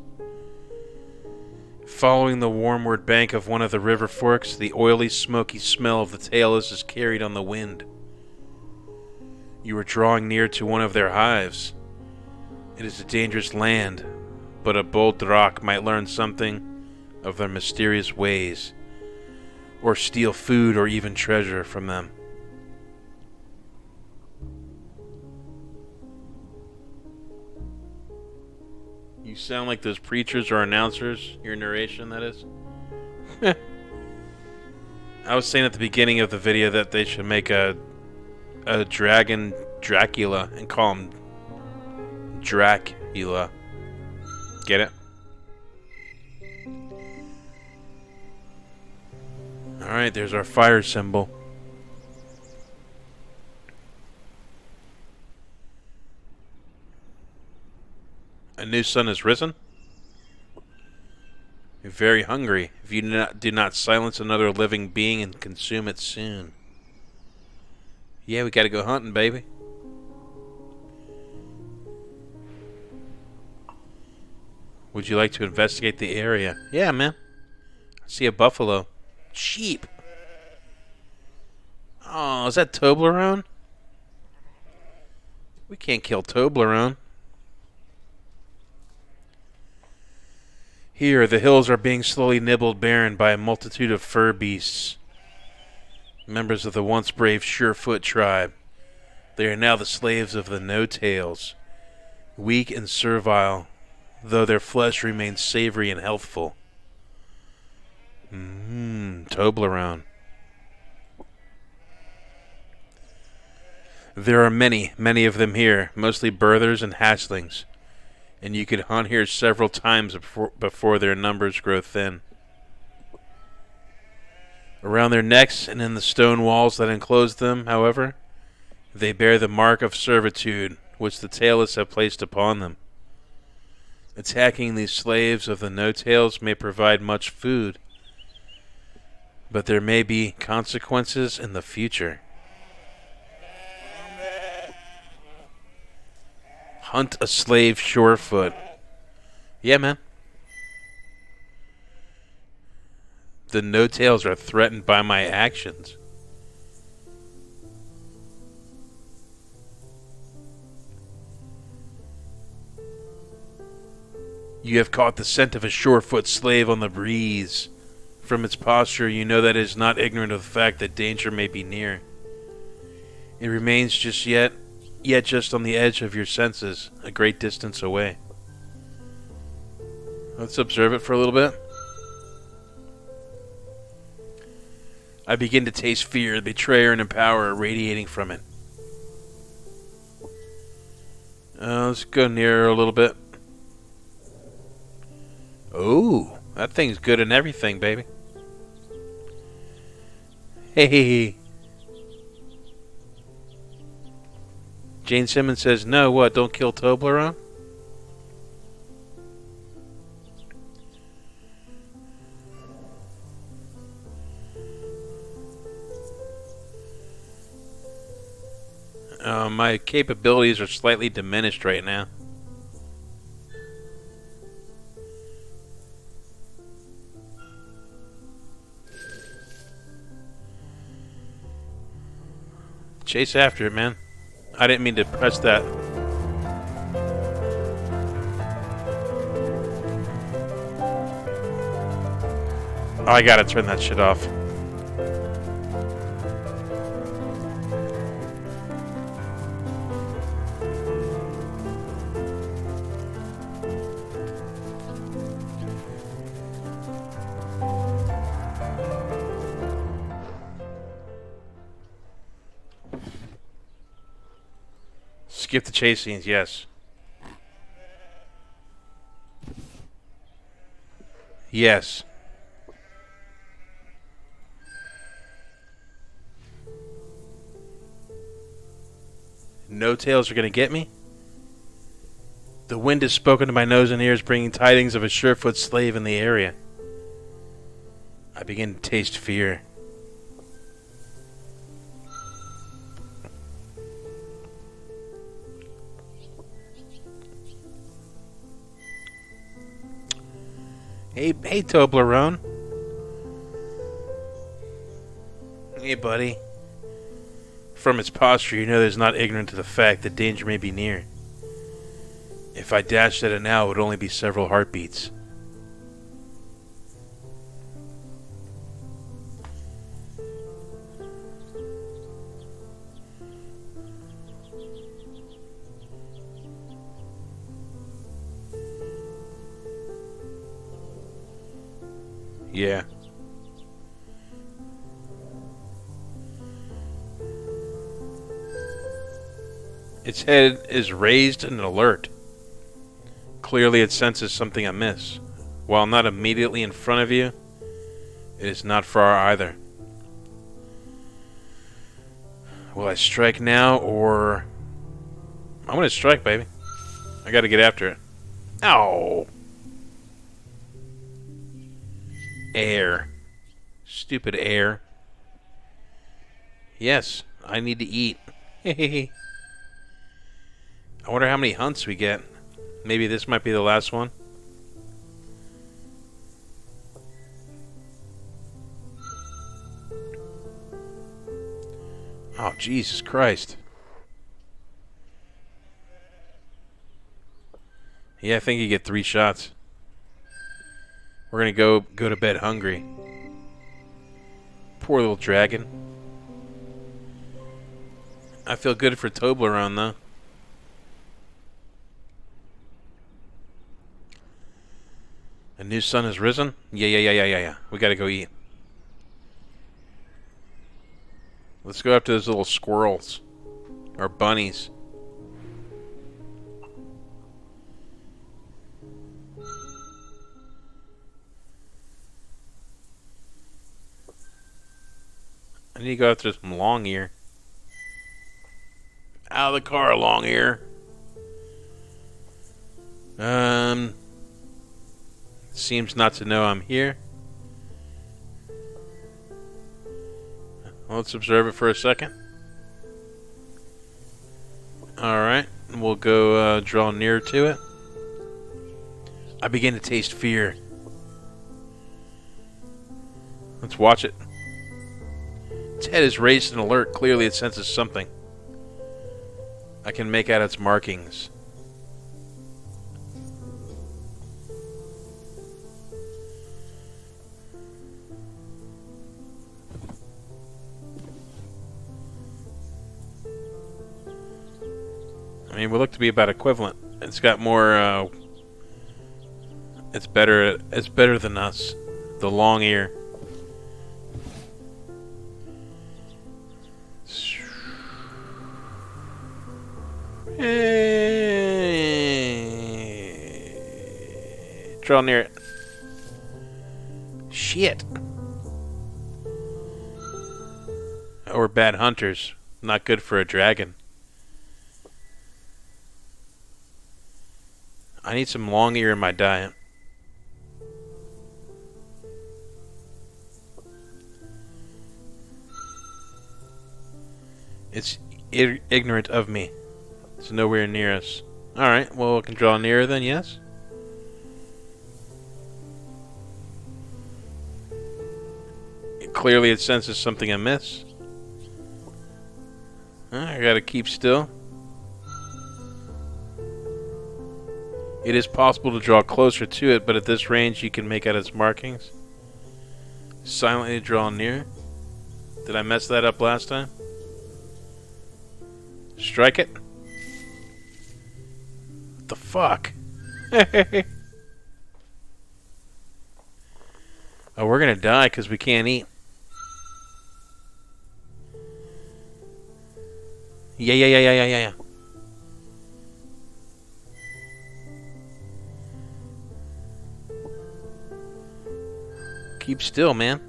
Following the warmward bank of one of the river forks, the oily, smoky smell of the tailless is carried on the wind. You are drawing near to one of their hives. It is a dangerous land, but a bold Drak might learn something of their mysterious ways, or steal food or even treasure from them. You sound like those preachers or announcers, your narration, that is. I was saying at the beginning of the video that they should make a dragon Dracula and call him Dracula. Get it? Alright, there's our fire symbol. A new sun has risen. You're very hungry. If you do not silence another living being and consume it soon. Yeah, we gotta go hunting, baby. Would you like to investigate the area? Yeah, man. I see a buffalo. Sheep. Oh, is that Toblerone? We can't kill Toblerone. Here, the hills are being slowly nibbled barren by a multitude of fur beasts. Members of the once brave Surefoot tribe. They are now the slaves of the No-Tails. Weak and servile, though their flesh remains savory and healthful. Toblerone. There are many of them here, mostly birthers and hatchlings, and you could hunt here several times before their numbers grow thin. Around their necks and in the stone walls that enclose them, however, they bear the mark of servitude which the tailless have placed upon them. Attacking these slaves of the No-Tails may provide much food, but there may be consequences in the future. Hunt a slave Surefoot. Yeah, man. The No-Tails are threatened by my actions. You have caught the scent of a surefoot slave on the breeze. From its posture, you know that it is not ignorant of the fact that danger may be near. It remains yet just on the edge of your senses, a great distance away. Let's observe it for a little bit. I begin to taste fear, the betrayer and empower radiating from it. Let's go nearer a little bit. Oh, that thing's good in everything, baby. Hey. Jane Simmons says, no, what, don't kill Toblerone? My capabilities are slightly diminished right now. Chase after it, man. I didn't mean to press that. Oh, I gotta turn that shit off. Skip the chase scenes, yes. Yes. No tails are going to get me. The wind has spoken to my nose and ears, bringing tidings of a surefoot slave in the area. I begin to taste fear. Hey, Toblerone. Hey, buddy. From its posture, you know that it is not ignorant to the fact that danger may be near. If I dashed at it now, it would only be several heartbeats. Yeah. Its head is raised and alert. Clearly it senses something amiss. While not immediately in front of you, it is not far either. Will I strike now, or... I'm gonna strike, baby. I gotta get after it. Ow! Air. Stupid air. Yes, I need to eat. I wonder how many hunts we get. Maybe this might be the last one. Oh, Jesus Christ. Yeah, I think you get 3 shots. We're gonna go to bed hungry. Poor little dragon. I feel good for Toblerone, though. A new sun has risen? Yeah. We gotta go eat. Let's go after those little squirrels. Or bunnies. I need to go after some long ear. Out of the car, long ear. Seems not to know I'm here. Let's observe it for a second. Alright, we'll go draw near to it. I begin to taste fear. Let's watch it. Its head is raised and alert. Clearly it senses something. I can make out its markings. mean, we look to be about equivalent. It's got more. It's better. It's better than us. The long ear. Draw near it. Shit. Oh, we're bad hunters. Not good for a dragon. I need some long ear in my diet. It's ignorant of me. It's nowhere near us. Alright, well, we can draw nearer then, yes? Clearly it senses something amiss. I gotta keep still. It is possible to draw closer to it, but at this range you can make out its markings. Silently draw near. Did I mess that up last time? Strike it. What the fuck? Oh, we're gonna die because we can't eat. Yeah. Keep still, man.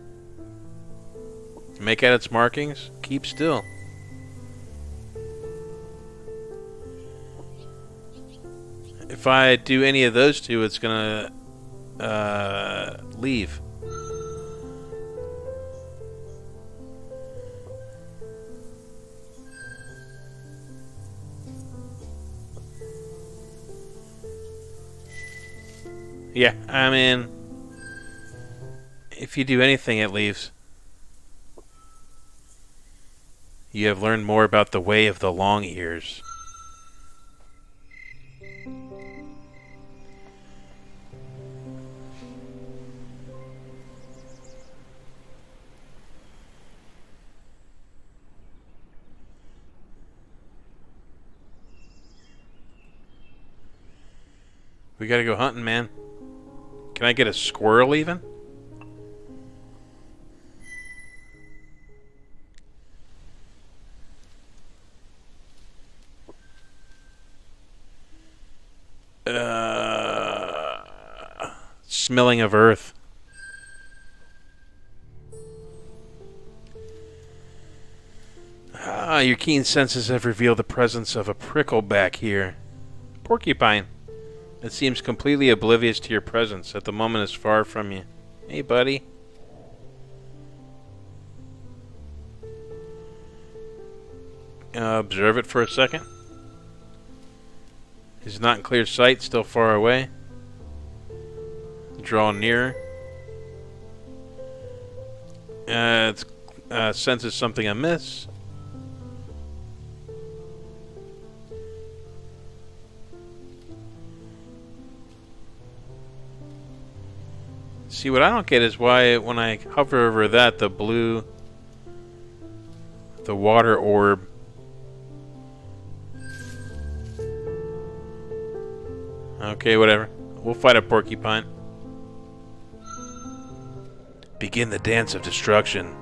Make out its markings. Keep still. If I do any of those two, it's gonna leave. Yeah, I mean, if you do anything, it leaves. You have learned more about the way of the long ears. We gotta go hunting, man. Can I get a squirrel even? Smelling of earth. Your keen senses have revealed the presence of a prickle back here. Porcupine. It seems completely oblivious to your presence. At the moment is far from you. Hey, buddy. Observe it for a second. It's not in clear sight, still far away. Draw nearer. It senses something amiss. See, what I don't get is why when I hover over that, the water orb. Okay, whatever. We'll fight a porcupine. Begin the dance of destruction.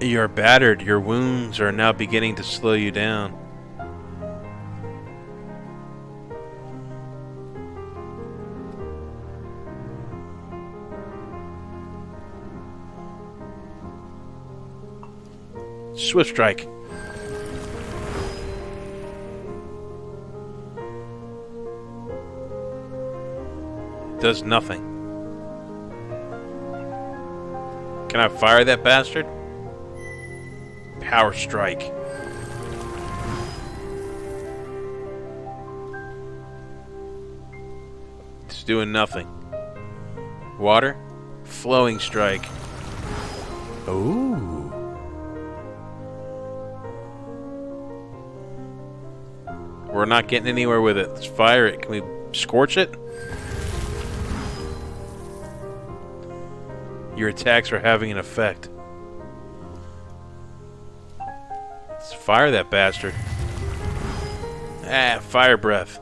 You are battered. Your wounds are now beginning to slow you down. Swift strike. Does nothing. Can I fire that bastard? Power strike. It's doing nothing. Water. Flowing strike. Ooh. We're not getting anywhere with it. Let's fire it. Can we scorch it? Your attacks are having an effect. Let's fire that bastard. Ah, fire breath.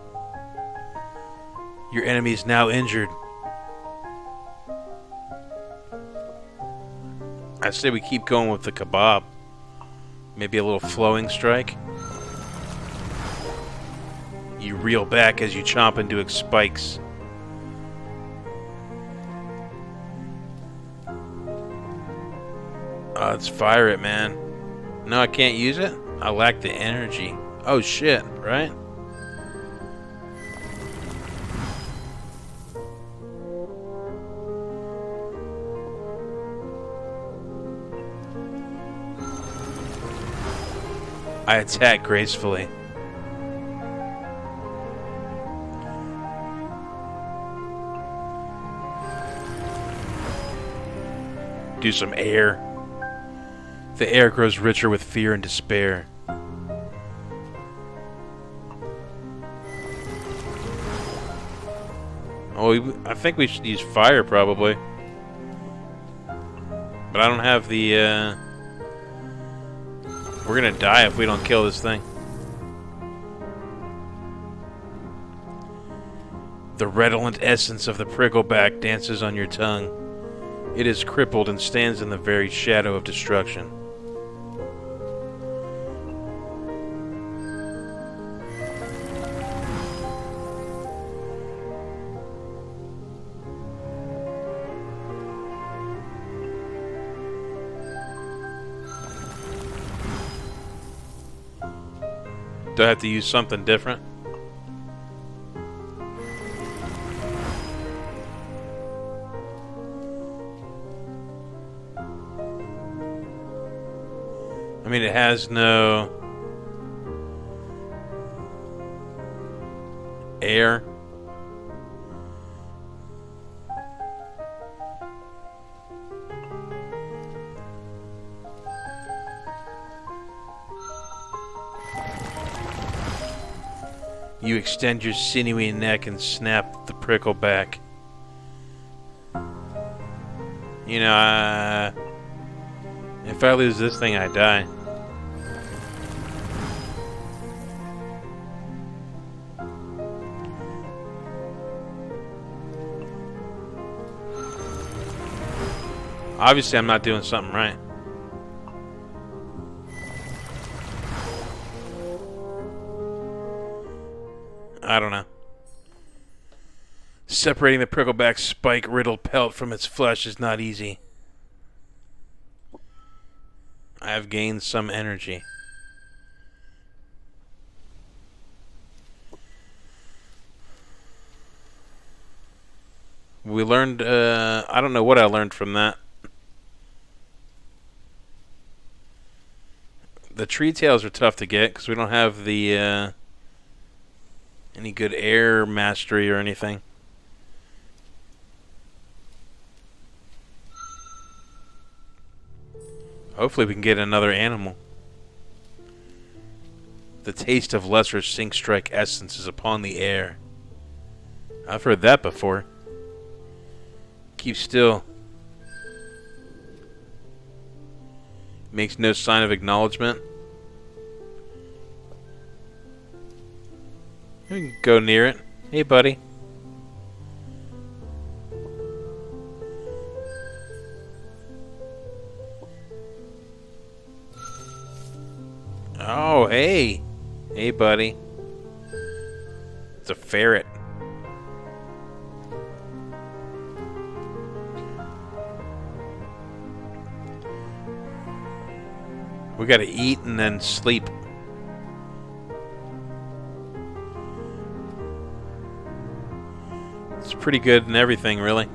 Your enemy is now injured. I say we keep going with the kebab. Maybe a little flowing strike. You reel back as you chomp into its spikes. Let's fire it, man. No, I can't use it? I lack the energy. Oh shit, right? I attack gracefully. Do some air. The air grows richer with fear and despair. Oh, I think we should use fire probably. But I don't have the, We're gonna die if we don't kill this thing. The redolent essence of the prickleback dances on your tongue. It is crippled and stands in the very shadow of destruction. Do I have to use something different? I mean, it has no air. You extend your sinewy neck and snap the prickle back. You know, if I lose this thing, I die. Obviously, I'm not doing something right. I don't know. Separating the prickleback's spike-riddled pelt from its flesh is not easy. I have gained some energy. We learned, I don't know what I learned from that. The tree tails are tough to get because we don't have the, any good air mastery or anything. Hopefully we can get another animal. The taste of lesser sink strike essence is upon the air. I've heard that before. Keep still. Makes no sign of acknowledgement. We can go near it. Hey, buddy. Oh, hey. Hey, buddy. It's a ferret. We gotta eat and then sleep. It's pretty good in everything, really.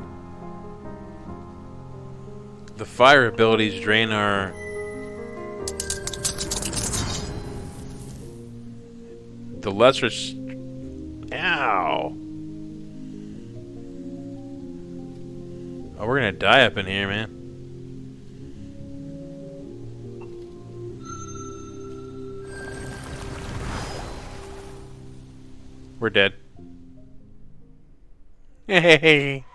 The fire abilities drain our... The lesser... Ow! Oh, we're gonna die up in here, man. We're dead. Hey.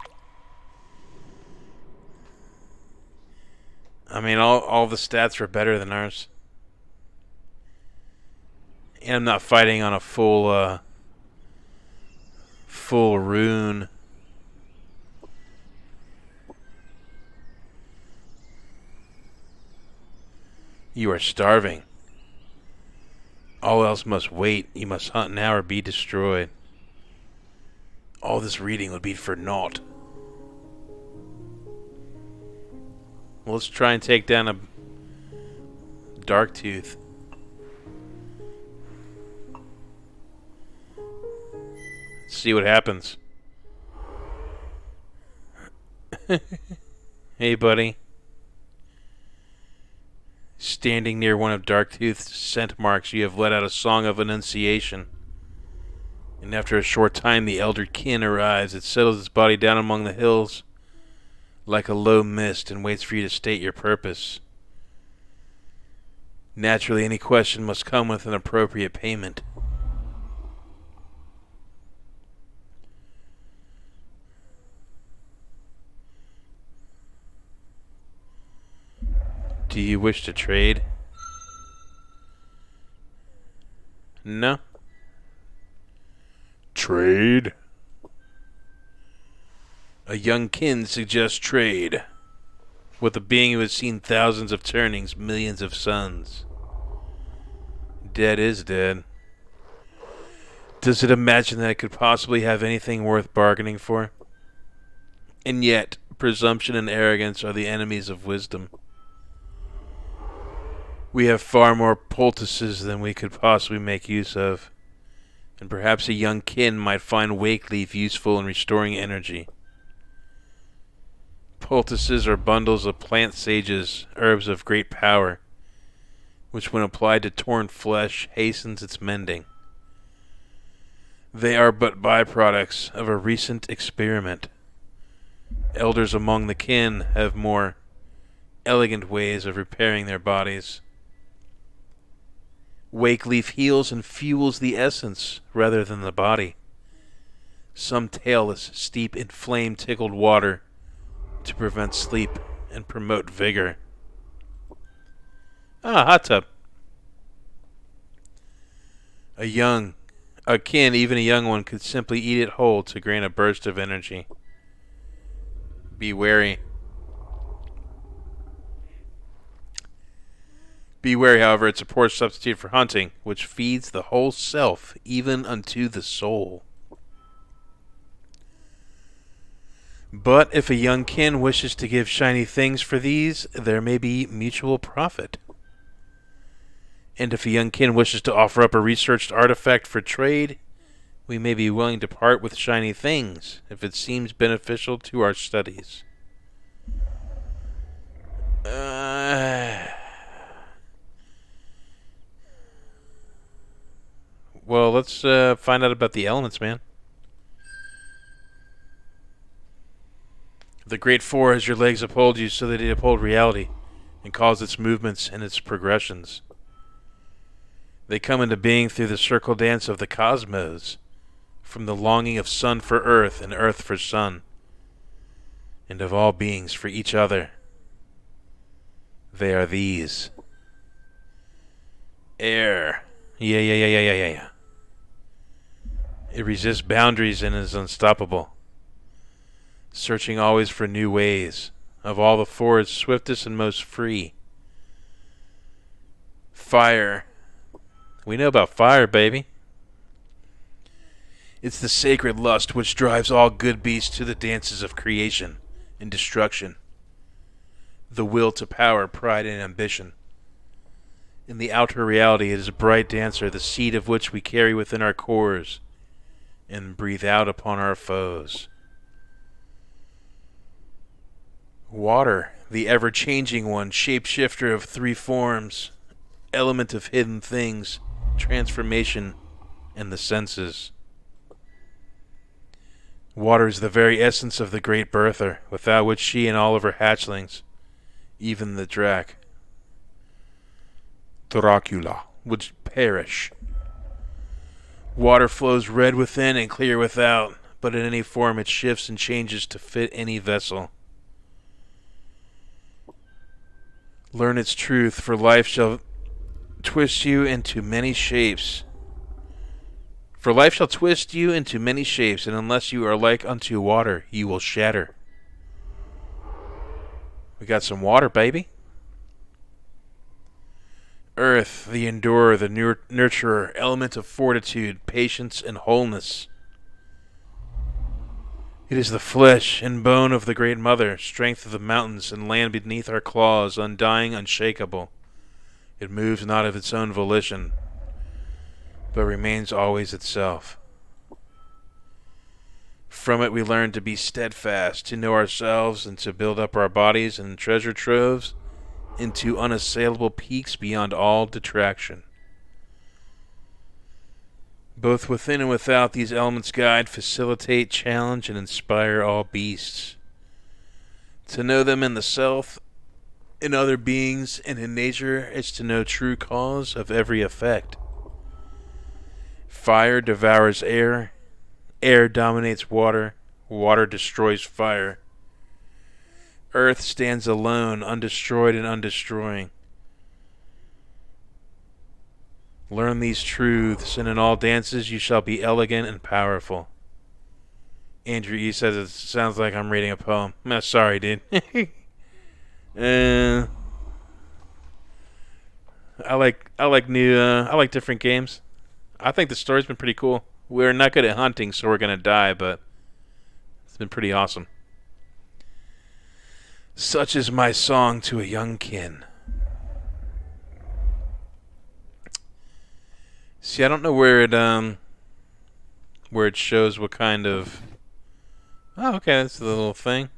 I mean, all the stats were better than ours. And I'm not fighting on a full rune. You are starving. All else must wait. You must hunt now or be destroyed. All this reading would be for naught. Well, let's try and take down a dark tooth. See what happens. Hey, buddy. Standing near one of Darktooth's scent marks, you have let out a song of annunciation. And after a short time, the elder kin arrives. It settles its body down among the hills like a low mist and waits for you to state your purpose. Naturally, any question must come with an appropriate payment. Do you wish to trade? No. Trade? A young kin suggests trade with a being who has seen thousands of turnings, millions of suns. Dead is dead. Does it imagine that it could possibly have anything worth bargaining for? And yet, presumption and arrogance are the enemies of wisdom. We have far more poultices than we could possibly make use of, and perhaps a young kin might find wake leaf useful in restoring energy. Poultices are bundles of plant sages, herbs of great power, which when applied to torn flesh hastens its mending. They are but byproducts of a recent experiment. Elders among the kin have more elegant ways of repairing their bodies. Wake leaf heals and fuels the essence rather than the body. Some tailless steep in flame tickled water to prevent sleep and promote vigor. Hot tub. A kin, even a young one, could simply eat it whole to gain a burst of energy. Be wary. Be wary, however, it's a poor substitute for hunting, which feeds the whole self, even unto the soul. But if a young kin wishes to give shiny things for these, there may be mutual profit. And if a young kin wishes to offer up a researched artifact for trade, we may be willing to part with shiny things if it seems beneficial to our studies. Well, let's find out about the elements, man. The Great Four has your legs uphold you so that it uphold reality and cause its movements and its progressions. They come into being through the circle dance of the cosmos, from the longing of sun for earth and earth for sun, and of all beings for each other. They are these. Air. Yeah. It resists boundaries and is unstoppable, searching always for new ways. Of all the four, it's swiftest and most free. Fire. We know about fire, baby. It's the sacred lust which drives all good beasts to the dances of creation and destruction. The will to power, pride, and ambition. In the outer reality, it is a bright dancer, the seed of which we carry within our cores and breathe out upon our foes. Water, the ever-changing one, shapeshifter of three forms, element of hidden things, transformation, and the senses. Water is the very essence of the great birther, without which she and all of her hatchlings, even the Dracula, would perish. Water flows red within and clear without, but in any form it shifts and changes to fit any vessel. Learn its truth, for life shall twist you into many shapes, For life shall twist you into many shapes, and unless you are like unto water, you will shatter. We got some water, baby. Earth, the endurer, the nurturer, element of fortitude, patience, and wholeness. It is the flesh and bone of the great mother, strength of the mountains and land beneath our claws, undying, unshakable. It moves not of its own volition, but remains always itself. From it we learn to be steadfast, to know ourselves, and to build up our bodies and treasure troves into unassailable peaks beyond all detraction. Both within and without, these elements guide, facilitate, challenge, and inspire all beasts. To know them in the self, in other beings, and in nature is to know true cause of every effect. Fire devours air, air dominates water, water destroys fire. Earth stands alone, undestroyed and undestroying. Learn these truths, and in all dances you shall be elegant and powerful. Andrew E. says it sounds like I'm reading a poem. No, sorry, dude. I like different games. I think the story's been pretty cool. We're not good at hunting, so we're gonna die, but it's been pretty awesome. Such is my song to a young kin. See, I don't know where it shows what kind of. Oh, okay, that's the little thing.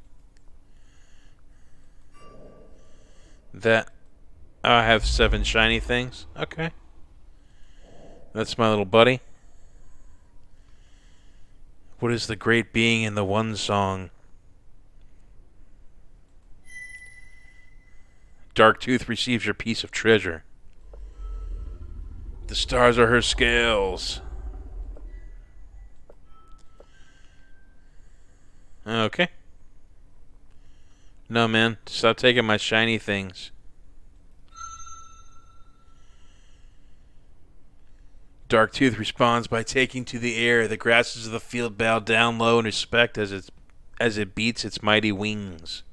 That I have 7 shiny things. Okay, that's my little buddy. What is the great being in the one song? Darktooth receives your piece of treasure. The stars are her scales. Okay. No, man. Stop taking my shiny things. Darktooth responds by taking to the air. The grasses of the field bow down low in respect as it beats its mighty wings.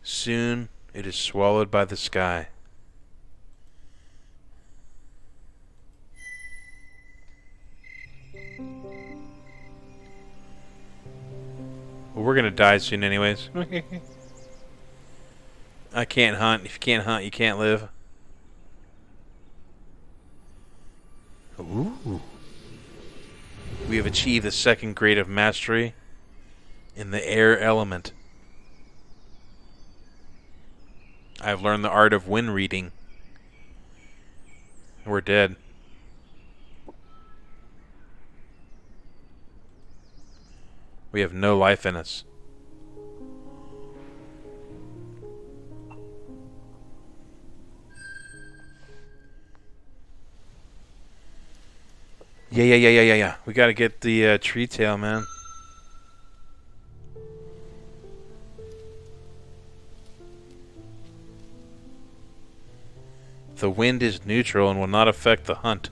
Soon it is swallowed by the sky. Well, we're gonna die soon anyways. I can't hunt. If you can't hunt, you can't live. Ooh. We have achieved the 2nd grade of mastery in the air element. I have learned the art of wind reading. We're dead. We have no life in us. Yeah. We gotta get the tree tail, man. The wind is neutral and will not affect the hunt.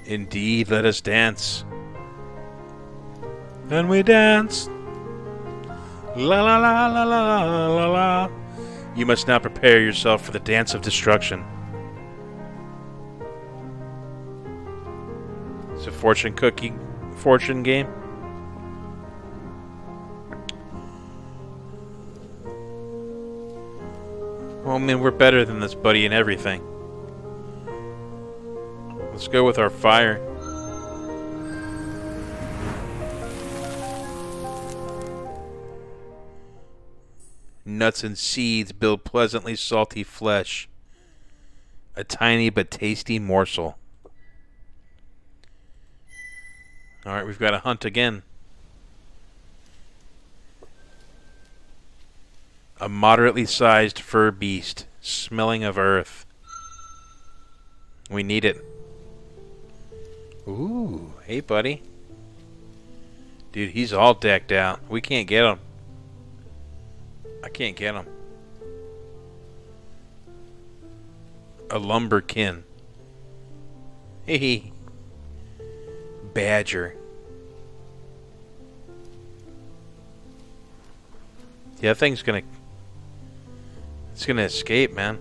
Indeed, let us dance. And we dance. La la la la la la la. You must now prepare yourself for the dance of destruction. It's a fortune game. Well, I mean, we're better than this, buddy, in everything. Let's go with our fire. Nuts and seeds build pleasantly salty flesh. A tiny but tasty morsel. Alright, we've got to hunt again. A moderately sized fur beast, smelling of earth. We need it. Ooh, hey buddy. Dude, he's all decked out. We can't get him. I can't get him. A lumberkin. Hey. Badger. Yeah, that thing's gonna... It's gonna escape, man.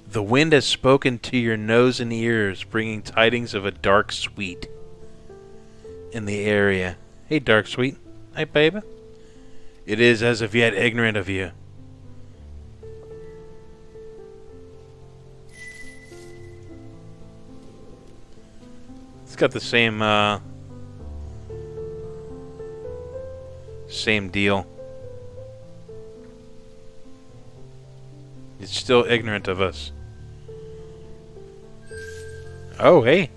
The wind has spoken to your nose and ears, bringing tidings of a dark sweet in the area. Hey, dark sweet. Hey, baby. It is as of yet ignorant of you. It's got the same deal. It's still ignorant of us. Oh, hey.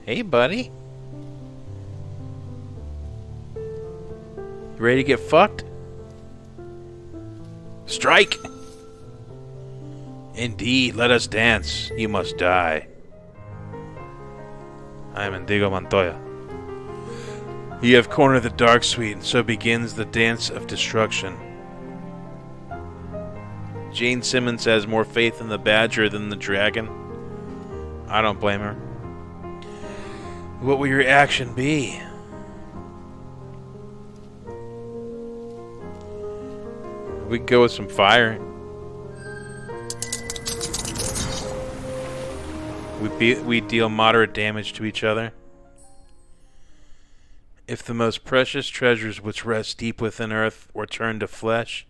Hey, buddy. You ready to get fucked? Strike! Indeed, let us dance. You must die. I am Indigo Montoya. You have cornered the dark suite, and so begins the dance of destruction. Jane Simmons has more faith in the badger than the dragon. I don't blame her. What will your action be? We could go with some fire. We deal moderate damage to each other. If the most precious treasures which rest deep within earth were turned to flesh,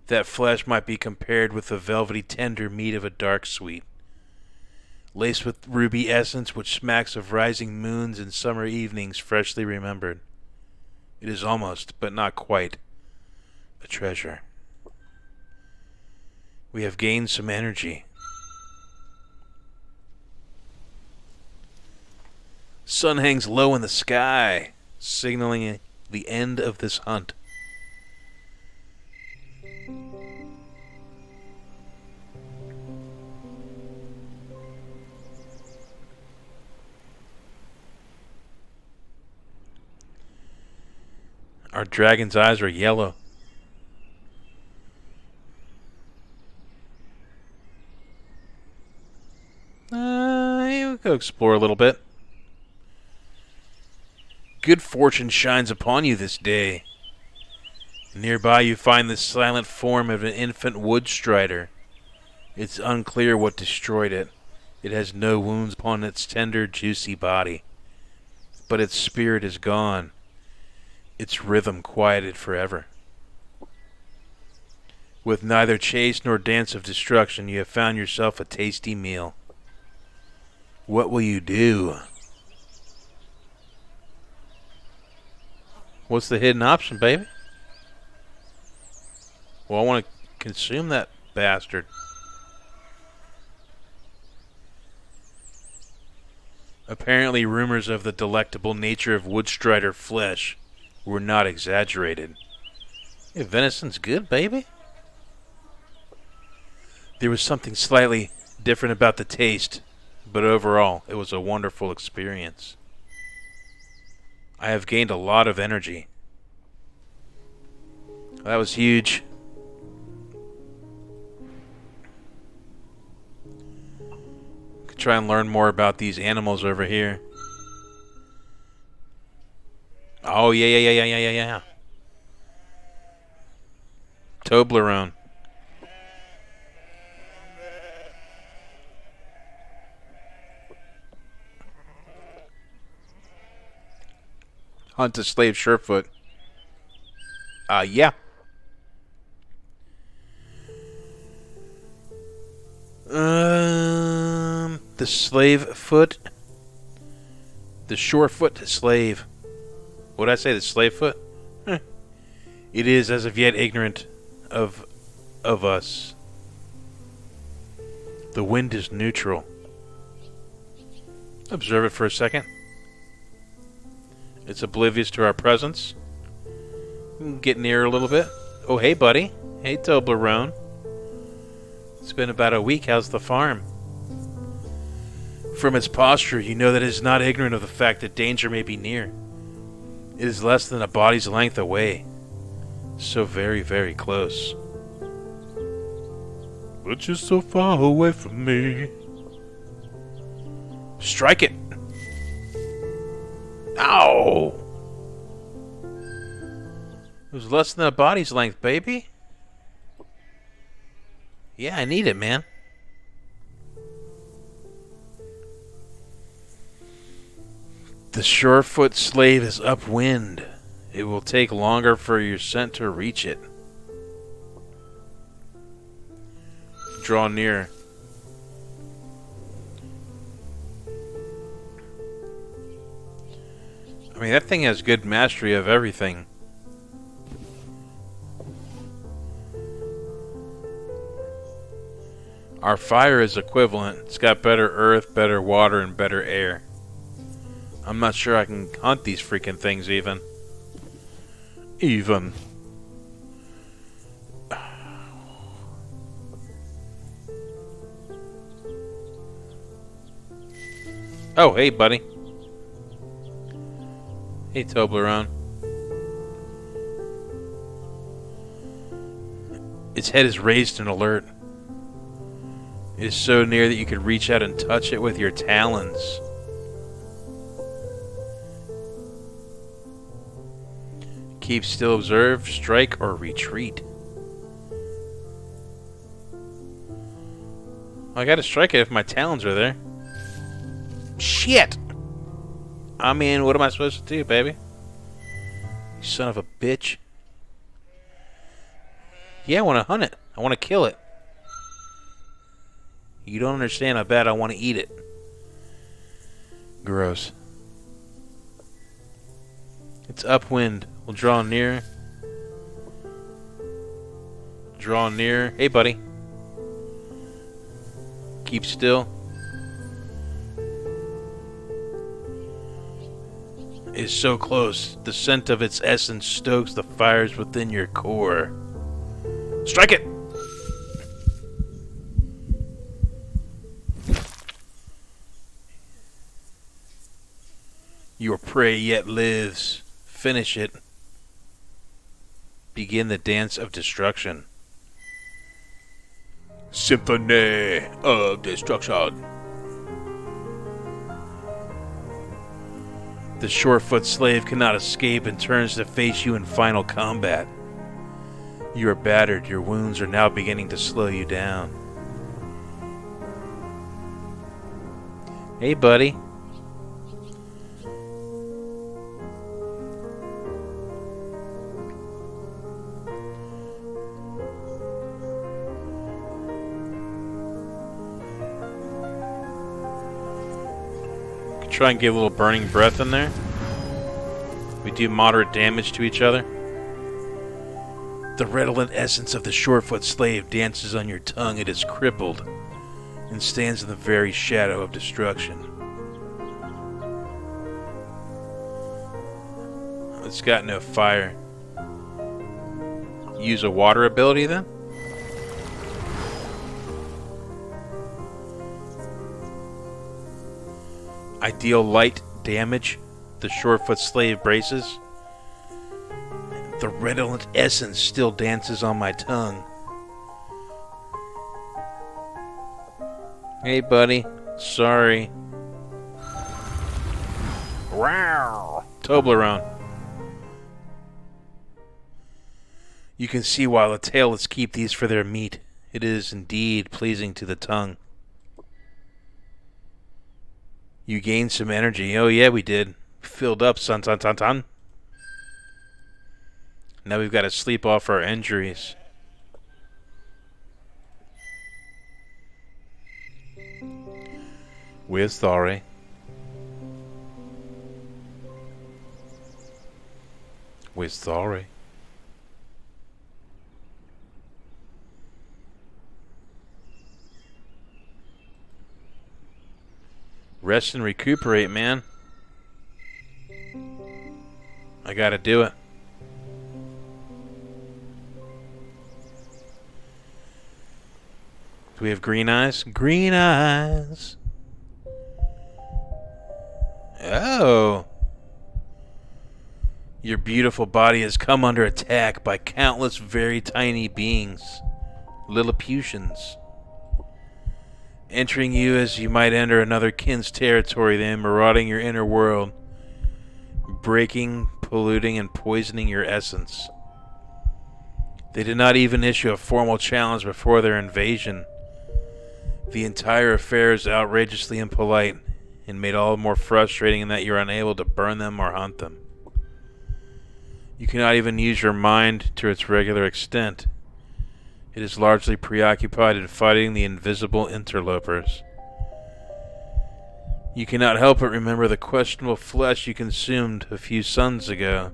that flesh might be compared with the velvety tender meat of a dark sweet, laced with ruby essence which smacks of rising moons and summer evenings freshly remembered. It is almost, but not quite, a treasure. We have gained some energy. Sun hangs low in the sky, signaling the end of this hunt. Our dragon's eyes are yellow. We'll go explore a little bit. Good fortune shines upon you this day. Nearby you find the silent form of an infant wood strider. It's unclear what destroyed it. It has no wounds upon its tender, juicy body. But its spirit is gone. Its rhythm quieted forever. With neither chase nor dance of destruction, you have found yourself a tasty meal. What will you do? What's the hidden option, baby? Well, I want to consume that bastard. Apparently, rumors of the delectable nature of woodstrider flesh were not exaggerated. Hey, venison's good, baby. There was something slightly different about the taste, but overall, it was a wonderful experience. I have gained a lot of energy. That was huge. Could try and learn more about these animals over here. Oh, yeah. Toblerone. Hunt a slave surefoot. Yeah. The slave foot. The surefoot slave. What did I say? The slave foot? It is as of yet ignorant of us. The wind is neutral. Observe it for a second. It's oblivious to our presence. Get near a little bit. Oh, hey, buddy. Hey, Toblerone. It's been about a week. How's the farm? From its posture, you know that it is not ignorant of the fact that danger may be near. It is less than a body's length away. So very, very close. But you're so far away from me. Strike it! Ow! It was less than a body's length, baby. Yeah, I need it, man. The Surefoot slave is upwind. It will take longer for your scent to reach it. Draw near. I mean, that thing has good mastery of everything. Our fire is equivalent. It's got better earth, better water, and better air. I'm not sure I can hunt these freaking things even. Oh, hey, buddy. Hey, Toblerone. Its head is raised in alert. It is so near that you could reach out and touch it with your talons. Keep still, observe, strike, or retreat. I gotta strike it if my talons are there. Shit! I mean, what am I supposed to do, baby? You son of a bitch. Yeah, I want to hunt it. I want to kill it. You don't understand how bad I want to eat it. Gross. It's upwind. We'll draw near. Draw near. Hey, buddy. Keep still. It's so close. The scent of its essence stokes the fires within your core. Strike it! Your prey yet lives. Finish it. Begin the dance of destruction. Symphony of Destruction. The Surefoot slave cannot escape and turns to face you in final combat. You are battered. Your wounds are now beginning to slow you down. Hey, buddy. Try and get a little burning breath in there. We do moderate damage to each other. The redolent essence of the Surefoot slave dances on your tongue. It is crippled and stands in the very shadow of destruction. It's got no fire. Use a water ability then? I deal light damage. The Surefoot slave braces. The redolent essence still dances on my tongue. Hey, buddy. Sorry. Wow. Toblerone. You can see why the tailless keep these for their meat. It is indeed pleasing to the tongue. You gained some energy. Oh, yeah, we did. Filled up, son. Now we've got to sleep off our injuries. We're sorry. We're sorry. Rest and recuperate, man. I gotta do it. Do we have green eyes? Green eyes. Oh. Your beautiful body has come under attack by countless very tiny beings. Lilliputians. Entering you as you might enter another kin's territory, then marauding your inner world. Breaking, polluting, and poisoning your essence. They did not even issue a formal challenge before their invasion. The entire affair is outrageously impolite and made all the more frustrating in that you're unable to burn them or hunt them. You cannot even use your mind to its regular extent. It is largely preoccupied in fighting the invisible interlopers. You cannot help but remember the questionable flesh you consumed a few suns ago.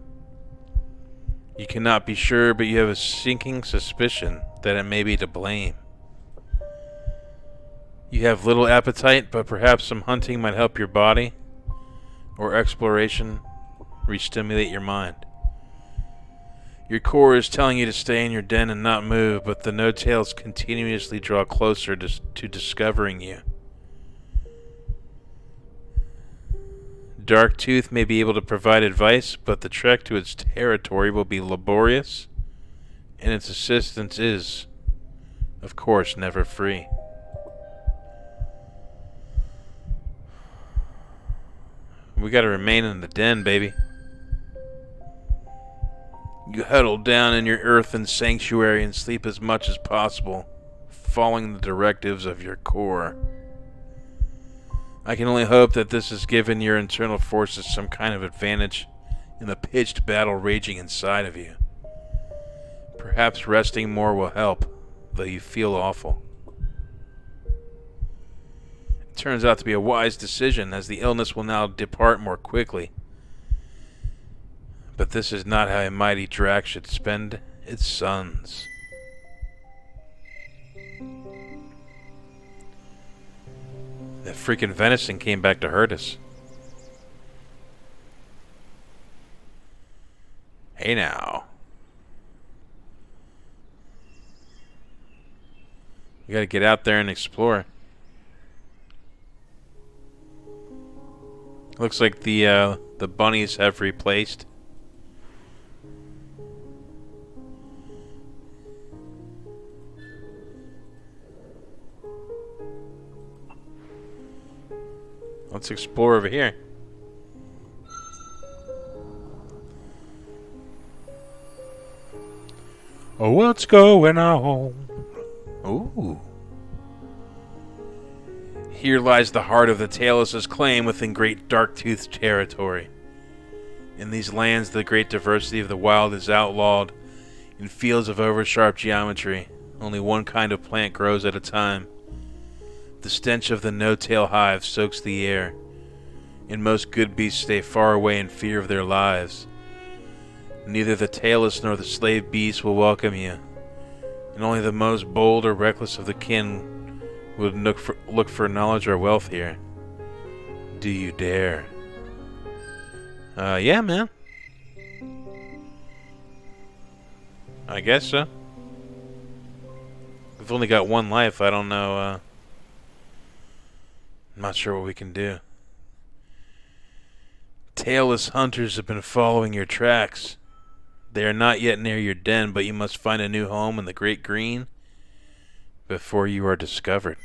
You cannot be sure, but you have a sinking suspicion that it may be to blame. You have little appetite, but perhaps some hunting might help your body, or exploration re-stimulate your mind. Your core is telling you to stay in your den and not move, but the no-tails continuously draw closer to discovering you. Darktooth may be able to provide advice, but the trek to its territory will be laborious, and its assistance is, of course, never free. We gotta remain in the den, baby. You huddle down in your earthen sanctuary and sleep as much as possible, following the directives of your core. I can only hope that this has given your internal forces some kind of advantage in the pitched battle raging inside of you. Perhaps resting more will help, though you feel awful. It turns out to be a wise decision, as the illness will now depart more quickly. But this is not how a mighty Drac should spend its suns. That freaking venison came back to hurt us. Hey now. You gotta get out there and explore. Looks like the bunnies have replaced. Let's explore over here. Oh, what's going on? Ooh. Here lies the heart of the Tailless's claim within great Darktooth's territory. In these lands, the great diversity of the wild is outlawed. In fields of oversharp geometry, only one kind of plant grows at a time. The stench of the no-tail hive soaks the air, and most good beasts stay far away in fear of their lives. Neither the tailless nor the slave beast will welcome you, and only the most bold or reckless of the kin would look for knowledge or wealth here. Do you dare? Yeah, man. I guess so. We've only got one life. I don't know, I'm not sure what we can do. Tailless hunters have been following your tracks. They are not yet near your den, but you must find a new home in the Great Green before you are discovered.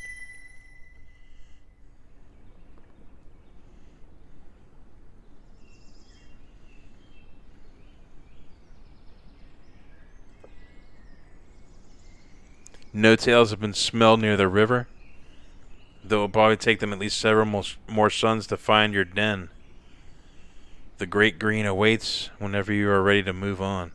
No-tails have been smelled near the river, though it will probably take them at least several more suns to find your den. The Great Green awaits whenever you are ready to move on.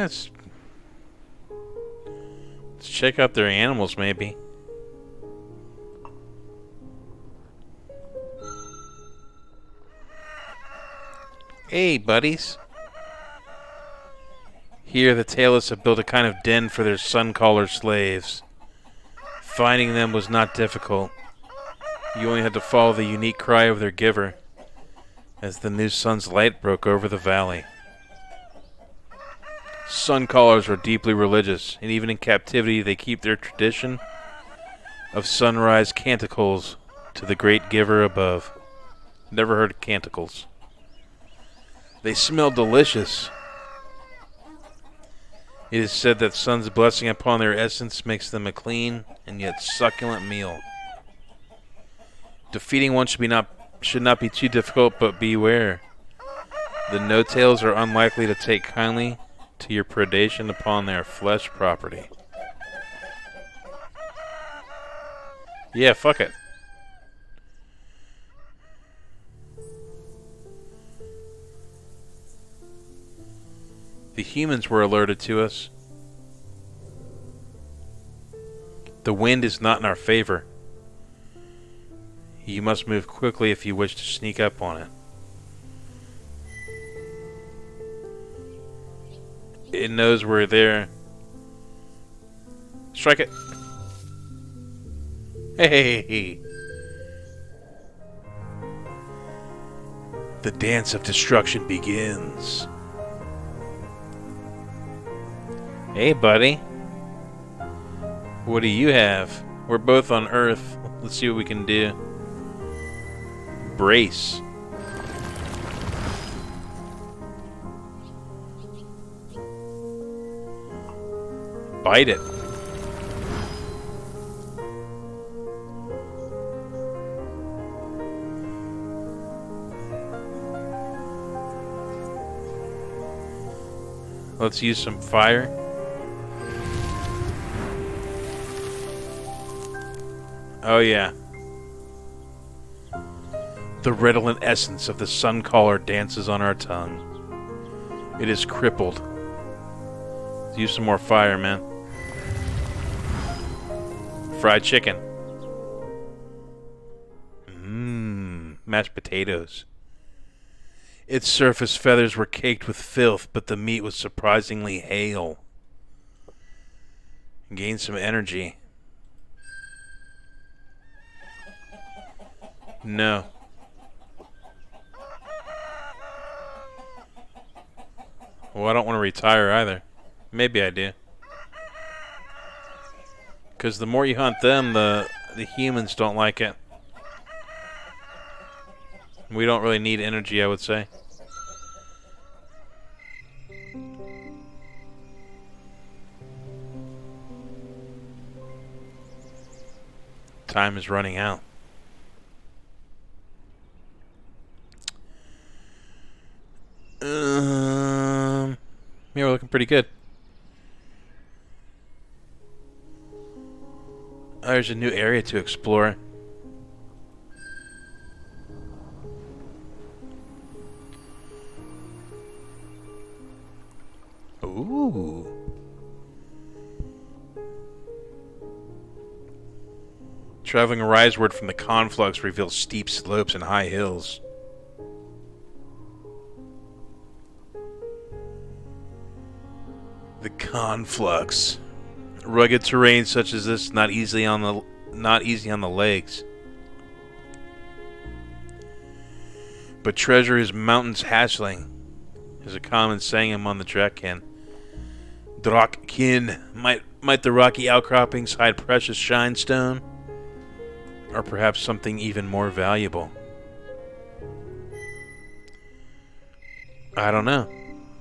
Let's check out their animals, maybe. Hey, buddies. Here, the tailors have built a kind of den for their sun-caller slaves. Finding them was not difficult. You only had to follow the unique cry of their giver as the new sun's light broke over the valley. Sun-callers are deeply religious, and even in captivity they keep their tradition of sunrise canticles to the great giver above. Never heard of canticles. They smell delicious. It is said that sun's blessing upon their essence makes them a clean and yet succulent meal. Defeating one should not be too difficult, but beware. The no-tails are unlikely to take kindly to your predation upon their flesh property. Yeah, fuck it. The humans were alerted to us. The wind is not in our favor. You must move quickly if you wish to sneak up on it. It knows we're there. Strike it. Hey! The dance of destruction begins. Hey, buddy. What do you have? We're both on Earth. Let's see what we can do. Brace. Bite it. Let's use some fire. Oh yeah. The redolent essence of the sun caller dances on our tongue. It is crippled. Let's use some more fire, man. Fried chicken. Mashed potatoes. Its surface feathers were caked with filth, but the meat was surprisingly hale. Gain some energy. No. Well, I don't want to retire either. Maybe I do. Because the more you hunt them, the humans don't like it. We don't really need energy, I would say. Time is running out. Yeah, we're looking pretty good. Oh, there's a new area to explore. Ooh. Traveling riseward from the conflux reveals steep slopes and high hills. The conflux. Rugged terrain such as this not easy on the legs. But treasure is mountains hatchling. There's a common saying among the Drekkin. Drakkin, might the rocky outcroppings hide precious shinestone? Or perhaps something even more valuable? I don't know.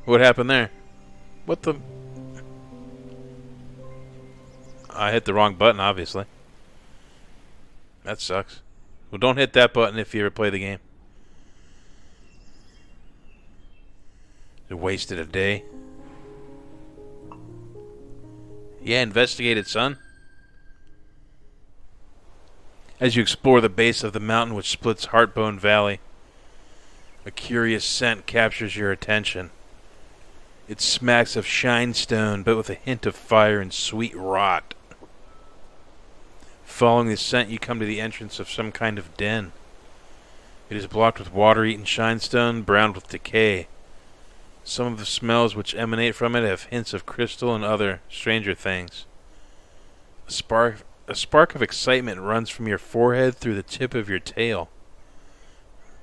What happened there? What the... I hit the wrong button, obviously. That sucks. Well, don't hit that button if you ever play the game. It wasted a day. Yeah, investigate it, son. As you explore the base of the mountain which splits Heartbone Valley, a curious scent captures your attention. It smacks of shinestone, but with a hint of fire and sweet rot. Following the scent, you come to the entrance of some kind of den. It is blocked with water-eaten shinestone, browned with decay. Some of the smells which emanate from it have hints of crystal and other stranger things. A spark of excitement runs from your forehead through the tip of your tail.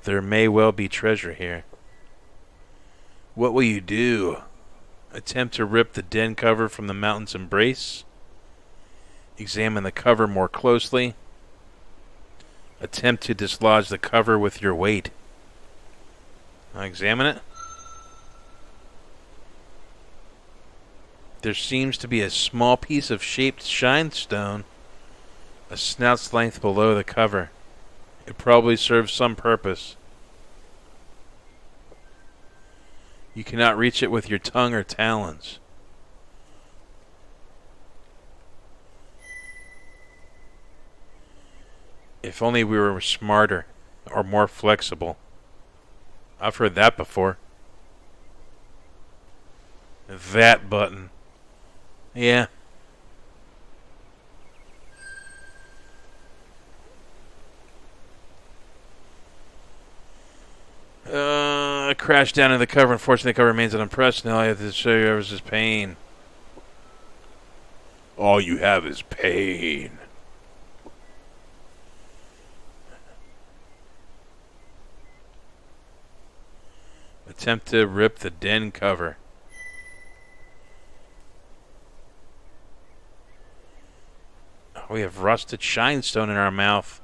There may well be treasure here. What will you do? Attempt to rip the den cover from the mountain's embrace? Examine the cover more closely? Attempt to dislodge the cover with your weight. Now examine it. There seems to be a small piece of shaped shinestone a snout's length below the cover. It probably serves some purpose. You cannot reach it with your tongue or talons. If only we were smarter or more flexible. I've heard that before. That button. Yeah. I crashed down into the cover. Unfortunately, the cover remains unimpressed. Now I have to show you his pain. All you have is pain. Attempt to rip the den cover. We have rusted shinestone in our mouth.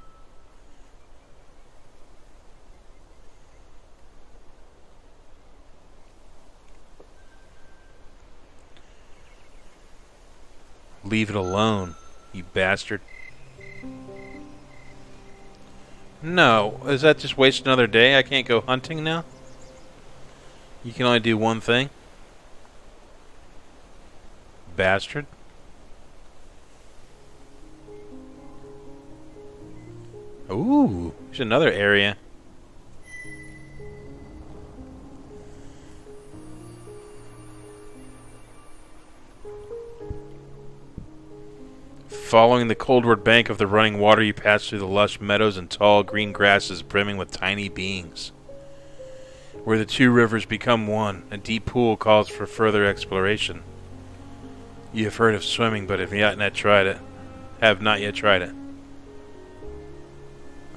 Leave it alone, you bastard. No, is that just waste another day? I can't go hunting now? You can only do one thing? Bastard. Ooh, there's another area. Following the coldward bank of the running water, you pass through the lush meadows and tall green grasses brimming with tiny beings. Where the two rivers become one, a deep pool calls for further exploration. You have heard of swimming, but have not yet tried it. Have not yet tried it.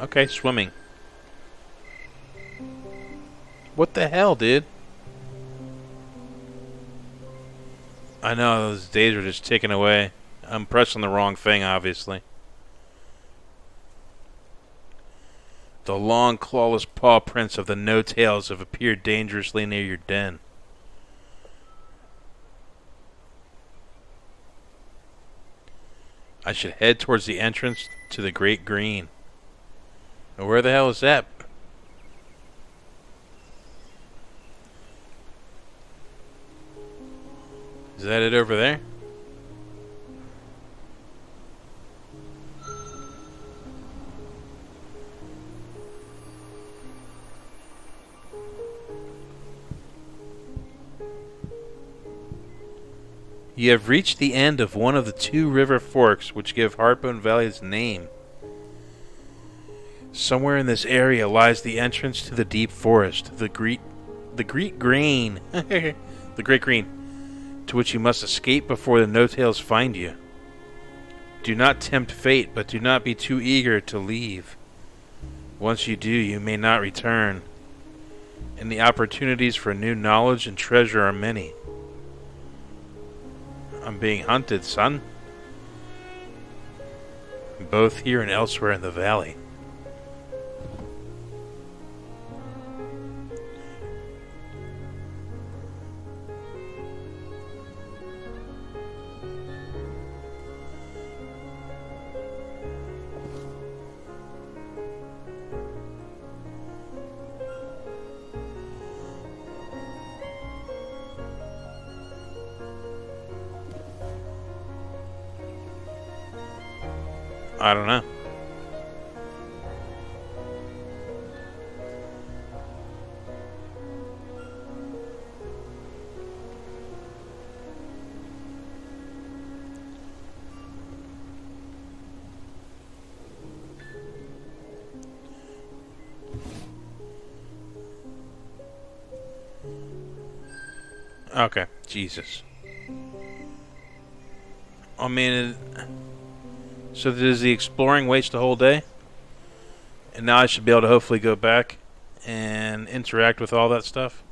Okay, swimming. What the hell, dude? I know, those days are just ticking away. I'm pressing the wrong thing, obviously. The long, clawless paw prints of the no-tails have appeared dangerously near your den. I should head towards the entrance to the Great Green. Now, where the hell is that? Is that it over there? You have reached the end of one of the two river forks which give Heartbone Valley its name. Somewhere in this area lies the entrance to the deep forest, the Great Green, the Great Green, to which you must escape before the no-tails find you. Do not tempt fate, but do not be too eager to leave. Once you do, you may not return, and the opportunities for new knowledge and treasure are many. I'm being hunted, son. Both here and elsewhere in the valley. I don't know. Okay. Jesus. I mean, so does the exploring waste the whole day? And now I should be able to hopefully go back and interact with all that stuff?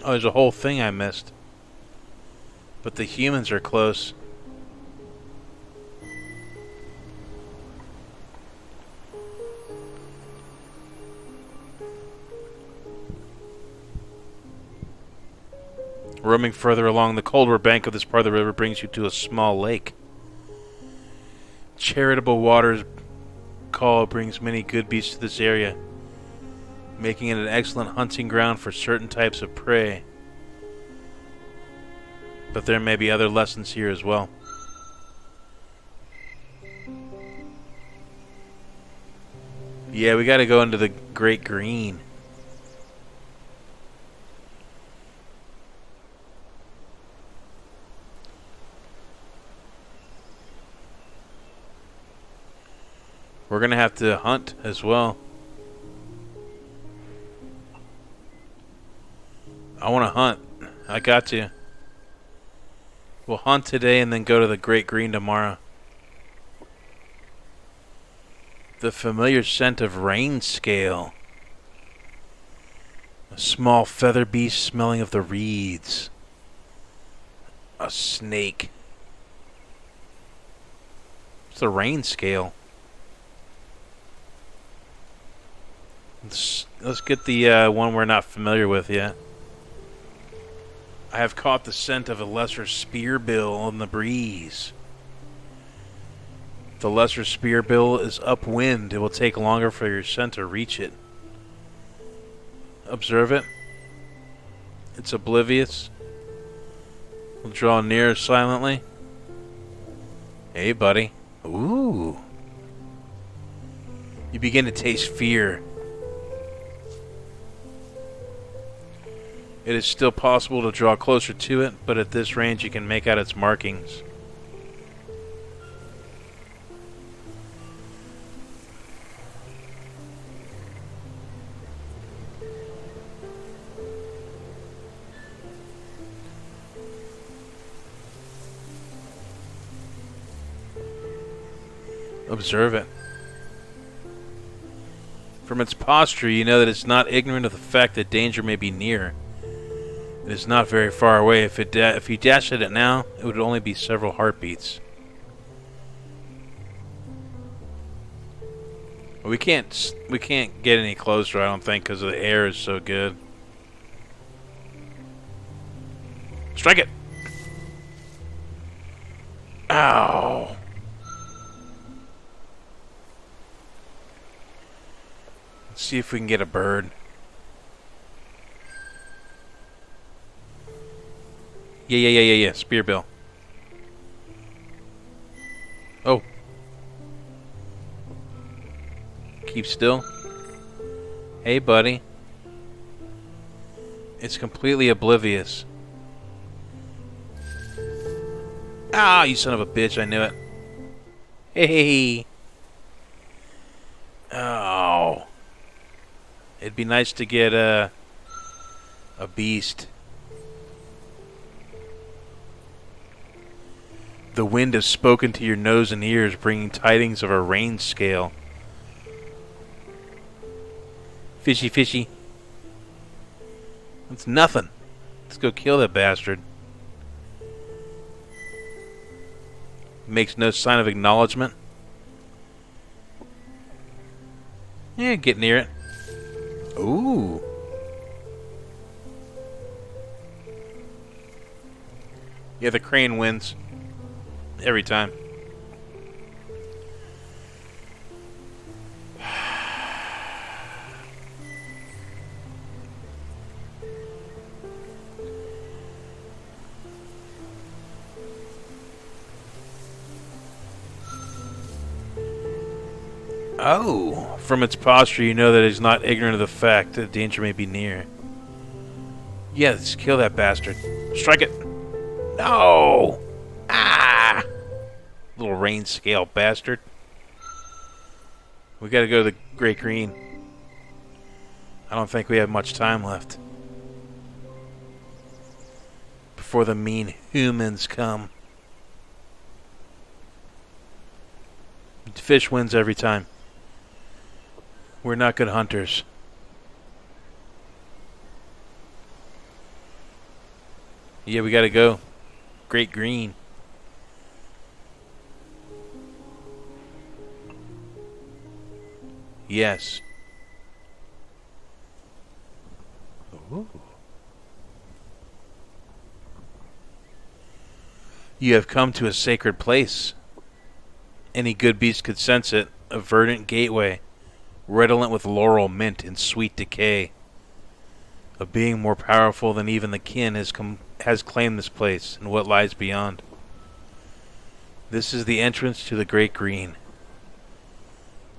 Oh, there's a whole thing I missed. But the humans are close. Roaming further along the colder bank of this part of the river brings you to a small lake. Charitable Waters call brings many good beasts to this area, making it an excellent hunting ground for certain types of prey. But there may be other lessons here as well. Yeah, we gotta go into the Great Green. We're gonna have to hunt as well. I wanna hunt. I got to. We'll hunt today and then go to the Great Green tomorrow. The familiar scent of rain scale. A small feather beast smelling of the reeds. A snake. It's the rain scale. Let's get the one we're not familiar with yet. I have caught the scent of a lesser spearbill in the breeze. The lesser spearbill is upwind. It will take longer for your scent to reach it. Observe it. It's oblivious. We'll draw near silently. Hey, buddy. Ooh. You begin to taste fear. It is still possible to draw closer to it, but at this range you can make out its markings. Observe it. From its posture, you know that it's not ignorant of the fact that danger may be near. It is not very far away. If you dashed at it now, it would only be several heartbeats. We can't get any closer, I don't think, because the air is so good. Strike it! Ow! Let's see if we can get a bird. Yeah. Spearbill. Oh. Keep still. Hey, buddy. It's completely oblivious. Ah, you son of a bitch. I knew it. Hey. Oh. It'd be nice to get a beast. The wind has spoken to your nose and ears, bringing tidings of a rain scale. Fishy, fishy. That's nothing. Let's go kill that bastard. Makes no sign of acknowledgement. Yeah, get near it. Ooh. Yeah, the crane wins. Every time. Oh, from its posture you know that it is not ignorant of the fact that danger may be near. Yeah, let's kill that bastard. Strike it. No! Ah! Little rain scale bastard. We gotta go to the Great Green. I don't think we have much time left before the mean humans come. Fish wins every time. We're not good hunters. Yeah, we gotta go. Great Green. Yes. Ooh. You have come to a sacred place. Any good beast could sense it. A verdant gateway, redolent with laurel, mint, and sweet decay. A being more powerful than even the kin has claimed this place and what lies beyond. This is the entrance to the Great Green.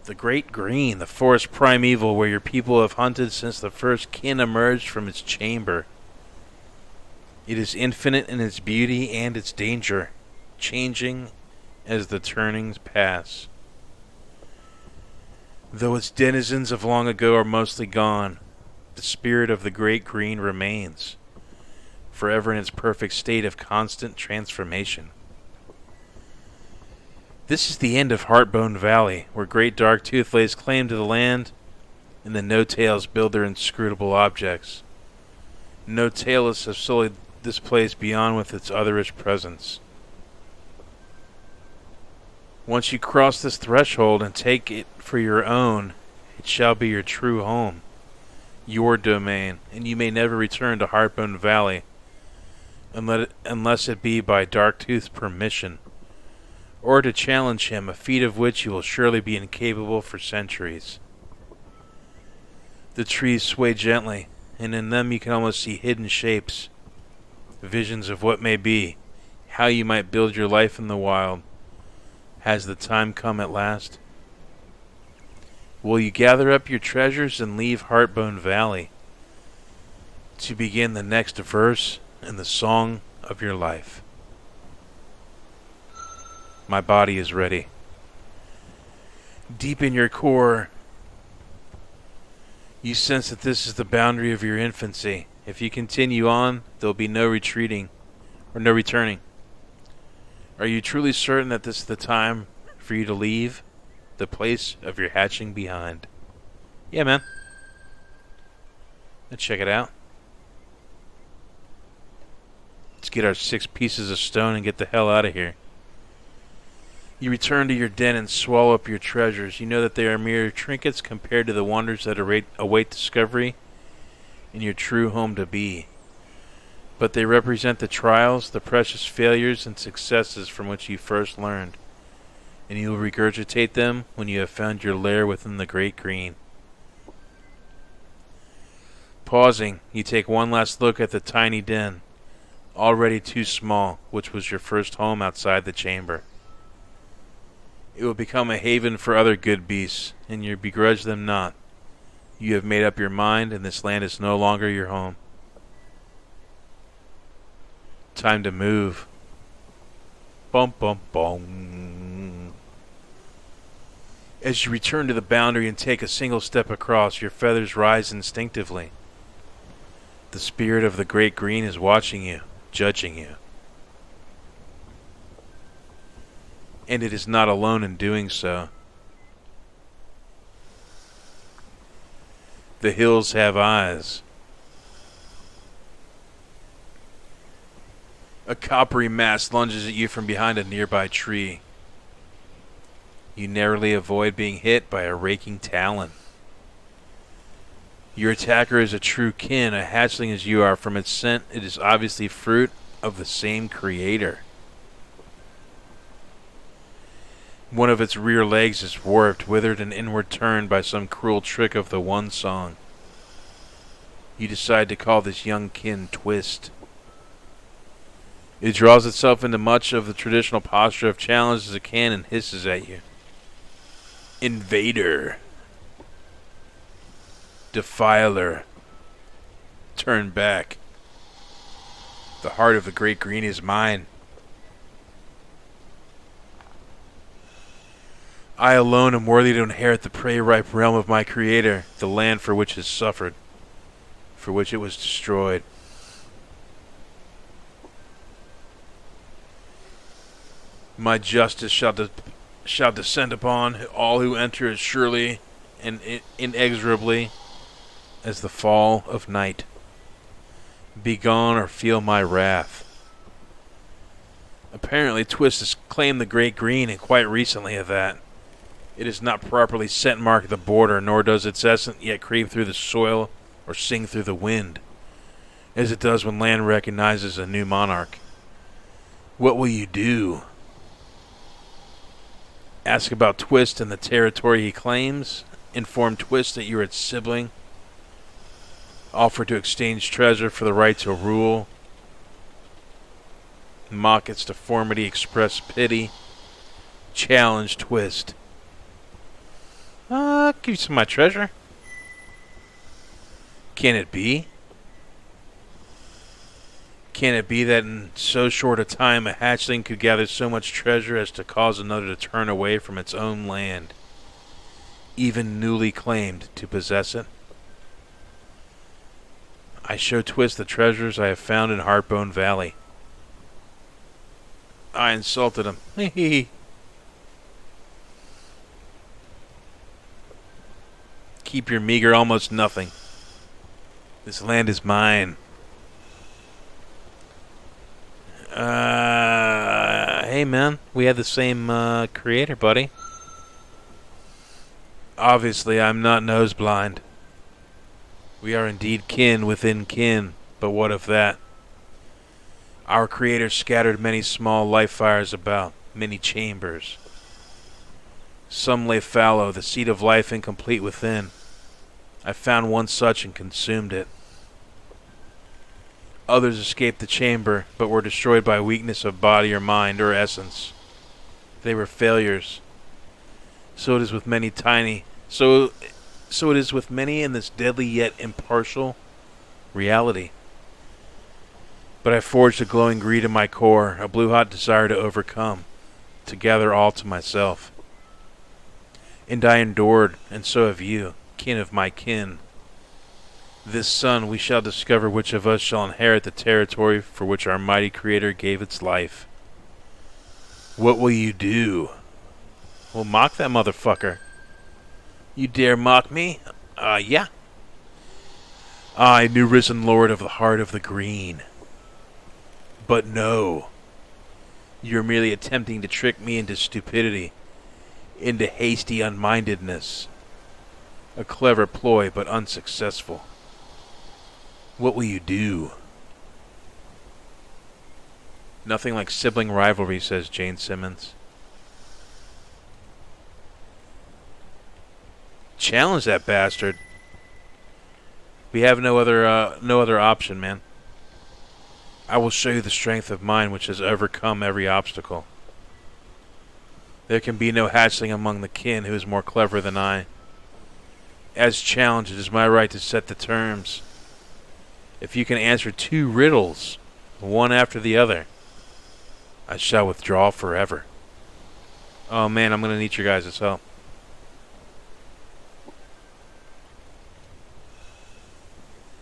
The Great Green, the forest primeval where your people have hunted since the first kin emerged from its chamber. It is infinite in its beauty and its danger, changing as the turnings pass. Though its denizens of long ago are mostly gone, the spirit of the Great Green remains, forever in its perfect state of constant transformation. This is the end of Heartbone Valley, where great Darktooth lays claim to the land, and the No-Tails build their inscrutable objects. No-Tailists have sullied this place beyond with its otherish presence. Once you cross this threshold and take it for your own, it shall be your true home, your domain, and you may never return to Heartbone Valley unless it be by Darktooth's permission, or to challenge him, a feat of which you will surely be incapable for centuries. The trees sway gently, and in them you can almost see hidden shapes, visions of what may be, how you might build your life in the wild. Has the time come at last? Will you gather up your treasures and leave Heartbone Valley to begin the next verse in the song of your life? My body is ready. Deep in your core, you sense that this is the boundary of your infancy. If you continue on, there'll be no retreating or no returning. Are you truly certain that this is the time for you to leave the place of your hatching behind? Yeah, man. Let's check it out. Let's get our 6 pieces of stone and get the hell out of here. You return to your den and swallow up your treasures. You know that they are mere trinkets compared to the wonders that await discovery in your true home to be. But they represent the trials, the precious failures, and successes from which you first learned. And you will regurgitate them when you have found your lair within the Great Green. Pausing, you take one last look at the tiny den, already too small, which was your first home outside the chamber. It will become a haven for other good beasts, and you begrudge them not. You have made up your mind, and this land is no longer your home. Time to move. Bum bum bum. As you return to the boundary and take a single step across, your feathers rise instinctively. The spirit of the Great Green is watching you, judging you. And it is not alone in doing so. The hills have eyes. A coppery mass lunges at you from behind a nearby tree. You narrowly avoid being hit by a raking talon. Your attacker is a true kin, a hatchling as you are. From its scent, it is obviously fruit of the same creator. One of its rear legs is warped, withered, and inward turned by some cruel trick of the one song. You decide to call this young kin Twist. It draws itself into much of the traditional posture of challenge as it can and hisses at you. Invader. Defiler. Turn back. The heart of the Great Green is mine. I alone am worthy to inherit the prey-ripe realm of my creator, the land for which it suffered, for which it was destroyed. My justice shall descend upon all who enter as surely and inexorably as the fall of night. Begone or feel my wrath. Apparently Twist has claimed the Great Green, and quite recently of that. It is not properly scent marked the border, nor does its essence yet creep through the soil or sing through the wind, as it does when land recognizes a new monarch. What will you do? Ask about Twist and the territory he claims. Inform Twist that you're its sibling. Offer to exchange treasure for the right to rule. Mock its deformity, express pity. Challenge Twist. Give you some of my treasure. Can it be? Can it be that in so short a time a hatchling could gather so much treasure as to cause another to turn away from its own land, even newly claimed to possess it? I show Twist the treasures I have found in Heartbone Valley. I insulted him. Keep your meager almost nothing. This land is mine. Hey man, we have the same creator, buddy. Obviously, I'm not nose blind. We are indeed kin within kin, but what of that? Our creator scattered many small life fires about, many chambers. Some lay fallow, the seed of life incomplete within. I found one such and consumed it. Others escaped the chamber, but were destroyed by weakness of body or mind or essence. They were failures. So it is with many in this deadly yet impartial reality. But I forged a glowing greed in my core, a blue-hot desire to overcome, to gather all to myself. And I endured, and so have you, kin of my kin. This sun we shall discover which of us shall inherit the territory for which our mighty creator gave its life. What will you do? Well, mock that motherfucker. You dare mock me? Yeah. I, new risen lord of the heart of the green. But no. You're merely attempting to trick me into stupidity, into hasty unmindedness. A clever ploy, but unsuccessful. What will you do? Nothing like sibling rivalry, says Jane Simmons. Challenge that bastard. We have no other option, man. I will show you the strength of mine which has overcome every obstacle. There can be no hatchling among the kin who is more clever than I. As challenged, it is my right to set the terms. If you can answer 2 riddles, one after the other, I shall withdraw forever. Oh man, I'm going to need your guys' help.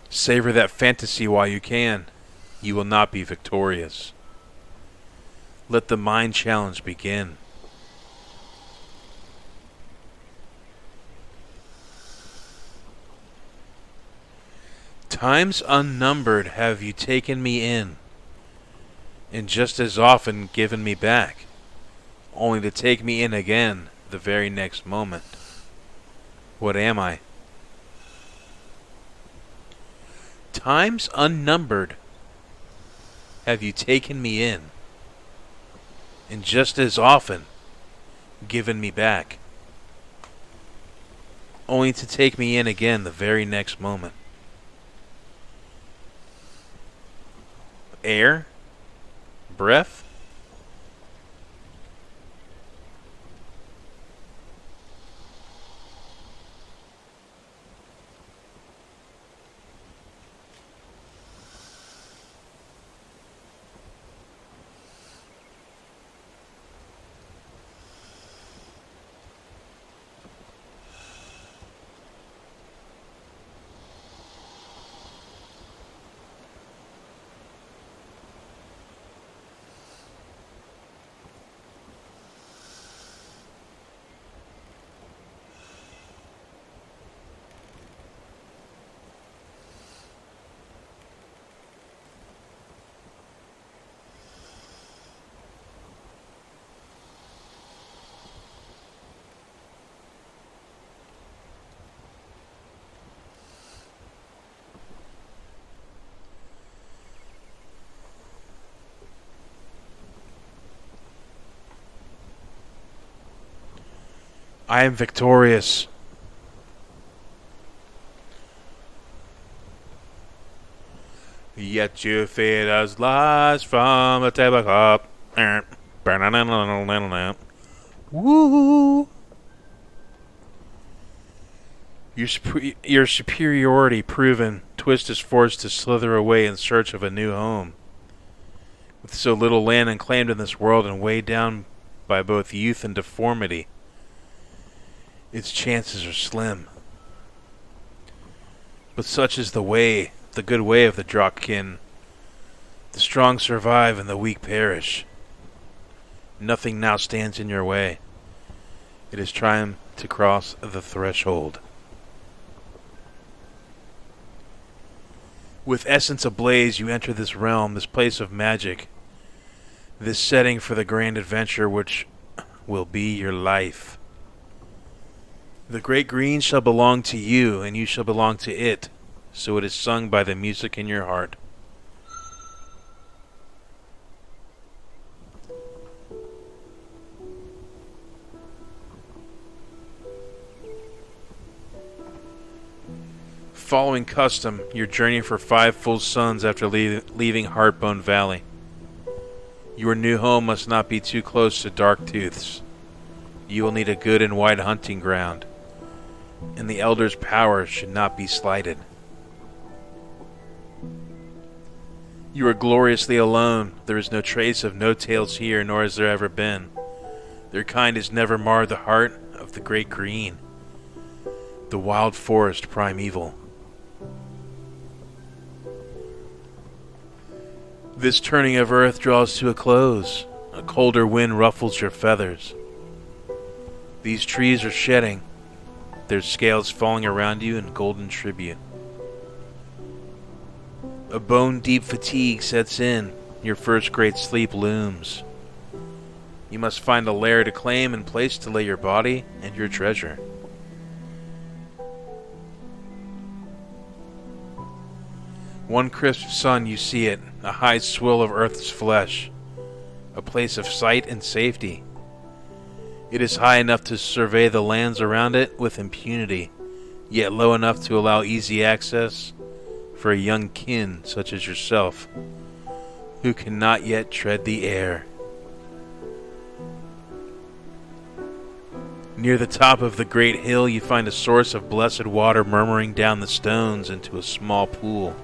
Savor that fantasy while you can. You will not be victorious. Let the mind challenge begin. Times unnumbered have you taken me in, and just as often given me back, only to take me in again the very next moment. What am I? Times unnumbered have you taken me in, and just as often given me back, only to take me in again the very next moment. Air? Breath? I am victorious. Yet you feed us lies from a tabletop. Woo! Your superiority proven, Twist is forced to slither away in search of a new home. With so little land unclaimed in this world and weighed down by both youth and deformity, its chances are slim. But such is the way, the good way of the Drakkin. The strong survive and the weak perish. Nothing now stands in your way. It is time to cross the threshold. With essence ablaze, you enter this realm, this place of magic, this setting for the grand adventure which will be your life. The great green shall belong to you, and you shall belong to it, so it is sung by the music in your heart. Following custom, your journey for 5 full suns after leaving Heartbone Valley. Your new home must not be too close to Darktooth's. You will need a good and wide hunting ground, and the Elder's power should not be slighted. You are gloriously alone. There is no trace of no-tails here, nor has there ever been. Their kind has never marred the heart of the Great Green, the wild forest primeval. This turning of earth draws to a close. A colder wind ruffles your feathers. These trees are shedding, their scales falling around you in golden tribute. A bone-deep fatigue sets in. Your first great sleep looms. You must find a lair to claim and place to lay your body and your treasure. One crisp sun you see it, a high swill of earth's flesh, a place of sight and safety. It is high enough to survey the lands around it with impunity, yet low enough to allow easy access for a young kin such as yourself, who cannot yet tread the air. Near the top of the great hill you find a source of blessed water murmuring down the stones into a small pool.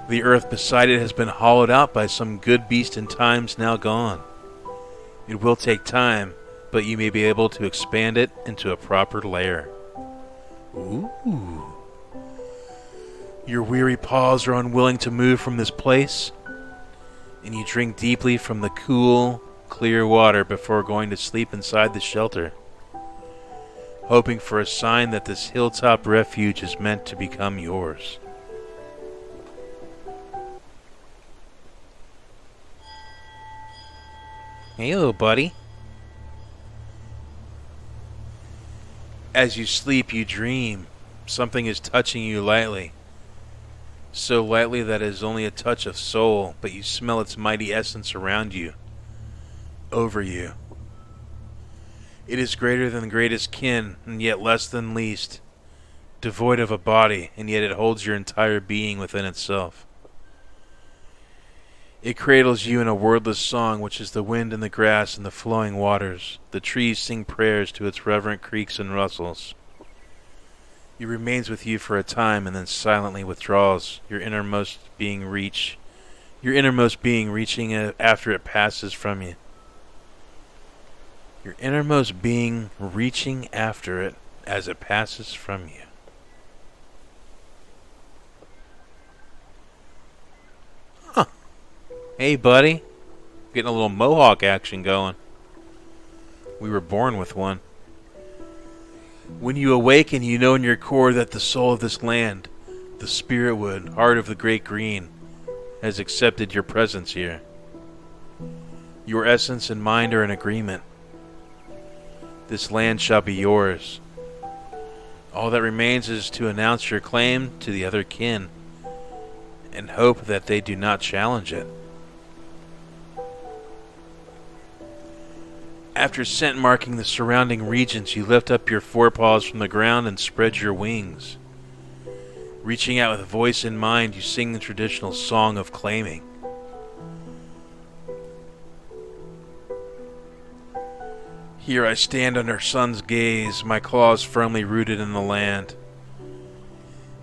The earth beside it has been hollowed out by some good beast in times now gone. It will take time, but you may be able to expand it into a proper lair. Ooh. Your weary paws are unwilling to move from this place, and you drink deeply from the cool, clear water before going to sleep inside the shelter, hoping for a sign that this hilltop refuge is meant to become yours. Hey, little buddy. As you sleep, you dream. Something is touching you lightly. So lightly that it is only a touch of soul, but you smell its mighty essence around you, over you. It is greater than greatest kin, and yet less than least. Devoid of a body, and yet it holds your entire being within itself. It cradles you in a wordless song, which is the wind in the grass and the flowing waters. The trees sing prayers to its reverent creaks and rustles. It remains with you for a time and then silently withdraws, your innermost being reaching after it passes from you. Your innermost being reaching after it as it passes from you. Hey, buddy. Getting a little mohawk action going. We were born with one. When you awaken, you know in your core that the soul of this land, the spirit wood, heart of the great green, has accepted your presence here. Your essence and mind are in agreement. This land shall be yours. All that remains is to announce your claim to the other kin, and hope that they do not challenge it. After scent marking the surrounding regions, you lift up your forepaws from the ground and spread your wings. Reaching out with voice in mind, you sing the traditional song of claiming. Here I stand under sun's gaze, my claws firmly rooted in the land.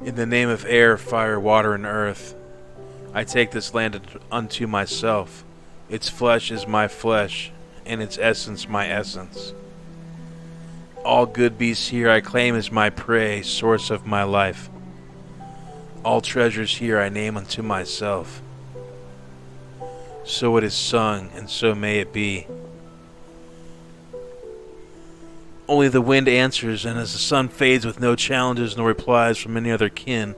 In the name of air, fire, water, and earth, I take this land unto myself. Its flesh is my flesh, and its essence my essence. All good beasts here I claim as my prey, source of my life. All treasures here I name unto myself. So it is sung, and so may it be. Only the wind answers, and as the sun fades with no challenges nor replies from any other kin,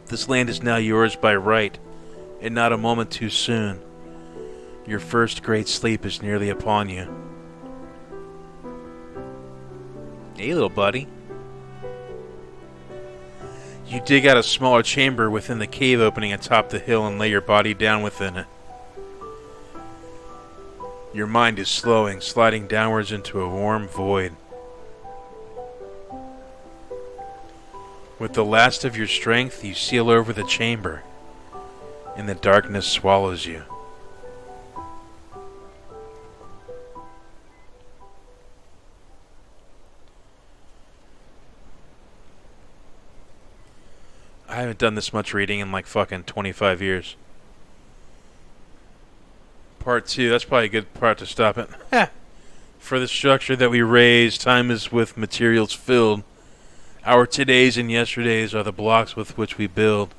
this land is now yours by right, and not a moment too soon. Your first great sleep is nearly upon you. Hey, little buddy. You dig out a smaller chamber within the cave opening atop the hill and lay your body down within it. Your mind is slowing, sliding downwards into a warm void. With the last of your strength, you seal over the chamber, and the darkness swallows you. I haven't done this much reading in like fucking 25 years. Part 2, that's probably a good part to stop it. For the structure that we raise, time is with materials filled. Our todays and yesterdays are the blocks with which we build.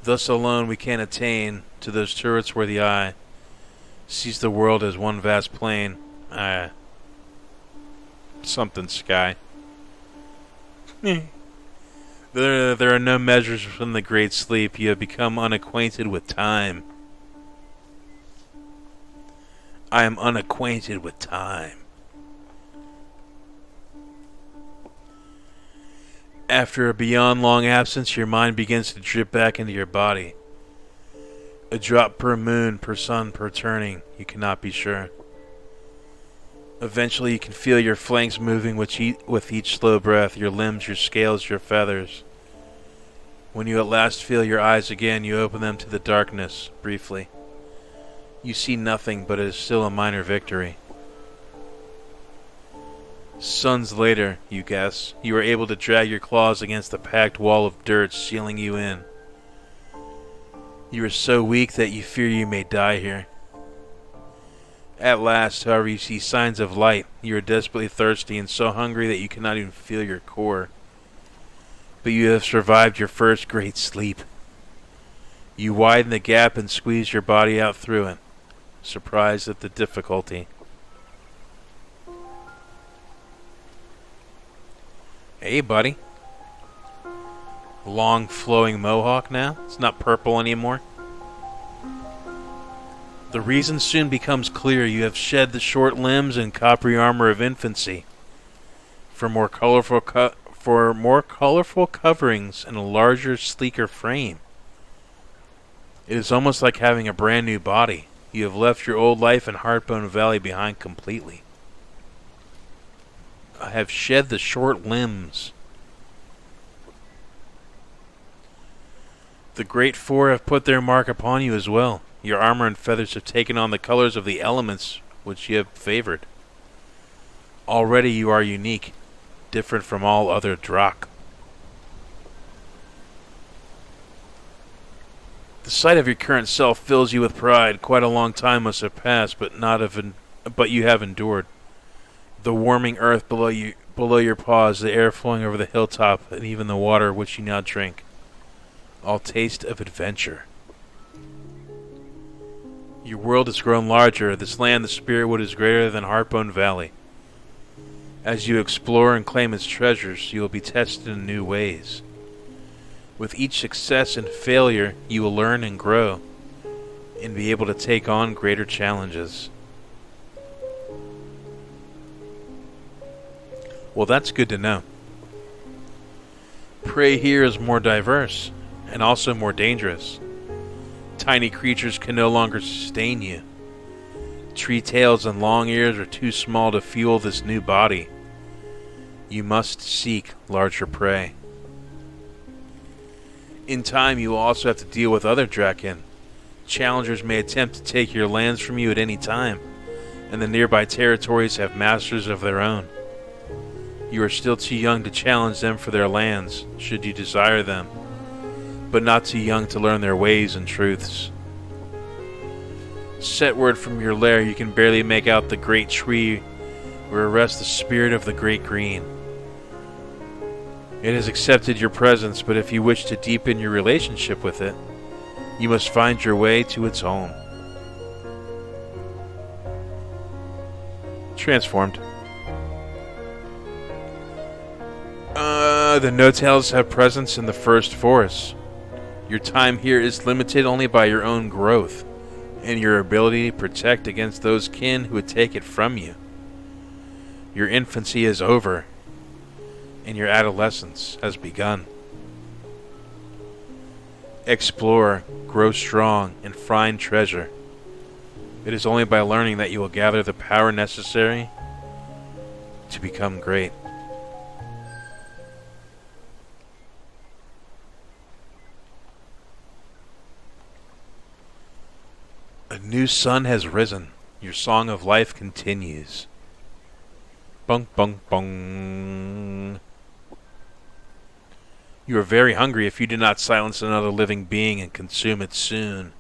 Thus alone we can attain to those turrets where the eye sees the world as one vast plain. Something sky. There are no measures from the great sleep. You have become unacquainted with time. I am unacquainted with time. After a beyond long absence, your mind begins to drip back into your body. A drop per moon, per sun, per turning, you cannot be sure. Eventually you can feel your flanks moving with each slow breath, your limbs, your scales, your feathers. When you at last feel your eyes again, you open them to the darkness, briefly. You see nothing, but it is still a minor victory. Suns later, you guess, you are able to drag your claws against the packed wall of dirt sealing you in. You are so weak that you fear you may die here. At last, however, you see signs of light. You are desperately thirsty and so hungry that you cannot even feel your core. But you have survived your first great sleep. You widen the gap and squeeze your body out through it, surprised at the difficulty. Hey, buddy. Long flowing mohawk now. It's not purple anymore. The reason soon becomes clear. You have shed the short limbs and coppery armor of infancy for more colorful coverings and a larger, sleeker frame. It is almost like having a brand new body. You have left your old life in Heartbone Valley behind completely. I have shed the short limbs. The Great Four have put their mark upon you as well. Your armor and feathers have taken on the colors of the elements which you have favored. Already you are unique, different from all other Drakh. The sight of your current self fills you with pride. Quite a long time must have passed, but you have endured. The warming earth below your paws, the air flowing over the hilltop, and even the water which you now drink. All taste of adventure. Your world has grown larger. This land, the Spiritwood, is greater than Heartbone Valley. As you explore and claim its treasures, you will be tested in new ways. With each success and failure, you will learn and grow, and be able to take on greater challenges. Well, that's good to know. Prey here is more diverse, and also more dangerous. Tiny creatures can no longer sustain you. Tree tails and long ears are too small to fuel this new body. You must seek larger prey. In time, you will also have to deal with other Draken. Challengers may attempt to take your lands from you at any time, and the nearby territories have masters of their own. You are still too young to challenge them for their lands, should you desire them, but not too young to learn their ways and truths. Setward from your lair, you can barely make out the great tree where rests the spirit of the great green. It has accepted your presence, but if you wish to deepen your relationship with it, you must find your way to its home. Transformed. The no-tails have presence in the first forest. Your time here is limited only by your own growth and your ability to protect against those kin who would take it from you. Your infancy is over, and your adolescence has begun. Explore, grow strong, and find treasure. It is only by learning that you will gather the power necessary to become great. A new sun has risen. Your song of life continues. Bong, bong, bong. You are very hungry if you do not silence another living being and consume it soon.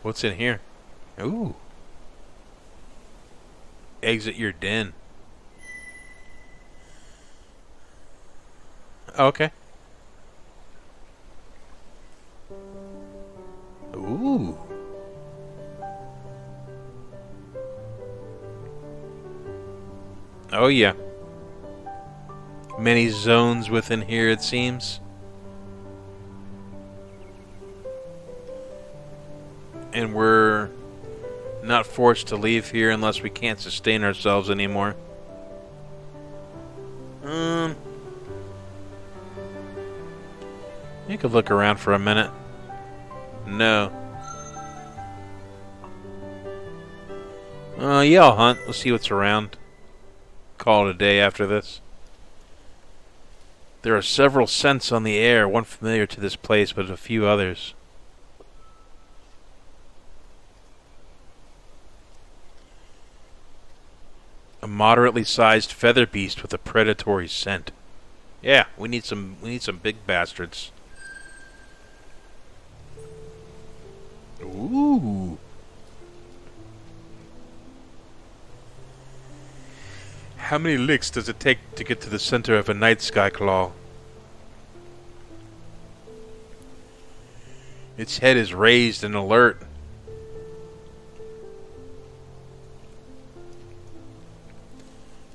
What's in here? Ooh. Exit your den. Okay. Ooh. Oh yeah. Many zones within here, it seems. And we're not forced to leave here unless we can't sustain ourselves anymore. You could look around for a minute. No. Yeah, I'll hunt. We'll see what's around. Call it a day after this. There are several scents on the air, one familiar to this place, but a few others. A moderately sized feather beast with a predatory scent. Yeah, we need some big bastards. Ooh. How many licks does it take to get to the center of a night sky claw? Its head is raised and alert.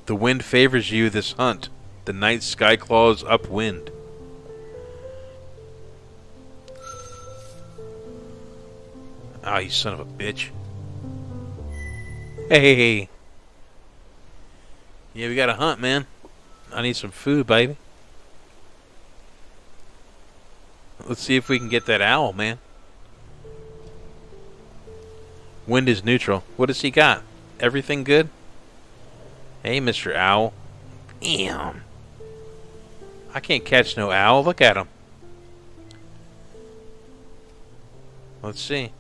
The wind favors you this hunt. The night sky claw is upwind. Ah, you son of a bitch. Hey. Yeah, we got to hunt, man. I need some food, baby. Let's see if we can get that owl, man. Wind is neutral. What does he got? Everything good? Hey, Mr. Owl. Damn. I can't catch no owl. Look at him. Let's see.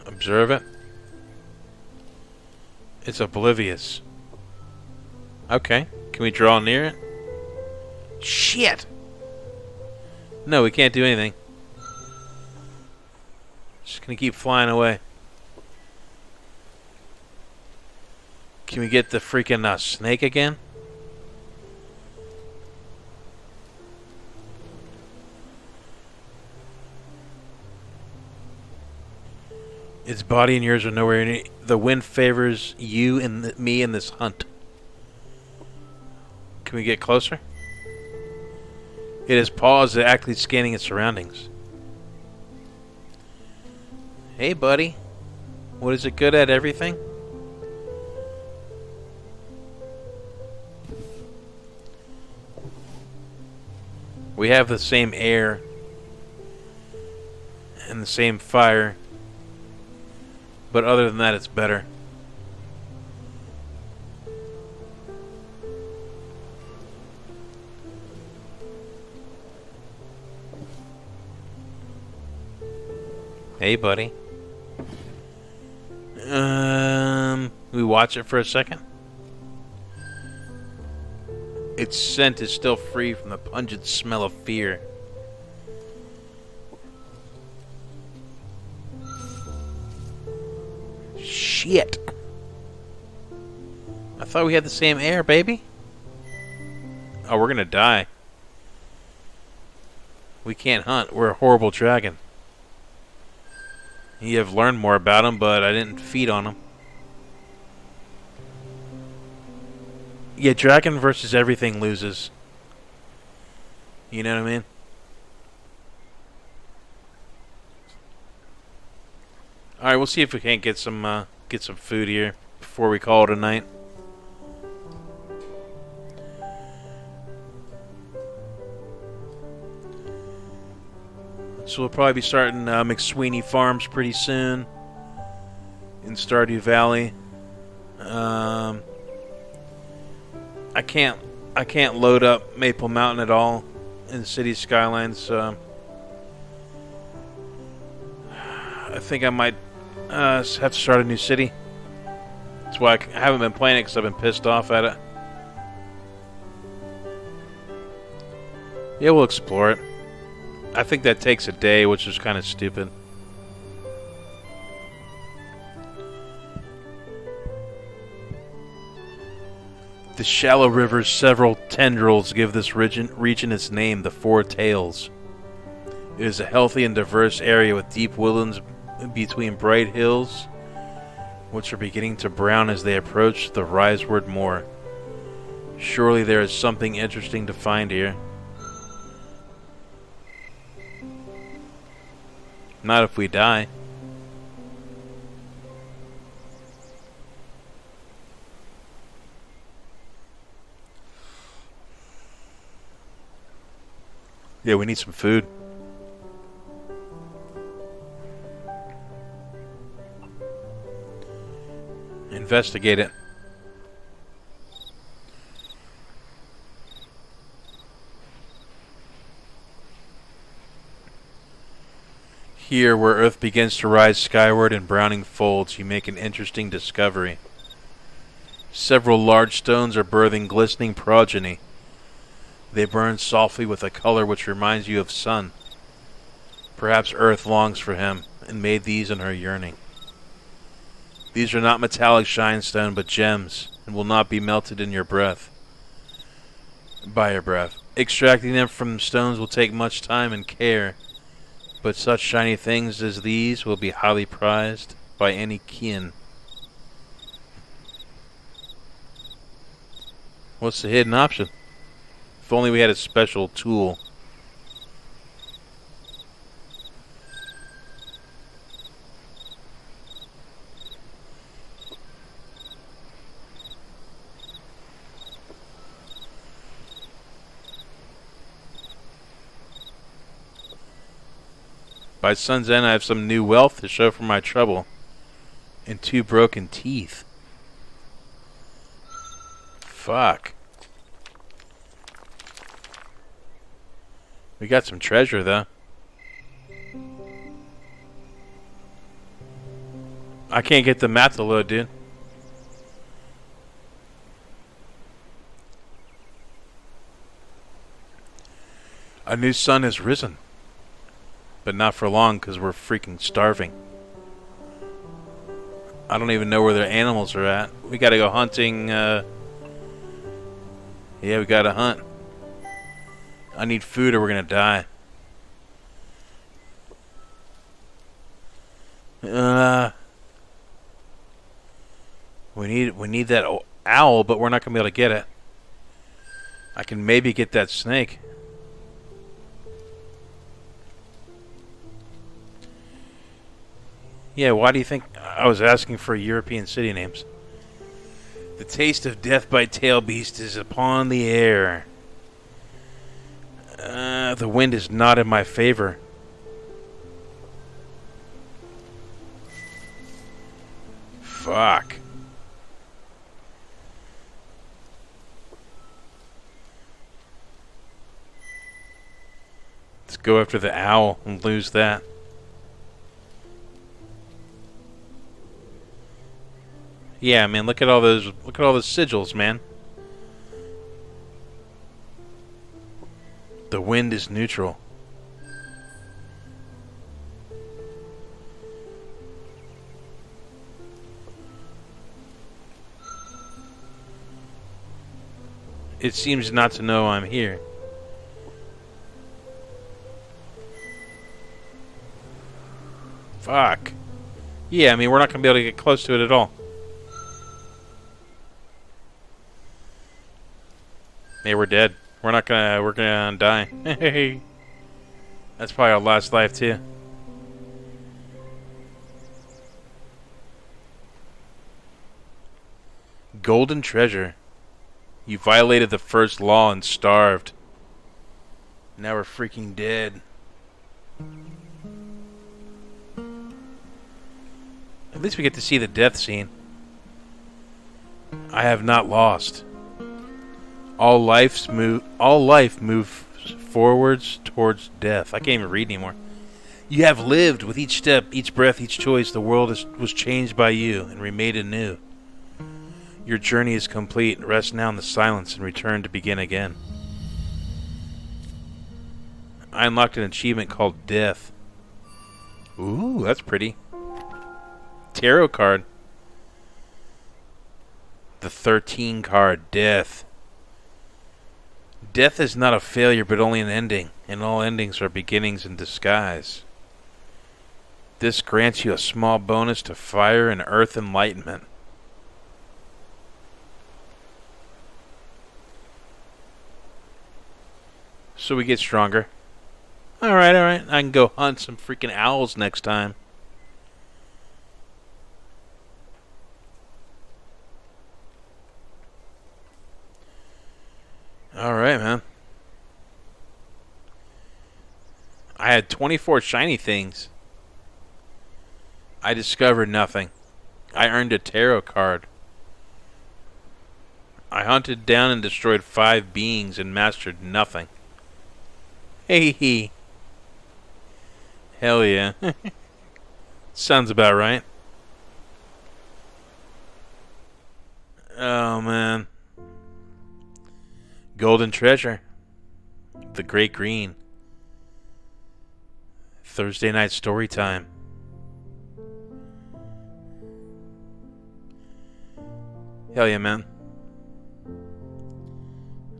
Observe it. It's oblivious. Okay. Can we draw near it? Shit! No, we can't do anything. Just gonna keep flying away. Can we get the freaking snake again? Its body and yours are nowhere near. The wind favors you and me in this hunt. Can we get closer? It has paused, actively scanning its surroundings. Hey, buddy. What is it good at? Everything? We have the same air and the same fire, but other than that, it's better. Hey, buddy. We watch it for a second. Its scent is still free from the pungent smell of fear. Shit. I thought we had the same air, baby. Oh, we're gonna die. We can't hunt. We're a horrible dragon. You have learned more about him, but I didn't feed on him. Yeah, dragon versus everything loses. You know what I mean? Alright, we'll see if we can't get some food here before we call it a night. So we'll probably be starting McSweeney Farms pretty soon in Stardew Valley. I can't load up Maple Mountain at all in City Skylines. I think I might have to start a new city. That's why I haven't been playing it, because I've been pissed off at it. Yeah, we'll explore it. I think that takes a day, which is kind of stupid. The shallow river's several tendrils give this region its name, the Four Tails. It is a healthy and diverse area with deep woodlands between bright hills, which are beginning to brown as they approach the Riseward Moor. Surely there is something interesting to find here. Not if we die. Yeah, we need some food. Investigate it. Here, where Earth begins to rise skyward in browning folds, you make an interesting discovery. Several large stones are birthing glistening progeny. They burn softly with a color which reminds you of sun. Perhaps Earth longs for him, and made these in her yearning. These are not metallic shinestone, but gems, and will not be melted in your breath. By your breath. Extracting them from stones will take much time and care, but such shiny things as these will be highly prized by any kin. What's the hidden option? If only we had a special tool. By sun's end, I have some new wealth to show for my trouble. And 2 broken teeth. Fuck. We got some treasure, though. I can't get the map to load, dude. A new sun has risen. But not for long, because we're freaking starving. I don't even know where their animals are at. We gotta go hunting. Yeah, we gotta hunt. I need food or we're gonna die. We need that owl, but we're not gonna be able to get it. I can maybe get that snake. Yeah, why do you think I was asking for European city names? The taste of death by tail beast is upon the air. The wind is not in my favor. Fuck. Let's go after the owl and lose that. Yeah, man, look at all those sigils, man. The wind is neutral. It seems not to know I'm here. Fuck. Yeah, I mean, we're not going to be able to get close to it at all. Hey, we're dead. We're gonna die. That's probably our last life, too. Golden treasure. You violated the first law and starved. Now we're freaking dead. At least we get to see the death scene. I have not lost. All life moves forwards towards death. I can't even read anymore. You have lived. With each step, each breath, each choice, the world was changed by you and remade anew. Your journey is complete. Rest now in the silence and return to begin again. I unlocked an achievement called Death. Ooh, that's pretty. Tarot card. The 13 card, Death. Death is not a failure, but only an ending, and all endings are beginnings in disguise. This grants you a small bonus to fire and earth enlightenment. So we get stronger. Alright, I can go hunt some freaking owls next time. Alright, man. I had 24 shiny things. I discovered nothing. I earned a tarot card. I hunted down and destroyed 5 beings and mastered nothing. Hey. Hell yeah. Sounds about right. Oh, man. Golden treasure. The Great Green. Thursday night story time. Hell yeah, man.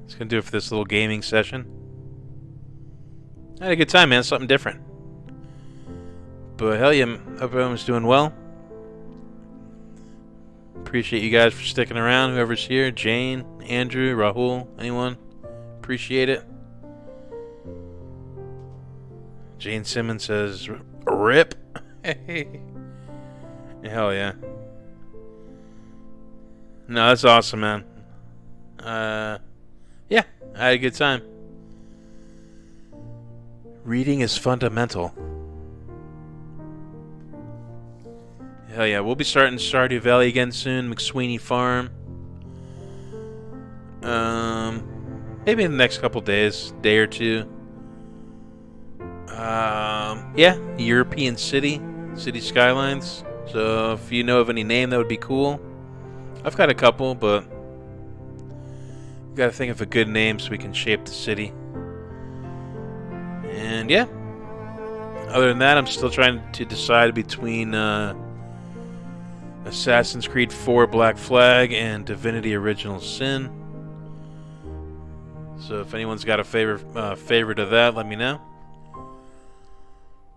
That's gonna do it for this little gaming session. I had a good time, man. Something different. But hell yeah, hope everyone's doing well. Appreciate you guys for sticking around. Whoever's here, Jane, Andrew, Rahul, anyone. Appreciate it. Jane Simmons says, RIP. Hell yeah. No, that's awesome, man. Yeah, I had a good time. Reading is fundamental. Hell yeah, we'll be starting Stardew Valley again soon, McSweeney Farm. Maybe in the next couple days, day or two. Yeah, European city skylines. So if you know of any name, that would be cool. I've got a couple, but we gotta think of a good name so we can shape the city. And yeah, other than that, I'm still trying to decide between Assassin's Creed 4 Black Flag and Divinity Original Sin. So if anyone's got a favorite of that, let me know.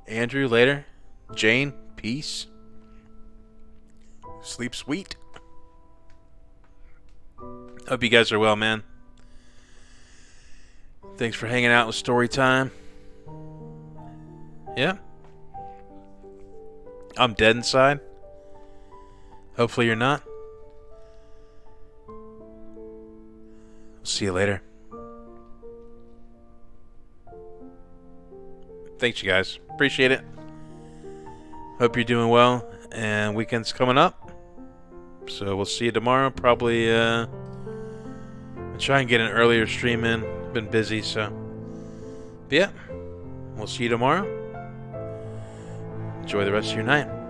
Andrew, later. Jane, peace. Sleep sweet. Hope you guys are well, man. Thanks for hanging out with Story Time. Yeah. I'm dead inside. Hopefully you're not. See you later. Thanks, you guys. Appreciate it. Hope you're doing well. And weekend's coming up. So we'll see you tomorrow. Probably, I'll try and get an earlier stream in. Been busy, so. But yeah. We'll see you tomorrow. Enjoy the rest of your night.